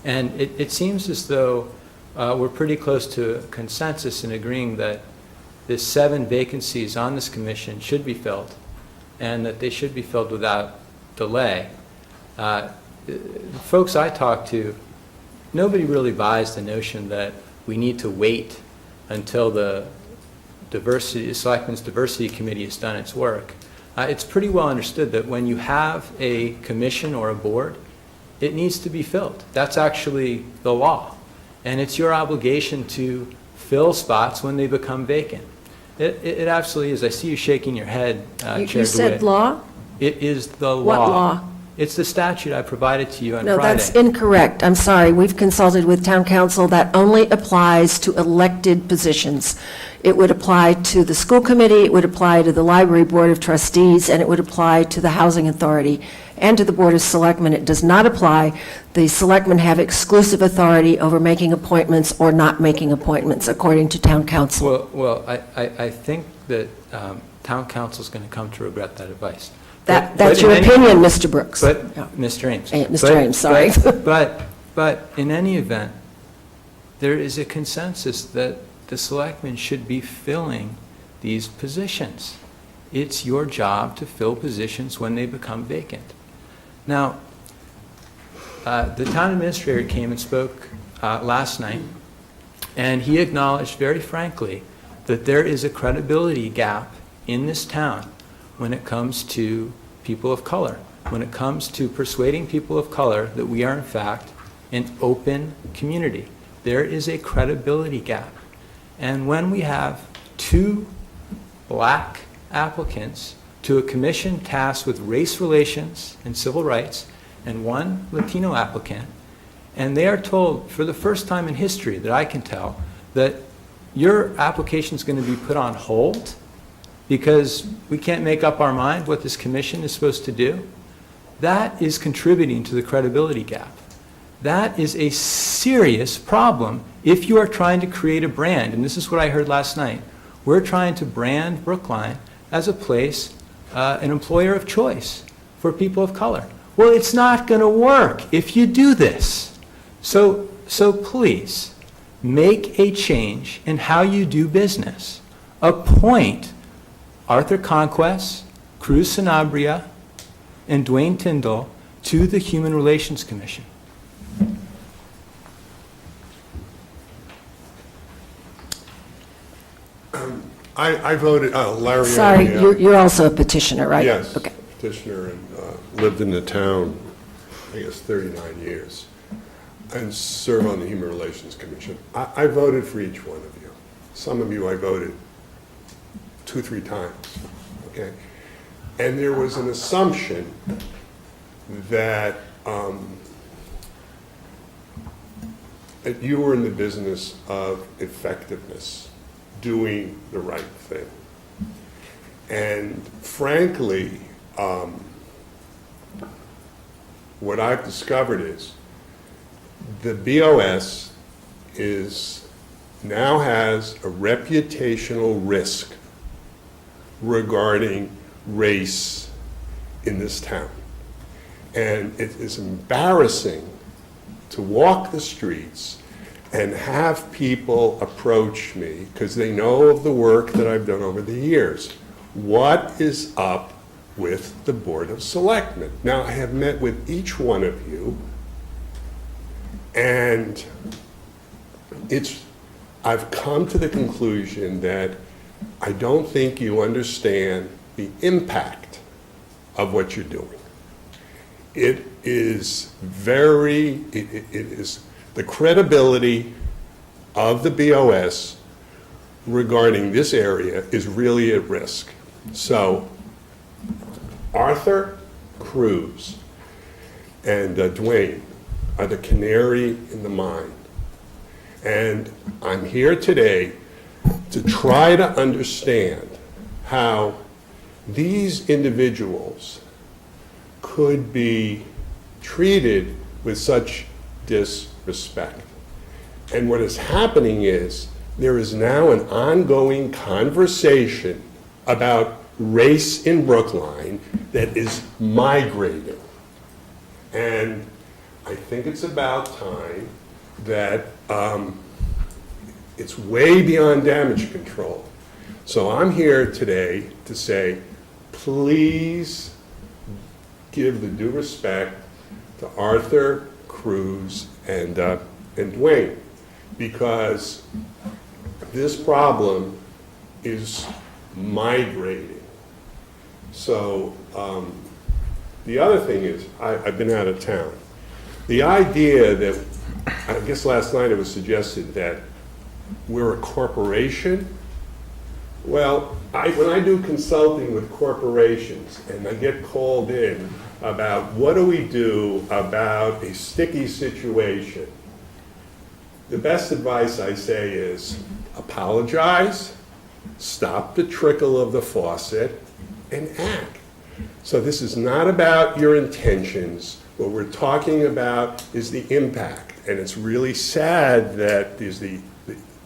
and it seems as though we're pretty close to a consensus in agreeing that the 7 vacancies on this commission should be filled. and that they should be filled without delay. The folks I talked to, nobody really buys the notion that we need to wait until the Selectmen's Diversity Committee has done its work. It's pretty well understood that when you have a commission or a board, it needs to be filled. That's actually the law. And it's your obligation to fill spots when they become vacant. It absolutely is. I see you shaking your head, Chair DeWitt. You said law? It is the law. What law? It's the statute I provided to you on No, Friday. that's incorrect. I'm sorry. We've consulted with town council. That only applies to elected positions. It would apply to the school committee, it would apply to the library board of trustees, and it would apply to the housing authority and to the board of selectmen. It does not apply. The selectmen have exclusive authority over making appointments or not making appointments, according to town council. Well, I think that town council's going to come to regret that advice. That's your opinion, Mr. Brooks. But, Mr. Ames. Mr. Ames, sorry. But in any event, there is a consensus that the selectmen should be filling these positions. It's your job to fill positions when they become vacant. Now, the town administrator came and spoke last night, and he acknowledged very frankly that there is a credibility gap in this town when it comes to people of color, when it comes to persuading people of color that we are in fact an open community. There is a credibility gap. And when we have 2 black applicants to a commission tasked with race relations and civil rights, and 1 Latino applicant, and they are told for the first time in history that I can tell that your application is going to be put on hold because we can't make up our mind what this commission is supposed to do, that is contributing to the credibility gap. That is a serious problem if you are trying to create a brand, and this is what I heard last night. We're trying to brand Brookline as a place, an employer of choice for people of color. Well, it's not going to work if you do this. So please, make a change in how you do business. Appoint Arthur Conquest, Cruz Sanabria, and Dwayne Tyndall to the Human Relations Commission. I voted, Larry. Sorry, you're also a petitioner, right? Yes, Okay. petitioner, and lived in the town, I guess, 39 years, and serve on the Human Relations Commission. I voted for each one of you. Some of you I voted 2-3 times, okay? And there was an assumption that that you were in the business of effectiveness, doing the right thing. And frankly, what I've discovered is the BOS now has a reputational risk regarding race in this town. And it is embarrassing to walk the streets and have people approach me because they know of the work that I've done over the years. What is up with the Board of Selectmen? Now, I have met with each one of you, and I've come to the conclusion that I don't think you understand the impact of what you're doing. It is the credibility of the BOS regarding this area is really at risk. So Arthur, Cruz, and Dwayne are the canary in the mine. And I'm here today to try to understand how these individuals could be treated with such disrespect. And what is happening is there is now an ongoing conversation about race in Brookline that is migrating. And I think it's about time that it's way beyond damage control. So I'm here today to say, please give the due respect to Arthur, Cruz, and Dwayne, because this problem is migrating. So the other thing is, I've been out of town. The idea that, I guess last night it was suggested that we're a corporation. Well, when I do consulting with corporations and I get called in about what do we do about a sticky situation, the best advice I say is apologize, stop the trickle of the faucet, and act. So this is not about your intentions. What we're talking about is the impact. And it's really sad that there's the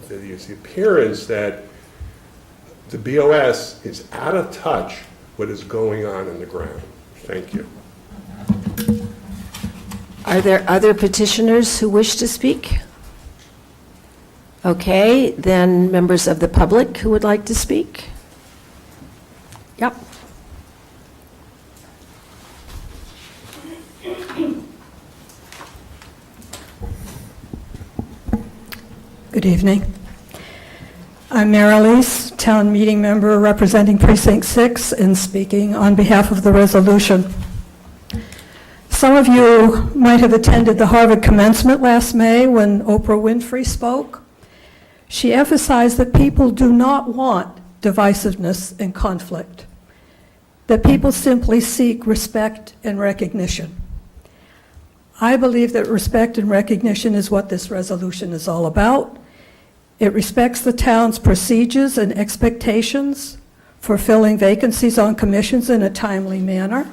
appearance that the BOS is out of touch what is going on in the ground. Thank you. Are there other petitioners who wish to speak? Okay, then members of the public who would like to speak? Yep. Good evening. I'm Mary Elise, town meeting member representing Precinct 6 and speaking on behalf of the resolution. Some of you might have attended the Harvard commencement last May when Oprah Winfrey spoke. She emphasized that people do not want divisiveness and conflict, that people simply seek respect and recognition. I believe that respect and recognition is what this resolution is all about. It respects the town's procedures and expectations for filling vacancies on commissions in a timely manner.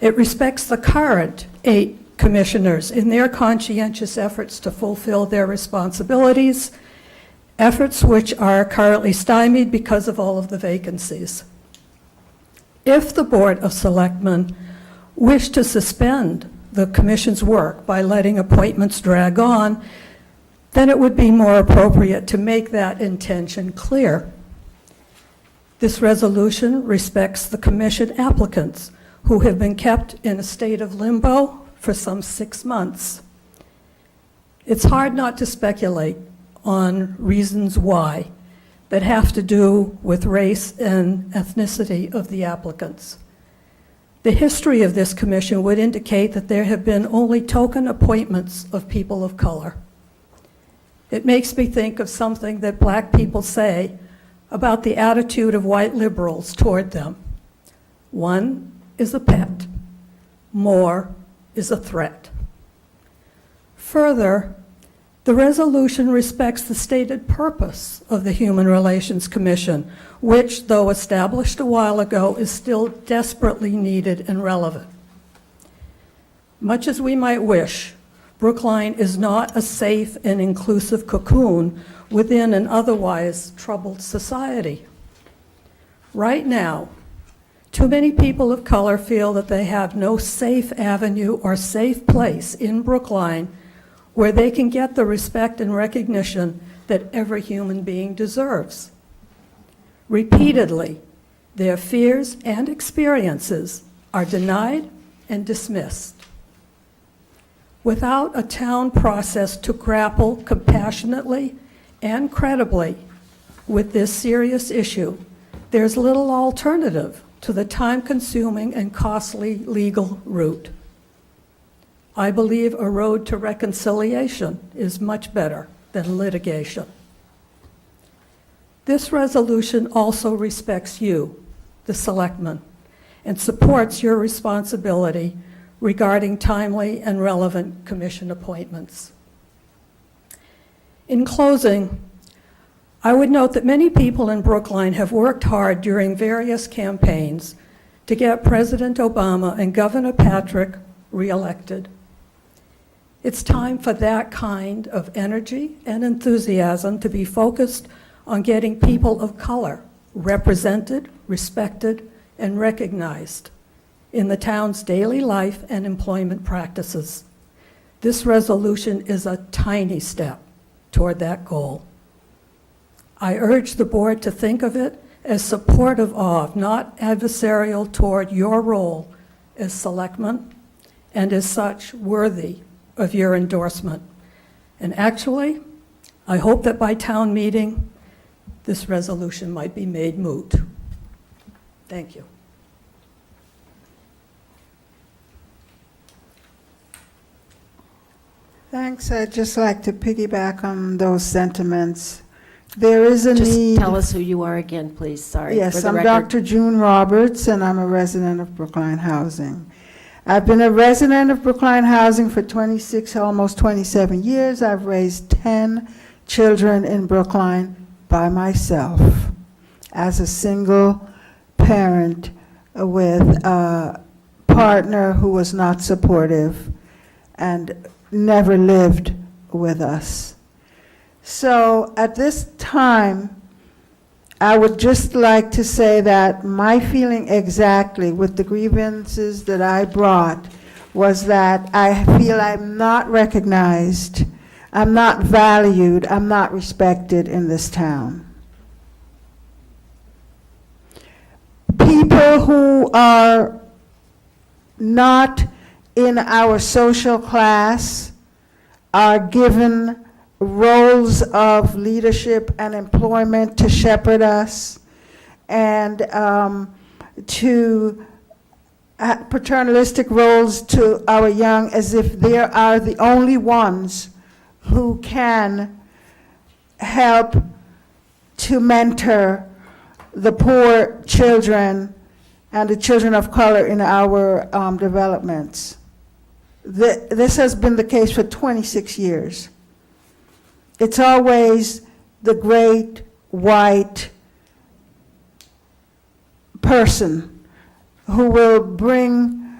It respects the current 8 commissioners in their conscientious efforts to fulfill their responsibilities, efforts which are currently stymied because of all of the vacancies. If the Board of Selectmen wish to suspend the commission's work by letting appointments drag on, then it would be more appropriate to make that intention clear. This resolution respects the commission applicants who have been kept in a state of limbo for some 6 months. It's hard not to speculate on reasons why that have to do with race and ethnicity of the applicants. The history of this commission would indicate that there have been only token appointments of people of color. It makes me think of something that black people say about the attitude of white liberals toward them. One is a pet, more is a threat. Further, the resolution respects the stated purpose of the Human Relations Commission, which, though established a while ago, is still desperately needed and relevant. Much as we might wish, Brookline is not a safe and inclusive cocoon within an otherwise troubled society. Right now, too many people of color feel that they have no safe avenue or safe place in Brookline where they can get the respect and recognition that every human being deserves. Repeatedly, their fears and experiences are denied and dismissed. Without a town process to grapple compassionately and credibly with this serious issue, there's little alternative to the time-consuming and costly legal route. I believe a road to reconciliation is much better than litigation. This resolution also respects you, the Selectmen, and supports your responsibility regarding timely and relevant commission appointments. In closing, I would note that many people in Brookline have worked hard during various campaigns to get President Obama and Governor Patrick reelected. It's time for that kind of energy and enthusiasm to be focused on getting people of color represented, respected, and recognized in the town's daily life and employment practices. This resolution is a tiny step toward that goal. I urge the board to think of it as supportive of, not adversarial toward your role as selectman, and as such worthy of your endorsement. And actually, I hope that by town meeting, this resolution might be made moot. Thank you. Thanks. I'd just like to piggyback on those sentiments. There is a need. Just tell us who you are again, please, sorry. Yes, for the I'm record. Dr. June Roberts, and I'm a resident of Brookline Housing. I've been a resident of Brookline Housing for 26, almost 27 years. I've raised 10 children in Brookline by myself as a single parent with a partner who was not supportive and never lived with us. So at this time, I would just like to say that my feeling exactly with the grievances that I brought was that I feel I'm not recognized, I'm not valued, I'm not respected in this town. People who are not in our social class are given roles of leadership and employment to shepherd us and to paternalistic roles to our young, as if they are the only ones who can help to mentor the poor children and the children of color in our developments. This has been the case for 26 years. It's always the great white person who will bring,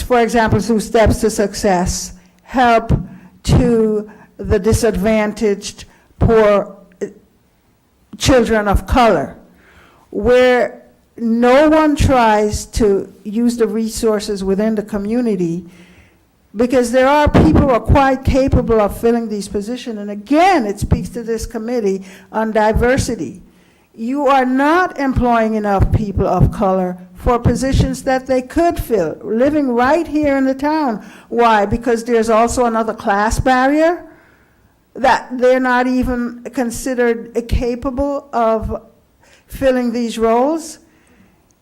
for example, through steps to success, help to the disadvantaged, poor children of color, where no one tries to use the resources within the community, because there are people who are quite capable of filling these positions. And again, it speaks to this committee on diversity. You are not employing enough people of color for positions that they could fill, living right here in the town. Why? Because there's also another class barrier, that they're not even considered capable of filling these roles.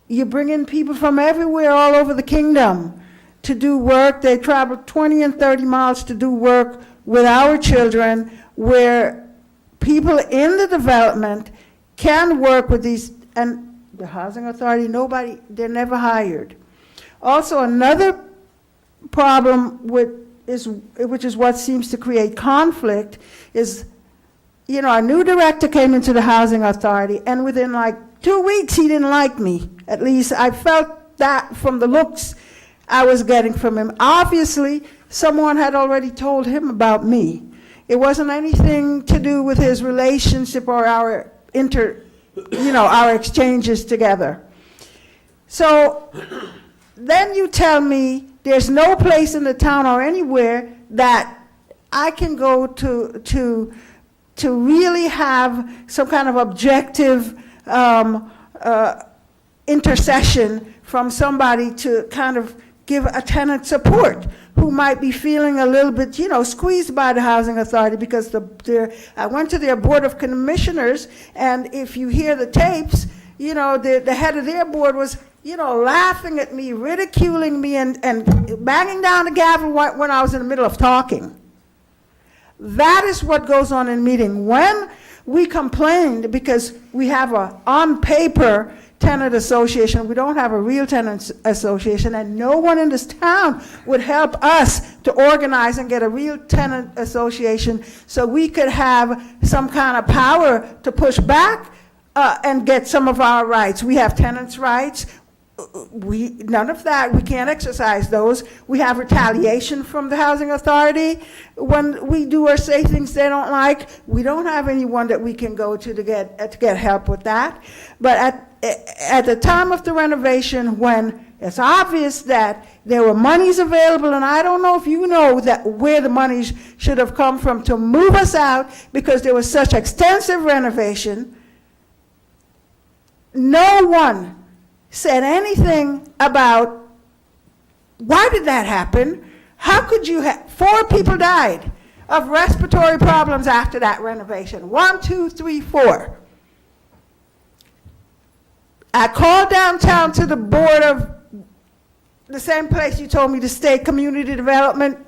You bring in people from everywhere all over the kingdom to do work. They travel 20 and 30 miles to do work with our children, where people in the development can work with these, and the housing authority, they're never hired. Also, another problem which is what seems to create conflict is, a new director came into the housing authority, and within like 2 weeks, he didn't like me. At least I felt that from the looks I was getting from him. Obviously, someone had already told him about me. It wasn't anything to do with his relationship or our our exchanges together. So then you tell me there's no place in the town or anywhere that I can go to really have some kind of objective intercession from somebody to kind of give a tenant support who might be feeling a little bit, squeezed by the housing authority, because I went to their board of commissioners, and if you hear the tapes, the head of their board was, laughing at me, ridiculing me, and banging down the gavel when I was in the middle of talking. That is what goes on in meeting. When we complained because we have a on paper tenant association, we don't have a real tenant association, and no one in this town would help us to organize and get a real tenant association so we could have some kind of power to push back and get some of our rights. We have tenants' rights. None of that, we can't exercise those. We have retaliation from the housing authority when we do or say things they don't like. We don't have anyone that we can go to get help with that. But at the time of the renovation, when it's obvious that there were monies available, and I don't know if you know that where the monies should have come from to move us out, because there was such extensive renovation, No one said anything about, why did that happen? How could you have, 4 people died of respiratory problems after that renovation. 1, 2, 3, 4. I called downtown to the board of the same place you told me to stay, community development.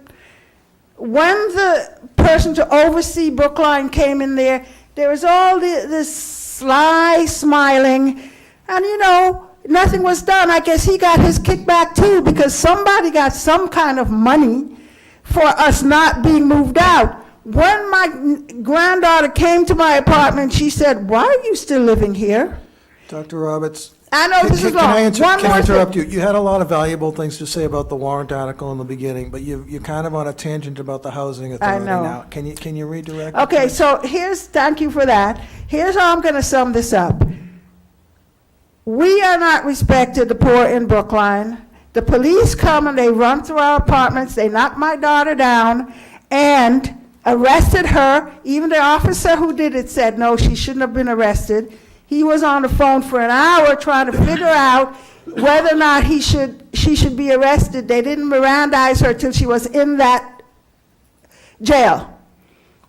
When the person to oversee Brookline came in there was all this sly smiling, and you know, nothing was done. I guess he got his kickback too, because somebody got some kind of money for us not being moved out. When my granddaughter came to my apartment, she said, "Why are you still living here?" Dr. Roberts. I know this is long. Can I interrupt you? You had a lot of valuable things to say about the warrant article in the beginning, but you're kind of on a tangent about the housing authority know. now. Can you redirect? Okay, so thank you for that. Here's how I'm going to sum this up. We are not respected, the poor in Brookline. The police come and they run through our apartments, they knocked my daughter down and arrested her. Even the officer who did it said, no, she shouldn't have been arrested. He was on the phone for an hour trying to figure out whether or not she should be arrested. They didn't Mirandize her till she was in that jail.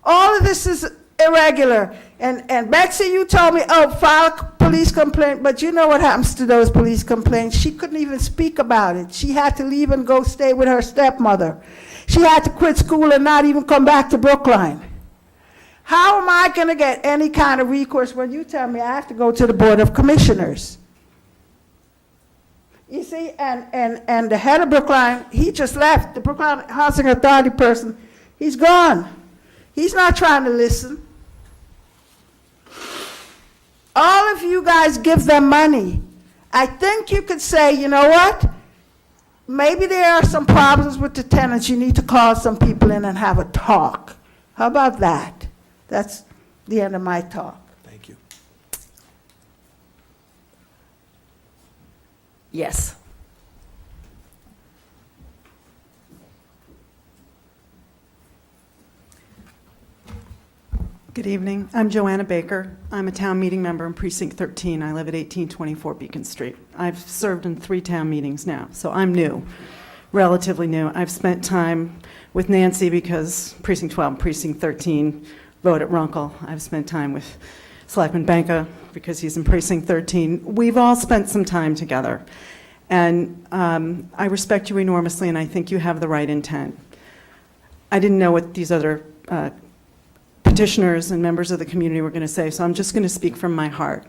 All of this is irregular. And Betsy, you told me, oh, file a police complaint, but you know what happens to those police complaints. She couldn't even speak about it. She had to leave and go stay with her stepmother. She had to quit school and not even come back to Brookline. How am I going to get any kind of recourse when you tell me I have to go to the Board of Commissioners? You see, and the head of Brookline, he just left. The Brookline Housing Authority person, he's gone. He's not trying to listen. All of you guys give them money. I think you could say, you know what? Maybe there are some problems with the tenants. You need to call some people in and have a talk. How about that? That's the end of my talk. Thank you. Yes. Good evening. I'm Joanna Baker. I'm a town meeting member in Precinct 13. I live at 1824 Beacon Street. I've served in 3 town meetings now, so I'm new, relatively new. I've spent time with Nancy because Precinct 12 and Precinct 13 vote at Runkle. I've spent time with Selectman Banka because he's in Precinct 13. We've all spent some time together. And I respect you enormously, and I think you have the right intent. I didn't know what these other petitioners and members of the community were going to say, so I'm just going to speak from my heart.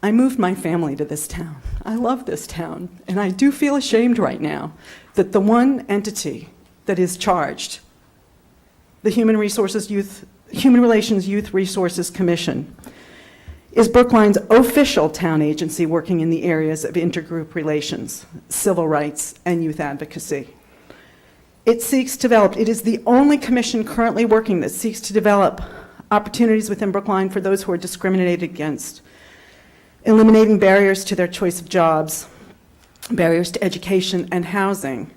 I moved my family to this town. I love this town, and I do feel ashamed right now that the one entity that is charged, the Human Relations Youth Resources Commission, is Brookline's official town agency working in the areas of intergroup relations, civil rights, and youth advocacy. It is the only commission currently working that seeks to develop opportunities within Brookline for those who are discriminated against, eliminating barriers to their choice of jobs, barriers to education and housing,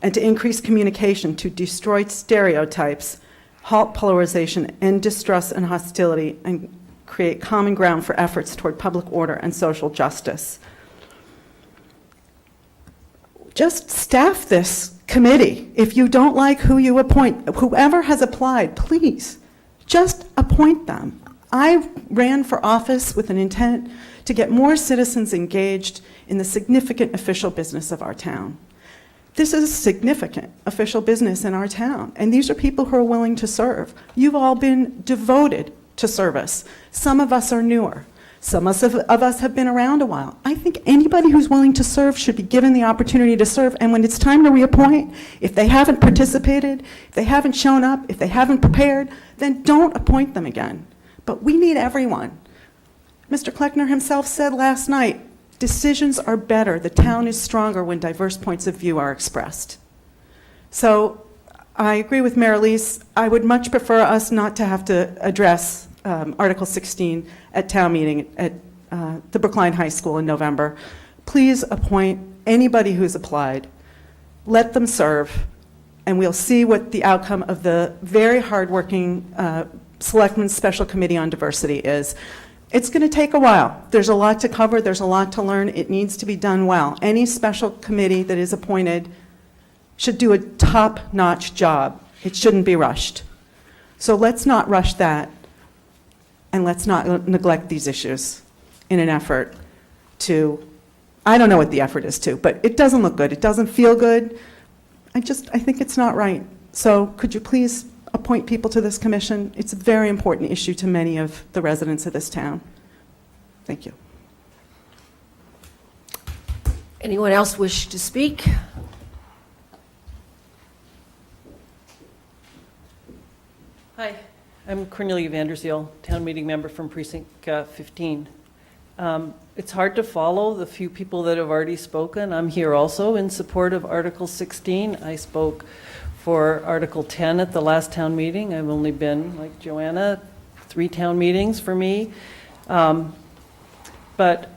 and to increase communication to destroy stereotypes, halt polarization, end distrust and hostility, and create common ground for efforts toward public order and social justice. Just staff this committee. If you don't like who you appoint, whoever has applied, please, just appoint them. I ran for office with an intent to get more citizens engaged in the significant official business of our town. This is significant official business in our town, and these are people who are willing to serve. You've all been devoted to service. Some of us are newer. Some of us have been around a while. I think anybody who's willing to serve should be given the opportunity to serve, and when it's time to reappoint, if they haven't participated, if they haven't shown up, if they haven't prepared, then don't appoint them again. But we need everyone. Mr. Kleckner himself said last night, decisions are better, the town is stronger when diverse points of view are expressed. So I agree with Mayor Elise. I would much prefer us not to have to address Article 16 at town meeting at the Brookline High School in November. Please appoint anybody who's applied. Let them serve, and we'll see what the outcome of the very hardworking Selectmen's Special Committee on Diversity is. It's going to take a while. There's a lot to cover, there's a lot to learn, it needs to be done well. Any special committee that is appointed should do a top-notch job. It shouldn't be rushed. So let's not rush that, and let's not neglect these issues in an effort to, I don't know what the effort is to, but it doesn't look good, it doesn't feel good. I think it's not right. So could you please appoint people to this commission? It's a very important issue to many of the residents of this town. Thank you. Anyone else wish to speak? Hi, I'm Cornelia Vanderzeel, town meeting member from Precinct 15. It's hard to follow the few people that have already spoken. I'm here also in support of Article 16. I spoke for Article 10 at the last town meeting. I've only been, like Joanna, 3 town meetings for me. But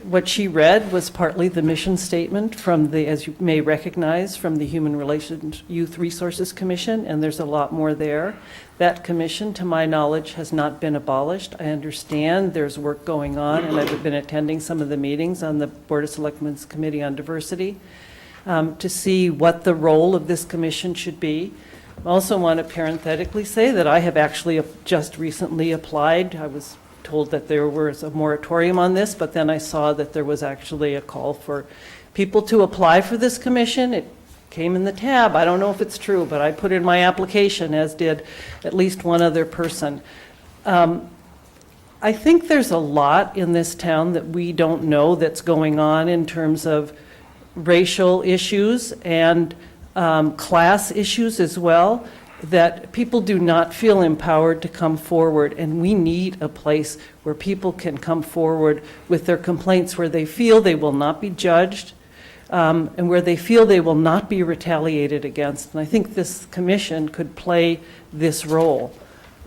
what she read was partly the mission statement from the, as you may recognize, from the Human Relations Youth Resources Commission, and there's a lot more there. That commission, to my knowledge, has not been abolished. I understand there's work going on, and I've been attending some of the meetings on the Board of Selectmen's Committee on Diversity to see what the role of this commission should be. I also want to parenthetically say that I have actually just recently applied. I was told that there was a moratorium on this, but then I saw that there was actually a call for people to apply for this commission. It came in the tab. I don't know if it's true, but I put in my application, as did at least one other person. I think there's a lot in this town that we don't know that's going on in terms of racial issues and class issues as well, that people do not feel empowered to come forward, and we need a place where people can come forward with their complaints, where they feel they will not be judged, and where they feel they will not be retaliated against. And I think this commission could play this role.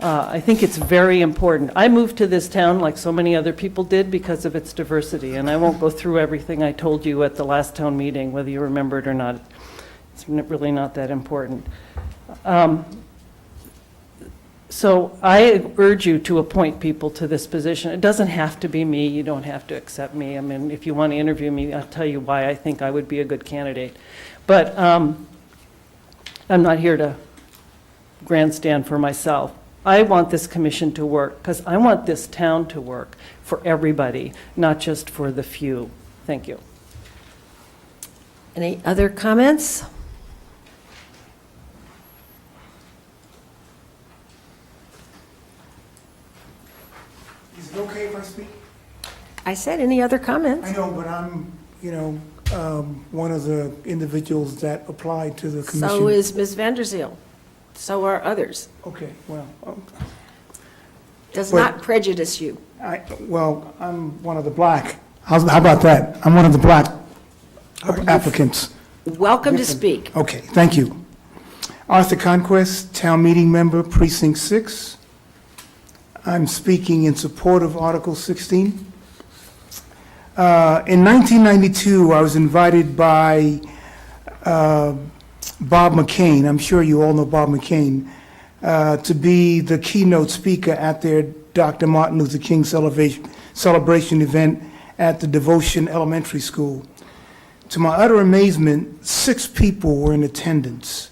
I think it's very important. I moved to this town like so many other people did because of its diversity, and I won't go through everything I told you at the last town meeting, whether you remember it or not. It's really not that important. So I urge you to appoint people to this position. It doesn't have to be me. You don't have to accept me. I mean, if you want to interview me, I'll tell you why I think I would be a good candidate. But I'm not here to grandstand for myself. I want this commission to work because I want this town to work for everybody, not just for the few. Thank you. Any other comments? Is it okay if I speak? I said, any other comments? I know, but I'm, one of the individuals that applied to the commission. So is Ms. Vanderzeel. So are others. Okay, well. Does but not prejudice you. I'm one of the black. How about that? I'm one of the black applicants. Welcome to speak. Okay, thank you. Arthur Conquest, Town Meeting Member, Precinct 6. I'm speaking in support of Article 16. In 1992, I was invited by Bob McCain, I'm sure you all know Bob McCain, to be the keynote speaker at their Dr. Martin Luther King celebration event at the Devotion Elementary School. To my utter amazement, 6 people were in attendance.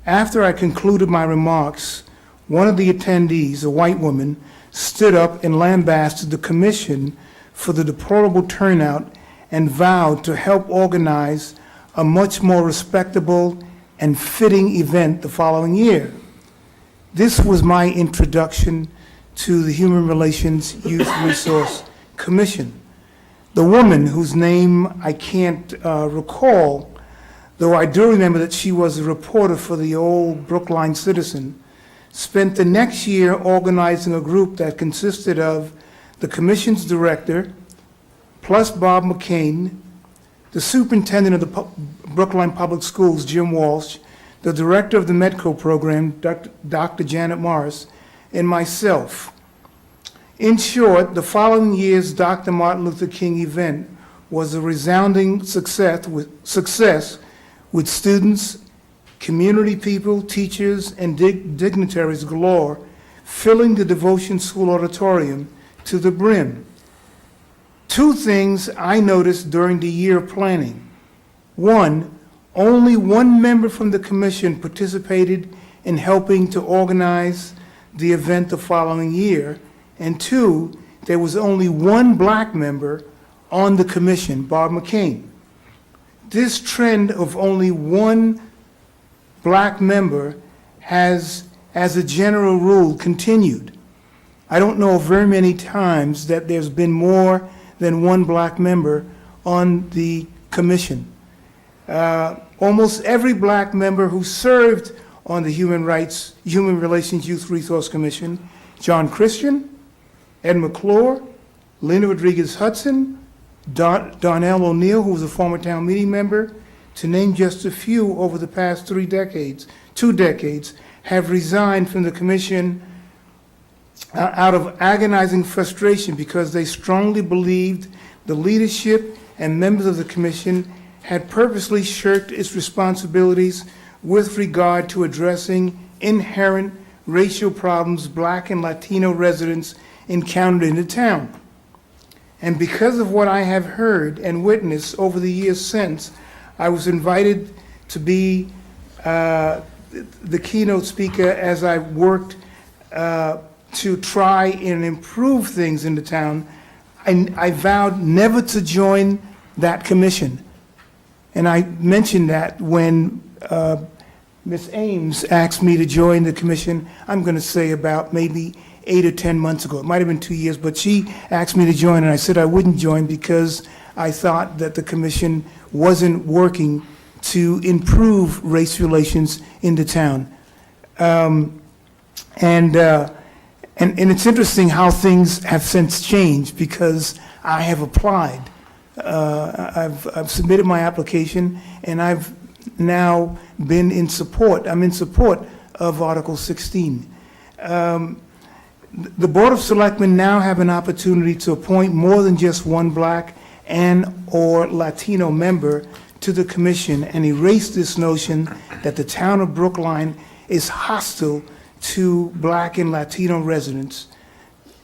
After I concluded my remarks, one of the attendees, a white woman, stood up and lambasted the commission for the deplorable turnout and vowed to help organize a much more respectable and fitting event the following year. This was my introduction to the Human Relations Youth Resource Commission. The woman, whose name I can't recall, though I do remember that she was a reporter for the old Brookline Citizen, spent the next year organizing a group that consisted of the commission's director, plus Bob McCain, the superintendent of the Brookline Public Schools, Jim Walsh, the director of the Medco program, Dr. Janet Morris, and myself. In short, the following year's Dr. Martin Luther King event was a resounding success with students, community people, teachers, and dignitaries galore filling the Devotion School auditorium to the brim. Two things I noticed during the year of planning. One, only one member from the commission participated in helping to organize the event the following year. And two, there was only one black member on the commission, Bob McCain. This trend of only one black member has, as a general rule, continued. I don't know of very many times that there's been more than one black member on the commission. Almost every black member who served on the Human Relations Youth Resource Commission, John Christian, Ed McClure, Linda Rodriguez Hudson, Darnell O'Neill, who was a former town meeting member, to name just a few over the past 2 decades, have resigned from the commission out of agonizing frustration because they strongly believed the leadership and members of the commission had purposely shirked its responsibilities with regard to addressing inherent racial problems black and Latino residents encountered in the town. And because of what I have heard and witnessed over the years since, I was invited to be the keynote speaker as I worked to try and improve things in the town. I vowed never to join that commission. And I mentioned that when Ms. Ames asked me to join the commission, I'm going to say about maybe 8 or 10 months ago. It might have been 2 years, but she asked me to join, and I said I wouldn't join because I thought that the commission wasn't working to improve race relations in the town. And it's interesting how things have since changed because I have applied. I've submitted my application, and I've now been in support. I'm in support of Article 16. The Board of Selectmen now have an opportunity to appoint more than just one black and/or Latino member to the commission and erase this notion that the town of Brookline is hostile to black and Latino residents.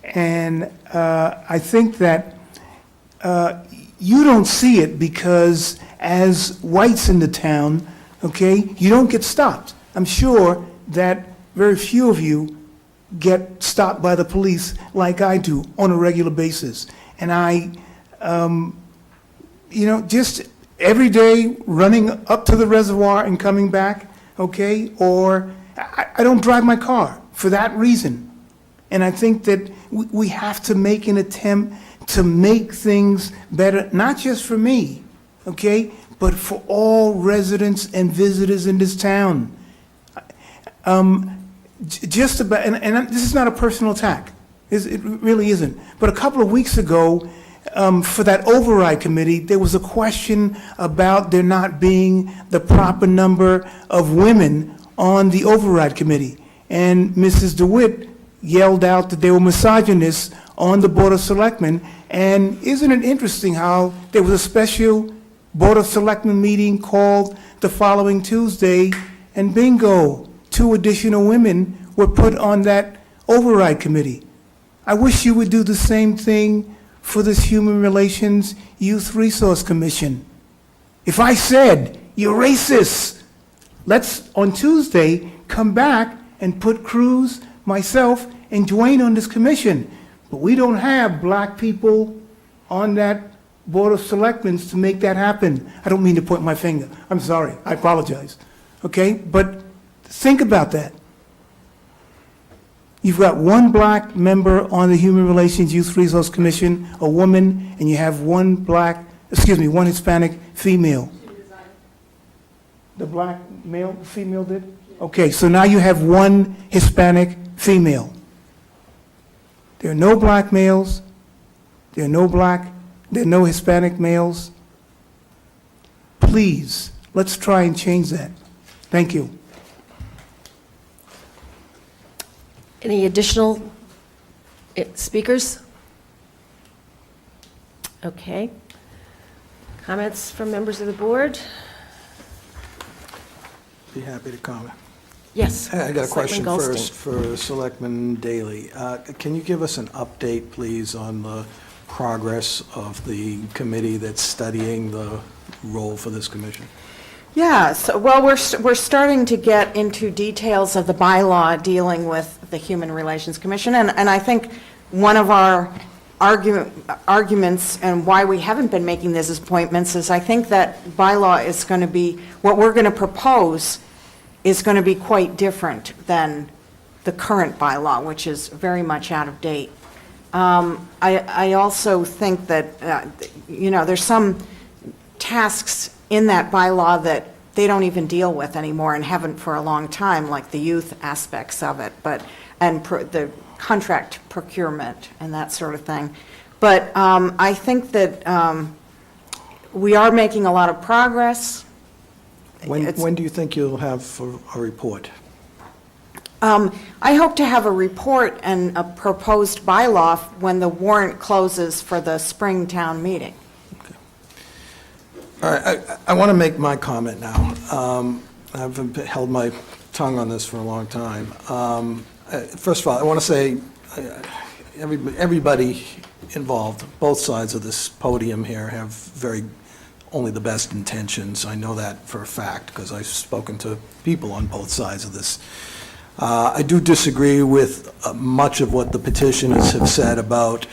And I think that you don't see it because as whites in the town, okay, you don't get stopped. I'm sure that very few of you get stopped by the police like I do on a regular basis. And I, just every day running up to the reservoir and coming back, okay, or I don't drive my car for that reason. And I think that we have to make an attempt to make things better, not just for me, okay, but for all residents and visitors in this town. Just about, and this is not a personal attack. It really isn't. But a couple of weeks ago, for that override committee, there was a question about there not being the proper number of women on the override committee. And Mrs. DeWitt yelled out that they were misogynists on the Board of Selectmen. And isn't it interesting how there was a special Board of Selectmen meeting called the following Tuesday, and bingo, 2 additional women were put on that override committee. I wish you would do the same thing for this Human Relations Youth Resource Commission. If I said, you're racist, let's, on Tuesday, come back and put Cruz, myself, and Dwayne on this commission. But we don't have black people on that Board of Selectmen to make that happen. I don't mean to point my finger. I'm sorry. I apologize. Okay? But think about that. You've got one black member on the Human Relations Youth Resource Commission, a woman, and you have one Hispanic female. The black male, female did? Okay, so now you have one Hispanic female. There are no black males. There are no Hispanic males. Please, let's try and change that. Thank you. Any additional speakers? Okay. Comments from members of the board? Be happy to comment. Yes. I got a question Selectman first for Selectman Daley. Can you give us an update, please, on the progress of the committee that's studying the role for this commission? Yeah, so, well, we're starting to get into details of the bylaw dealing with the Human Relations Commission, and I think one of our arguments and why we haven't been making these appointments is I think that bylaw is going to be, what we're going to propose is going to be quite different than the current bylaw, which is very much out of date. I also think that, there's some tasks in that bylaw that they don't even deal with anymore and haven't for a long time, like the youth aspects of it, and the contract procurement and that sort of thing. But I think that we are making a lot of progress. When do you think you'll have a report? I hope to have a report and a proposed bylaw when the warrant closes for the spring town meeting. All right, I want to make my comment now. I've held my tongue on this for a long time. First of all, I want to say everybody involved, both sides of this podium here, have only the best intentions. I know that for a fact because I've spoken to people on both sides of this. I do disagree with much of what the petitioners have said about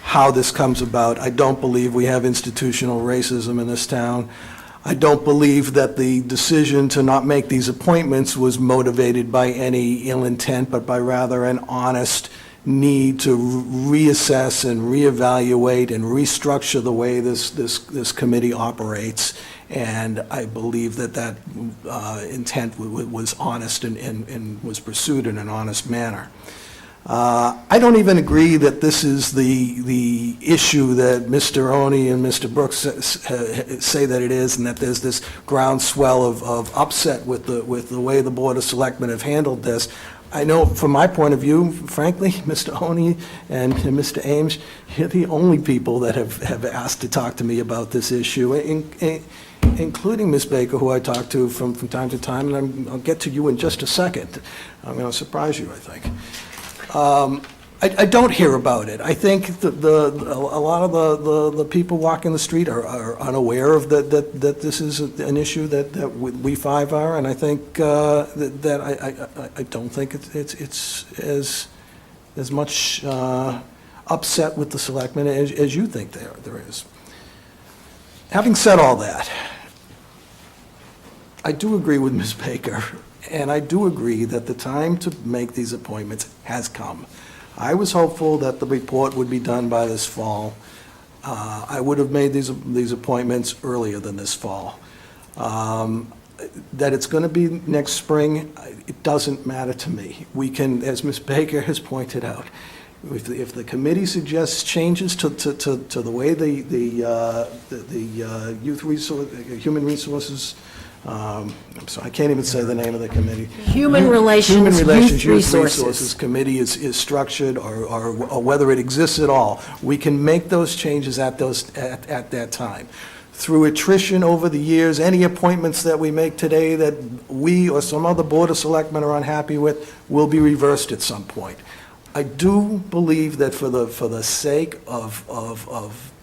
how this comes about. I don't believe we have institutional racism in this town. I don't believe that the decision to not make these appointments was motivated by any ill intent, but by rather an honest need to reassess and reevaluate and restructure the way this committee operates. And I believe that intent was honest and was pursued in an honest manner. I don't even agree that this is the issue that Mr. Oney and Mr. Brooks say that it is, and that there's this groundswell of upset with the way the Board of Selectmen have handled this. I know from my point of view, frankly, Mr. Oney and Mr. Ames, you're the only people that have asked to talk to me about this issue, including Ms. Baker, who I talk to from time to time, and I'll get to you in just a second. I'm going to surprise you, I think. I don't hear about it. I think a lot of the people walking the street are unaware of that this is an issue that we five are, and I think that I don't think it's as much upset with the selectmen as you think there is. Having said all that, I do agree with Ms. Baker. And I do agree that the time to make these appointments has come. I was hopeful that the report would be done by this fall. I would have made these appointments earlier than this fall. That it's going to be next spring, it doesn't matter to me. We can, as Ms. Baker has pointed out, if the committee suggests changes to the way the Human Resources, I'm sorry, I can't even say the name of the committee. Human Relations Youth Resources Committee is structured, or whether it exists at all. We can make those changes at that time. Through attrition over the years, any appointments that we make today that we or some other Board of Selectmen are unhappy with will be reversed at some point. I do believe that for the sake of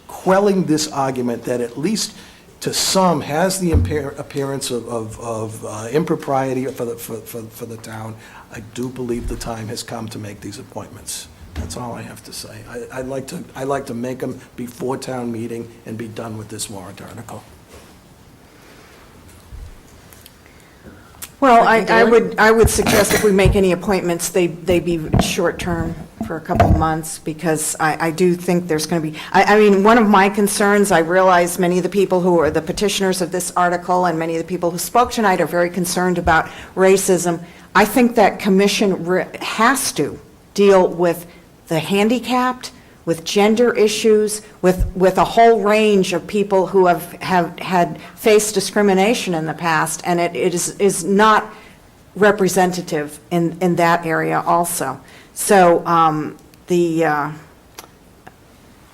quelling this argument that at least to some has the appearance of impropriety for the town, I do believe the time has come to make these appointments. That's all I have to say. I'd like to make them before town meeting and be done with this warrant article. Well, I would suggest if we make any appointments, they be short-term for a couple of months, because I do think there's going to be, I mean, one of my concerns, I realize many of the people who are the petitioners of this article and many of the people who spoke tonight are very concerned about racism. I think that commission has to deal with the handicapped, with gender issues, with a whole range of people who have had faced discrimination in the past, and it is not representative in that area also. So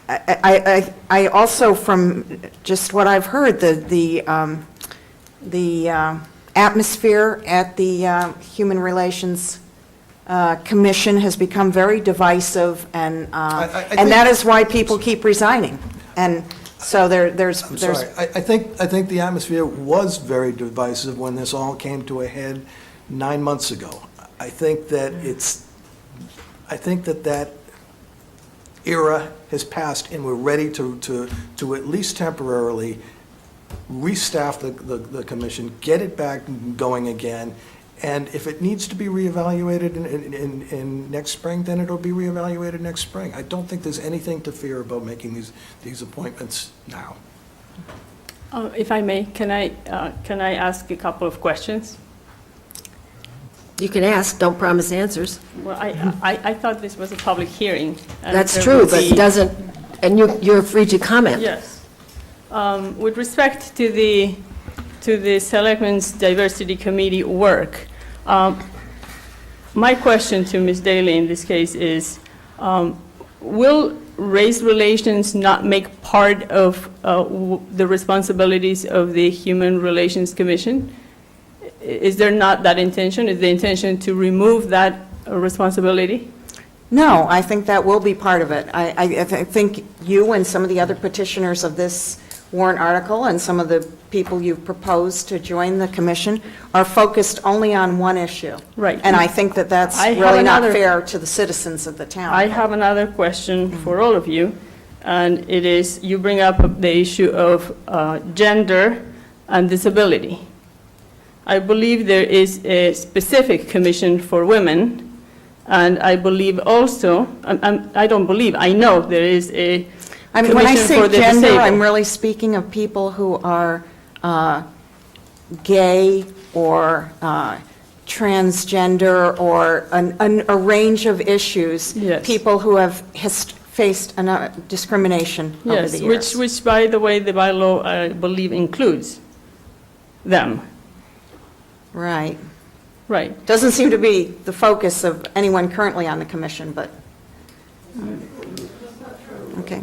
I also, from just what I've heard, the atmosphere at the Human Relations Commission has become very divisive, and that is why people keep resigning. And so there's... I'm sorry, I think the atmosphere was very divisive when this all came to a head 9 months ago. I think that that era has passed, and we're ready to at least temporarily restaff the commission, get it back going again, and if it needs to be reevaluated in next spring, then it'll be reevaluated next spring. I don't think there's anything to fear about making these appointments now. If I may, can I ask a couple of questions? You can ask, don't promise answers. Well, I thought this was a public hearing. And That's there true, would but be- it doesn't, and you're free to comment. Yes. With respect to the Selectmen's Diversity Committee work, my question to Ms. Daly in this case is, will race relations not make part of the responsibilities of the Human Relations Commission? Is there not that intention? Is the intention to remove that responsibility? No, I think that will be part of it. I think you and some of the other petitioners of this warrant article and some of the people you've proposed to join the commission are focused only on one issue. Right. And I think that that's I have really not another- fair to the citizens of the town. I have another question for all of you, and it is, you bring up the issue of gender and disability. I believe there is a specific commission for women, and I believe also, I don't believe, I know there is a I mean, when I commission say for the gender, disabled. I'm really speaking of people who are gay or transgender or a range of issues. Yes. People who have faced discrimination over Yes, the years. which, by the way, the bylaw, I believe, includes them. Right. Right. Doesn't seem to be the focus of anyone currently on the commission, but, okay.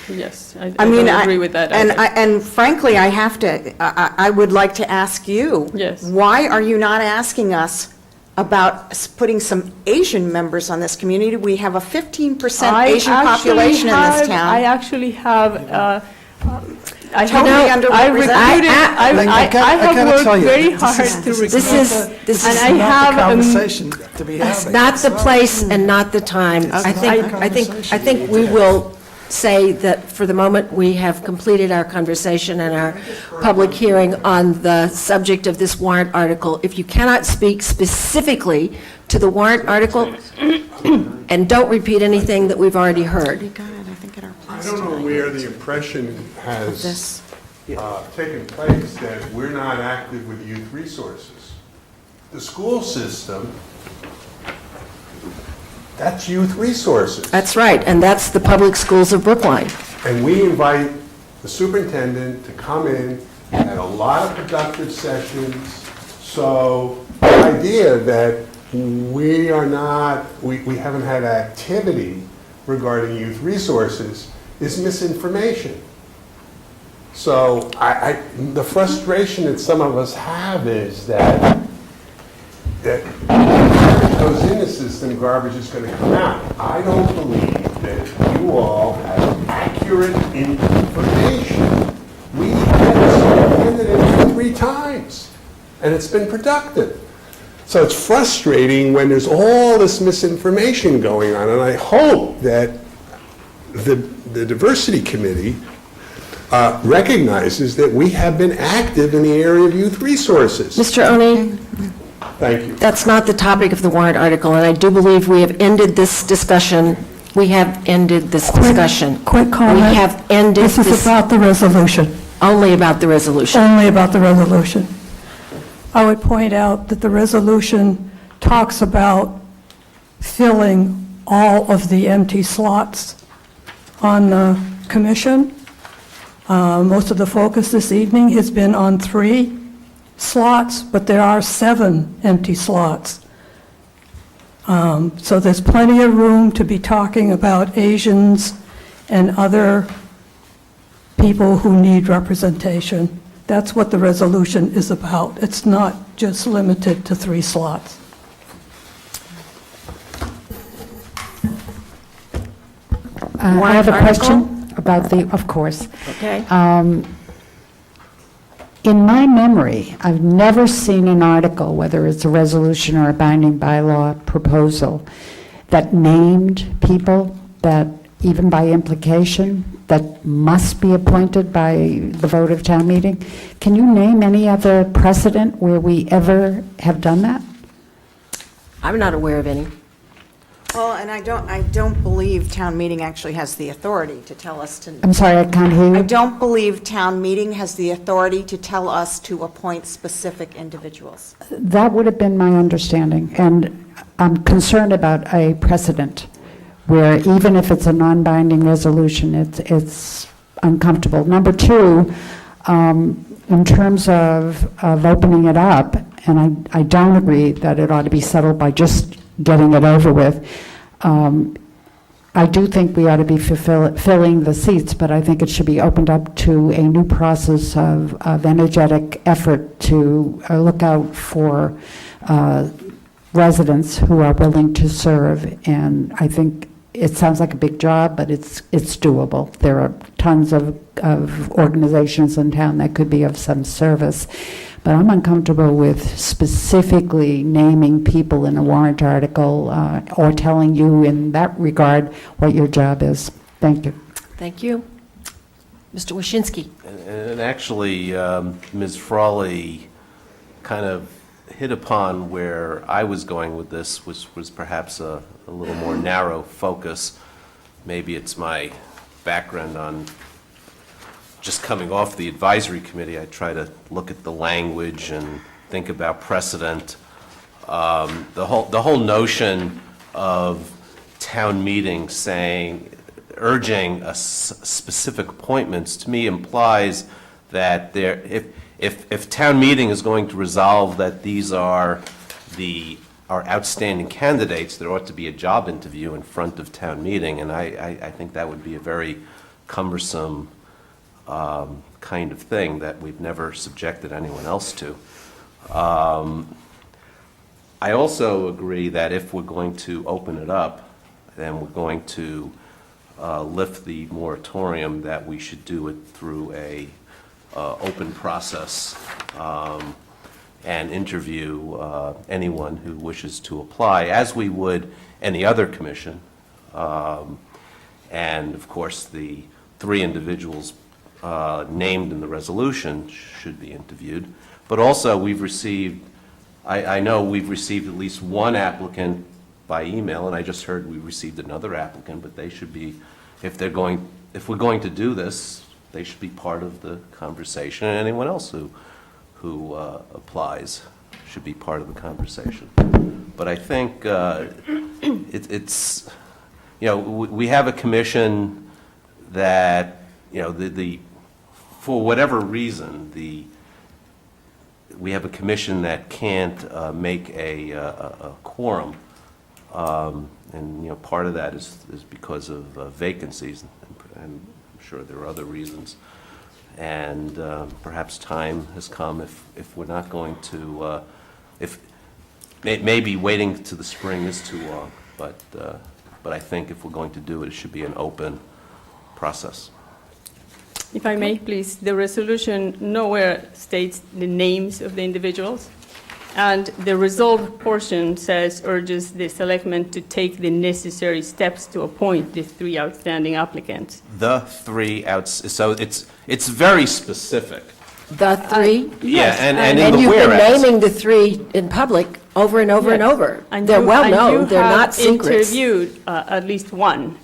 Yes, I mean, don't agree with that. And frankly, I would like to ask you. Yes. Why are you not asking us about putting some Asian members on this community? We have a 15% Asian population in this town. I actually have, I Totally have underrepresented. I have worked very hard to recruit. This is and I not have the conversation to be It's having. not the place and not the time. I think we will say that for the moment, we have completed our conversation and our public hearing on the subject of this warrant article. If you cannot speak specifically to the warrant article, and don't repeat anything that we've already heard. I don't know where the impression has taken place that we're not active with youth resources. The school system, that's youth resources. That's right, and that's the public schools of Brookline. And we invite the superintendent to come in, had a lot of productive sessions. So the idea that we are not, we haven't had activity regarding youth resources is misinformation. So the frustration that some of us have is that garbage goes in the system, garbage is going to come out. I don't believe that you all have accurate information. We had it 3 times, and it's been productive. So it's frustrating when there's all this misinformation going on, and I hope that the Diversity Committee recognizes that we have been active in the area of youth resources. Mr. Oni? Thank you. That's not the topic of the warrant article, and I do believe we have ended this discussion. We have ended this discussion. Quick comment. We have ended this. This is about the resolution. Only about the resolution. Only about the resolution. I would point out that the resolution talks about filling all of the empty slots on the commission. Most of the focus this evening has been on 3 slots, but there are 7 empty slots. So there's plenty of room to be talking about Asians and other people who need representation That's what the resolution is about. It's not just limited to 3 slots. I have a question about of course. Okay. In my memory, I've never seen an article, whether it's a resolution or a binding bylaw proposal, that named people that, even by implication, that must be appointed by the vote of town meeting. Can you name any other precedent where we ever have done that? I'm not aware of any. Well, and I don't believe town meeting actually has the authority to tell us to. I'm sorry, I can't hear you. I don't believe town meeting has the authority to tell us to appoint specific individuals. That would have been my understanding, and I'm concerned about a precedent where even if it's a non-binding resolution, it's uncomfortable. Number two, in terms of opening it up, and I don't agree that it ought to be settled by just getting it over with. I do think we ought to be filling the seats, but I think it should be opened up to a new process of energetic effort to look out for residents who are willing to serve. And I think it sounds like a big job, but it's doable. There are tons of organizations in town that could be of some service. But I'm uncomfortable with specifically naming people in a warrant article or telling you in that regard what your job is. Thank you. Thank you. Mr. Waschinsky. And actually, Ms. Frawley kind of hit upon where I was going with this, which was perhaps a little more narrow focus. Maybe it's my background on just coming off the advisory committee. I try to look at the language and think about precedent. The whole notion of town meeting urging specific appointments, to me implies that if town meeting is going to resolve that these are our outstanding candidates, there ought to be a job interview in front of town meeting, and I think that would be a very cumbersome kind of thing that we've never subjected anyone else to. I also agree that if we're going to open it up, then we're going to lift the moratorium, that we should do it through a open process and interview anyone who wishes to apply, as we would any other commission. And of course, the 3 individuals named in the resolution should be interviewed. But also, we've received, I know we've received at least one applicant by email, and I just heard we received another applicant, but they should be, if we're going to do this, they should be part of the conversation, and anyone else who applies should be part of the conversation. But I think it's, we have a commission that, for whatever reason, we have a commission that can't make a quorum, and part of that is because of vacancies, and I'm sure there are other reasons. And perhaps time has come, if we're not going to, maybe waiting to the spring is too long, but I think if we're going to do it, it should be an open process. If I may, please, the resolution nowhere states the names of the individuals, and the resolved portion urges the selectmen to take the necessary steps to appoint the 3 outstanding applicants. The 3 so it's very specific. The 3? Yeah, and in the you've been whereas. naming the 3 in public over and over and Yes. over. And They're you- well and known, you they're have not secrets. interviewed at least one,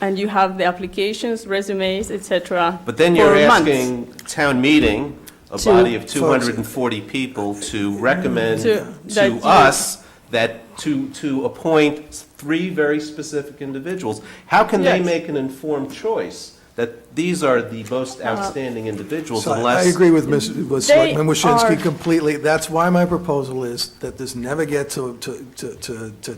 and you have the applications, resumes, etc. But then you're for months. asking town meeting, a To- body of 240 people, to recommend To- that to you- us that to appoint 3 very specific individuals. How can they Yes. make an informed choice? that these are the most outstanding individuals So unless. I agree with Selectman Waschinsky are- completely. That's why my proposal is that this never get to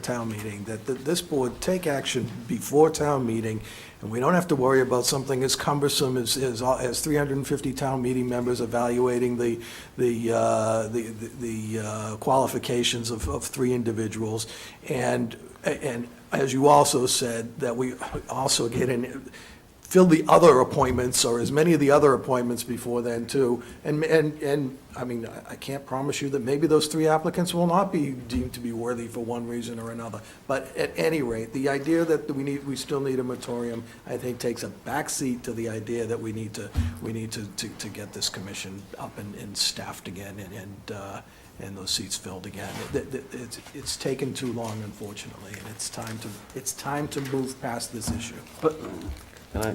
town meeting, that this board take action before town meeting, and we don't have to worry about something as cumbersome as 350 town meeting members evaluating the qualifications of three individuals. And as you also said, that we also get in, fill the other appointments, or as many of the other appointments before then, too. And I mean, I can't promise you that maybe those three applicants will not be deemed to be worthy for one reason or another. But at any rate, the idea that we still need a moratorium, I think, takes a backseat to the idea that we need to get this commission up and staffed again, and those seats filled again. It's taken too long, unfortunately, and it's time to move past this issue. But,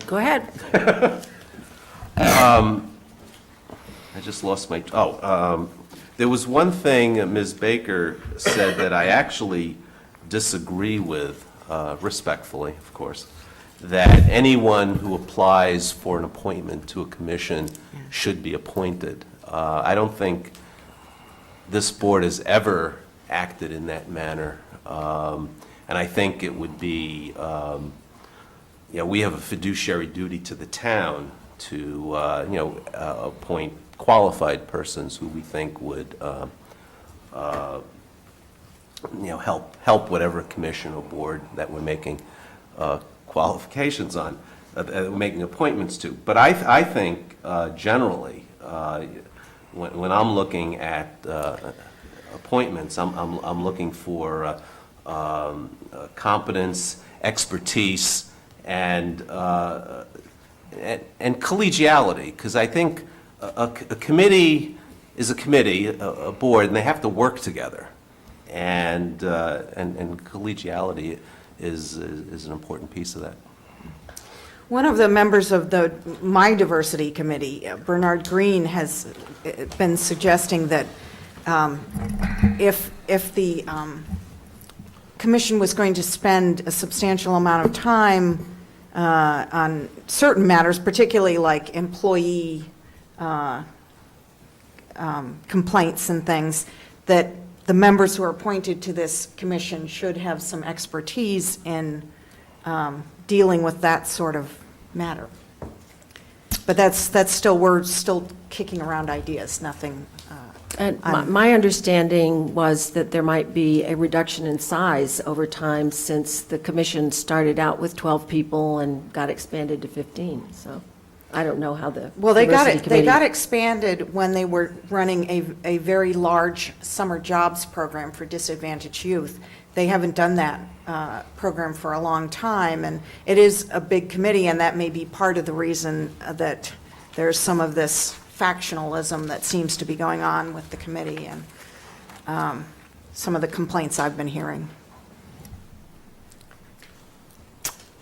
Go ahead. I just lost my, there was one thing Ms. Baker said that I actually disagree with, respectfully, of course, that anyone who applies for an appointment to a commission should be appointed. I don't think this board has ever acted in that manner, and I think it would be, we have a fiduciary duty to the town to, appoint qualified persons who we think would, help whatever commission or board that we're making qualifications on, making appointments to. But I think generally, when I'm looking at appointments, I'm looking for competence, expertise, and collegiality, because I think a committee is a committee, a board, and they have to work together, and collegiality is an important piece of that. One of the members of my diversity committee, Bernard Green, has been suggesting that if the commission was going to spend a substantial amount of time on certain matters, particularly like employee complaints and things, that the members who are appointed to this commission should have some expertise in dealing with that sort of matter. But we're still kicking around ideas, nothing. And my understanding was that there might be a reduction in size over time, since the commission started out with 12 people and got expanded to 15. So I don't know how the Well, diversity they committee- got expanded when they were running a very large summer jobs program for disadvantaged youth. They haven't done that program for a long time, and it is a big committee, and that may be part of the reason that there's some of this factionalism that seems to be going on with the committee, and some of the complaints I've been hearing.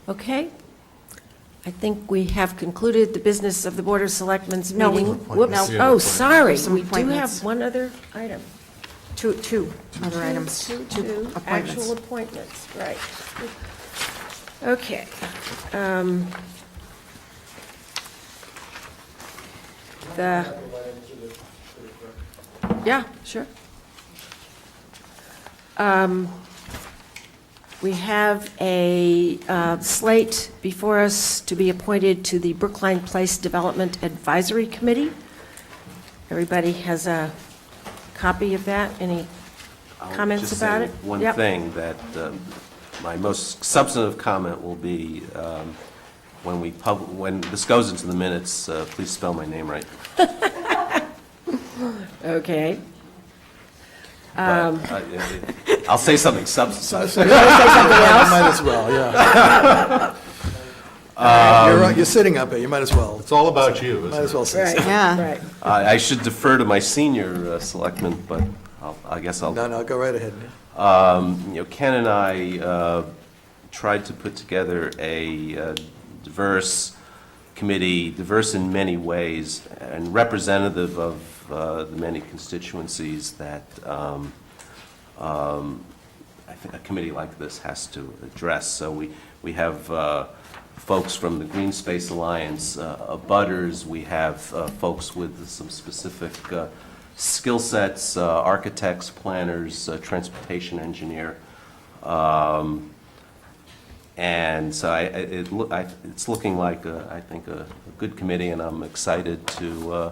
Okay. I think we have concluded the business of the Board of Selectmen's No, meeting. we- no. Oh, sorry, Some we do appointments. have one other item. Two other items. Two appointments. actual appointments, right. Okay. Yeah, sure. We have a slate before us to be appointed to the Brookline Place Development Advisory Committee. Everybody has a copy of that? Any comments about it? One Yep. thing that my most substantive comment will be when this goes into the minutes, please spell my name right. Okay. But, I'll say something substantive. Might as well, yeah. You're sitting up here, you might as well. It's all about you, Might as well say Right, something. Yeah. right. I should defer to my senior selectman, but I guess I'll. No, go right ahead. Ken and I tried to put together a diverse committee, diverse in many ways, and representative of the many constituencies that I think a committee like this has to address. So we have folks from the Green Space Alliance, abutters, we have folks with some specific skill sets, architects, planners, transportation engineer. And so it's looking like, I think, a good committee, and I'm excited to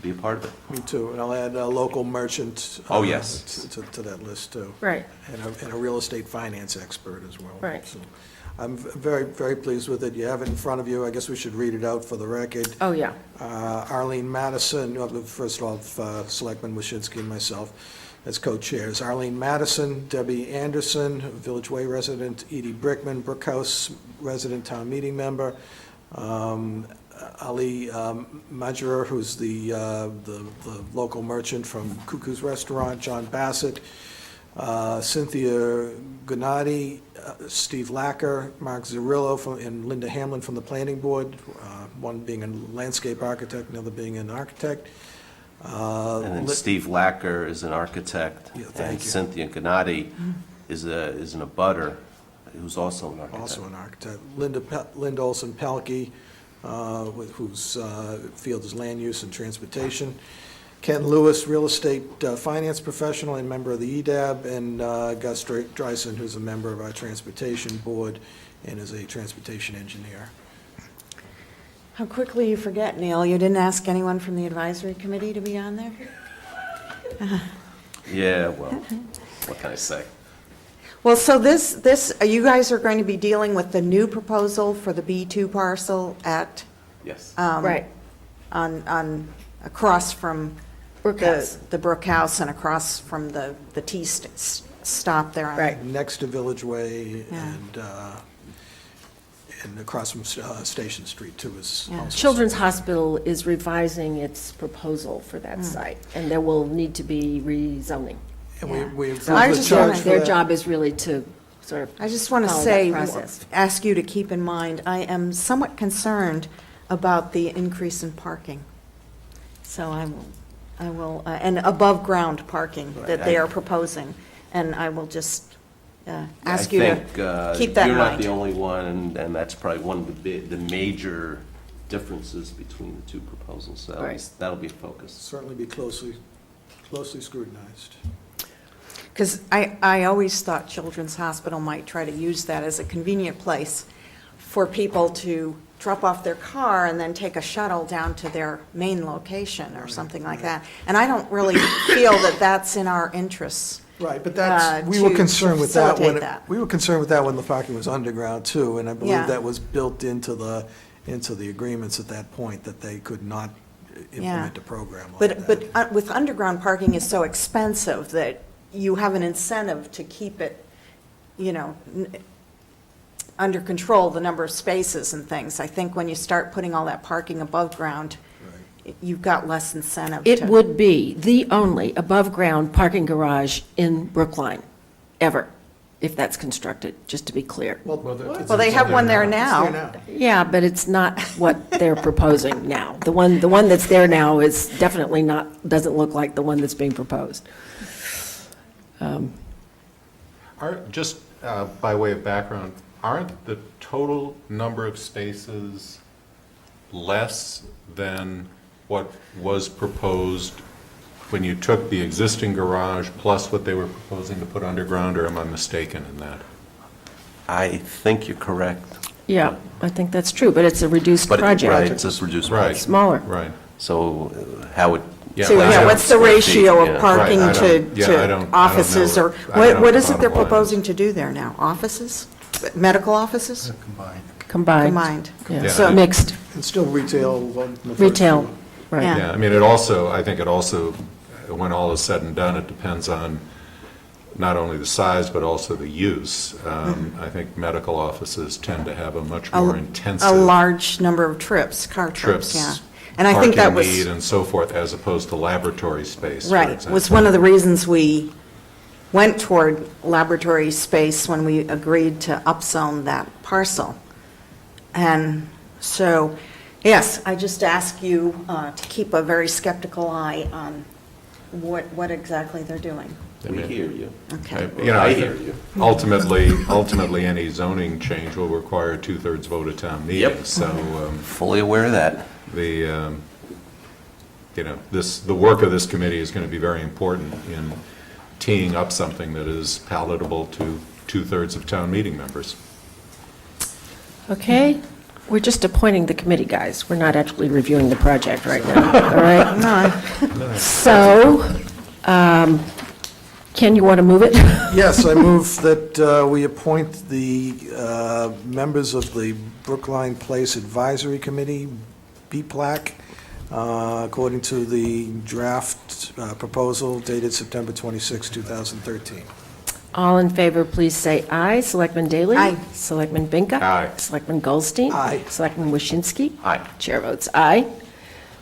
be a part of it. Me too, and I'll add a local merchant. Oh, yes. To that list, too. Right. And a real estate finance expert as well. Right. So I'm very, very pleased with it. You have it in front of you. I guess we should read it out for the record. Oh, yeah. Arlene Madison, first of all, Selectman Waschinsky and myself as co-chairs. Arlene Madison, Debbie Anderson, Village Way resident, Edie Brickman, Brookhouse resident town meeting member, Ali Majerer, who's the local merchant from Cuckoo's Restaurant, John Bassett, Cynthia Gennady, Steve Lacker, Mark Zarillo, and Linda Hamlin from the Planning Board, one being a landscape architect, another being an architect. And then Steve Lacker is an architect, Yeah, and thank you. Cynthia Gennady is an abutter, who's also an architect. Also an architect. Linda Olson Pelkey, whose field is land use and transportation. Ken Lewis, real estate finance professional and member of the EDAB, and Gus Dreisen, who's a member of our transportation board and is a transportation engineer. How quickly you forget, Neil, you didn't ask anyone from the advisory committee to be on there? Yeah, well, what can I say? Well, so you guys are going to be dealing with the new proposal for the B2 parcel at, Yes. Right. across from Brookhouse. the Brook House and across from the T stop there. Right. Next to Village Way Yeah. and across from Station Street, too, is Yeah. also. Children's Hospital is revising its proposal for that site, and there will need to be rezoning. And Yeah. we I approved the just charge wanna- for Their that. job is really to sort of I just want to follow say, that process. ask you to keep in mind, I am somewhat concerned about the increase in parking. So I will, and above-ground parking that they are proposing, and I will just ask you to keep that in You're not mind. the only one, and that's probably one of the major differences between the two proposals. So Right. that'll be a focus. Certainly be closely scrutinized. Because I always thought Children's Hospital might try to use that as a convenient place for people to drop off their car and then take a shuttle down to their main location or something like that. And I don't really feel that that's in our interests. Right, but that's, we to- were concerned to with that when, facilitate that. we were concerned with that when the parking was underground, too, and I Yeah. believe that was built into the agreements at that point, that they could not implement a program like that. But with underground parking is so expensive that you have an incentive to keep it, under control, the number of spaces and things. I think when you start putting all that parking above ground, you've got less incentive to. It would be the only above-ground parking garage in Brookline, ever, if that's constructed, just to be clear. Well, they have one there now. Yeah, but it's not what they're proposing now. The one that's there now is definitely not, doesn't look like the one that's being proposed. Just by way of background, aren't the total number of spaces less than what was proposed when you took the existing garage plus what they were proposing to put underground, or am I mistaken in that? I think you're correct. Yeah, I think that's true, but it's a reduced But, project. right, it's just reduced. Right. price. Smaller. Right. So how it. Yeah, So, I don't- what's the square feet, ratio yeah. of parking Right, I don't- yeah, I to don't offices, know. or I don't know what the is it they're bottom line. proposing to do there now? Offices? Medical offices? Combined. Combined. Yeah, Yeah. so mixed, And still retail on the first retail, floor. right. Yeah. Yeah, I mean, I think it also, when all is said and done, it depends on not only the size, but also the use. I think medical offices tend to have a much more intensive. A large number of trips, car trips, yeah. trips, And I think that parking was, need and so forth, as opposed to laboratory space, for right, example. was one of the reasons we went toward laboratory space when we agreed to upzone that parcel. And so, yes, I just ask you to keep a very skeptical eye on what exactly they're doing. We hear you. Okay. I hear you. Ultimately, any zoning change will require a two-thirds vote at town meeting. Yep. So Fully aware of that. the work of this committee is going to be very important in teeing up something that is palatable to two-thirds of town meeting members. Okay, we're just appointing the committee, guys. We're not actually reviewing the project right now, all right? No. So, Ken, you want to move it? Yes, I move that we appoint the members of the Brookline Place Advisory Committee, BPLAC, according to the draft proposal dated September 26, 2013. All in favor, please say aye. Selectman Daley? Aye. Selectman Binka? Aye. Selectman Goldstein? Aye. Selectman Waschinsky? Aye. Chair votes aye.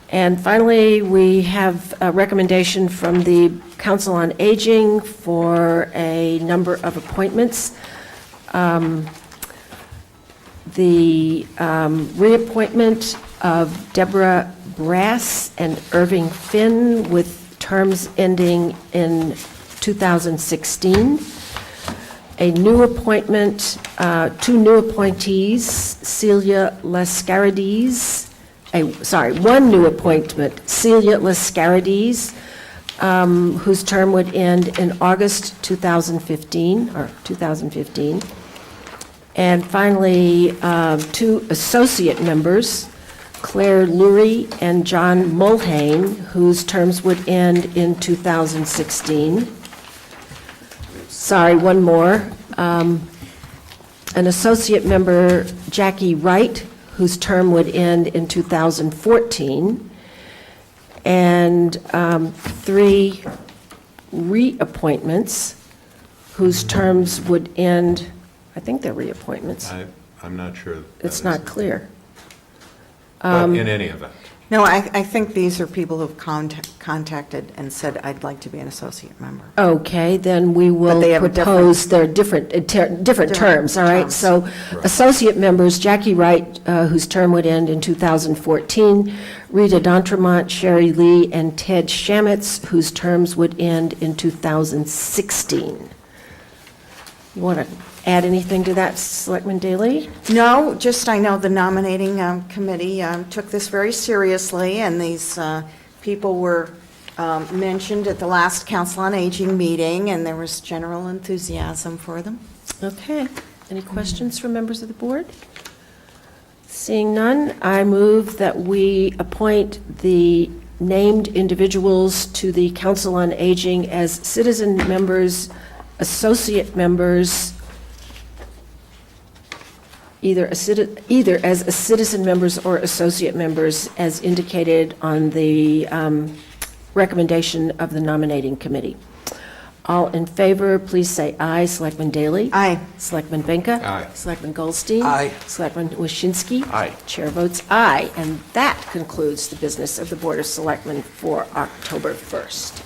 And finally, we have a recommendation from the Council on Aging for a number of appointments. The reappointment of Deborah Brass and Irving Finn with terms ending in 2016. A new appointment, two new appointees, Celia Lascarides, one new appointment, Celia Lascarides, whose term would end in August 2015. And finally, two associate members, Claire Lurie and John Mulhane, whose terms would end in 2016. Sorry, one more. An associate member, Jackie Wright, whose term would end in 2014. And three reappointments whose terms would end, I think they're reappointments. I'm not sure. It's not clear. But in any event. No, I think these are people who've contacted and said, I'd like to be an associate member. Okay, then we But will they have a propose their different terms, all right? terms. So associate members, Jackie Wright, whose term would end in 2014, Rita D'Entremont, Sherry Lee, and Ted Shamitz, whose terms would end in 2016. You want to add anything to that, Selectman Daley? No, just I know the nominating committee took this very seriously, and these people were mentioned at the last Council on Aging meeting, and there was general enthusiasm for them. Okay. Any questions from members of the board? Seeing none, I move that we appoint the named individuals to the Council on Aging as citizen members, associate members, either as citizen members or associate members, as indicated on the recommendation of the nominating committee. All in favor, please say aye. Selectman Daley? Aye. Selectman Binka? Aye. Selectman Goldstein? Aye. Selectman Waschinsky? Aye. Chair votes aye. And that concludes the business of the Board of Selectmen for October 1st.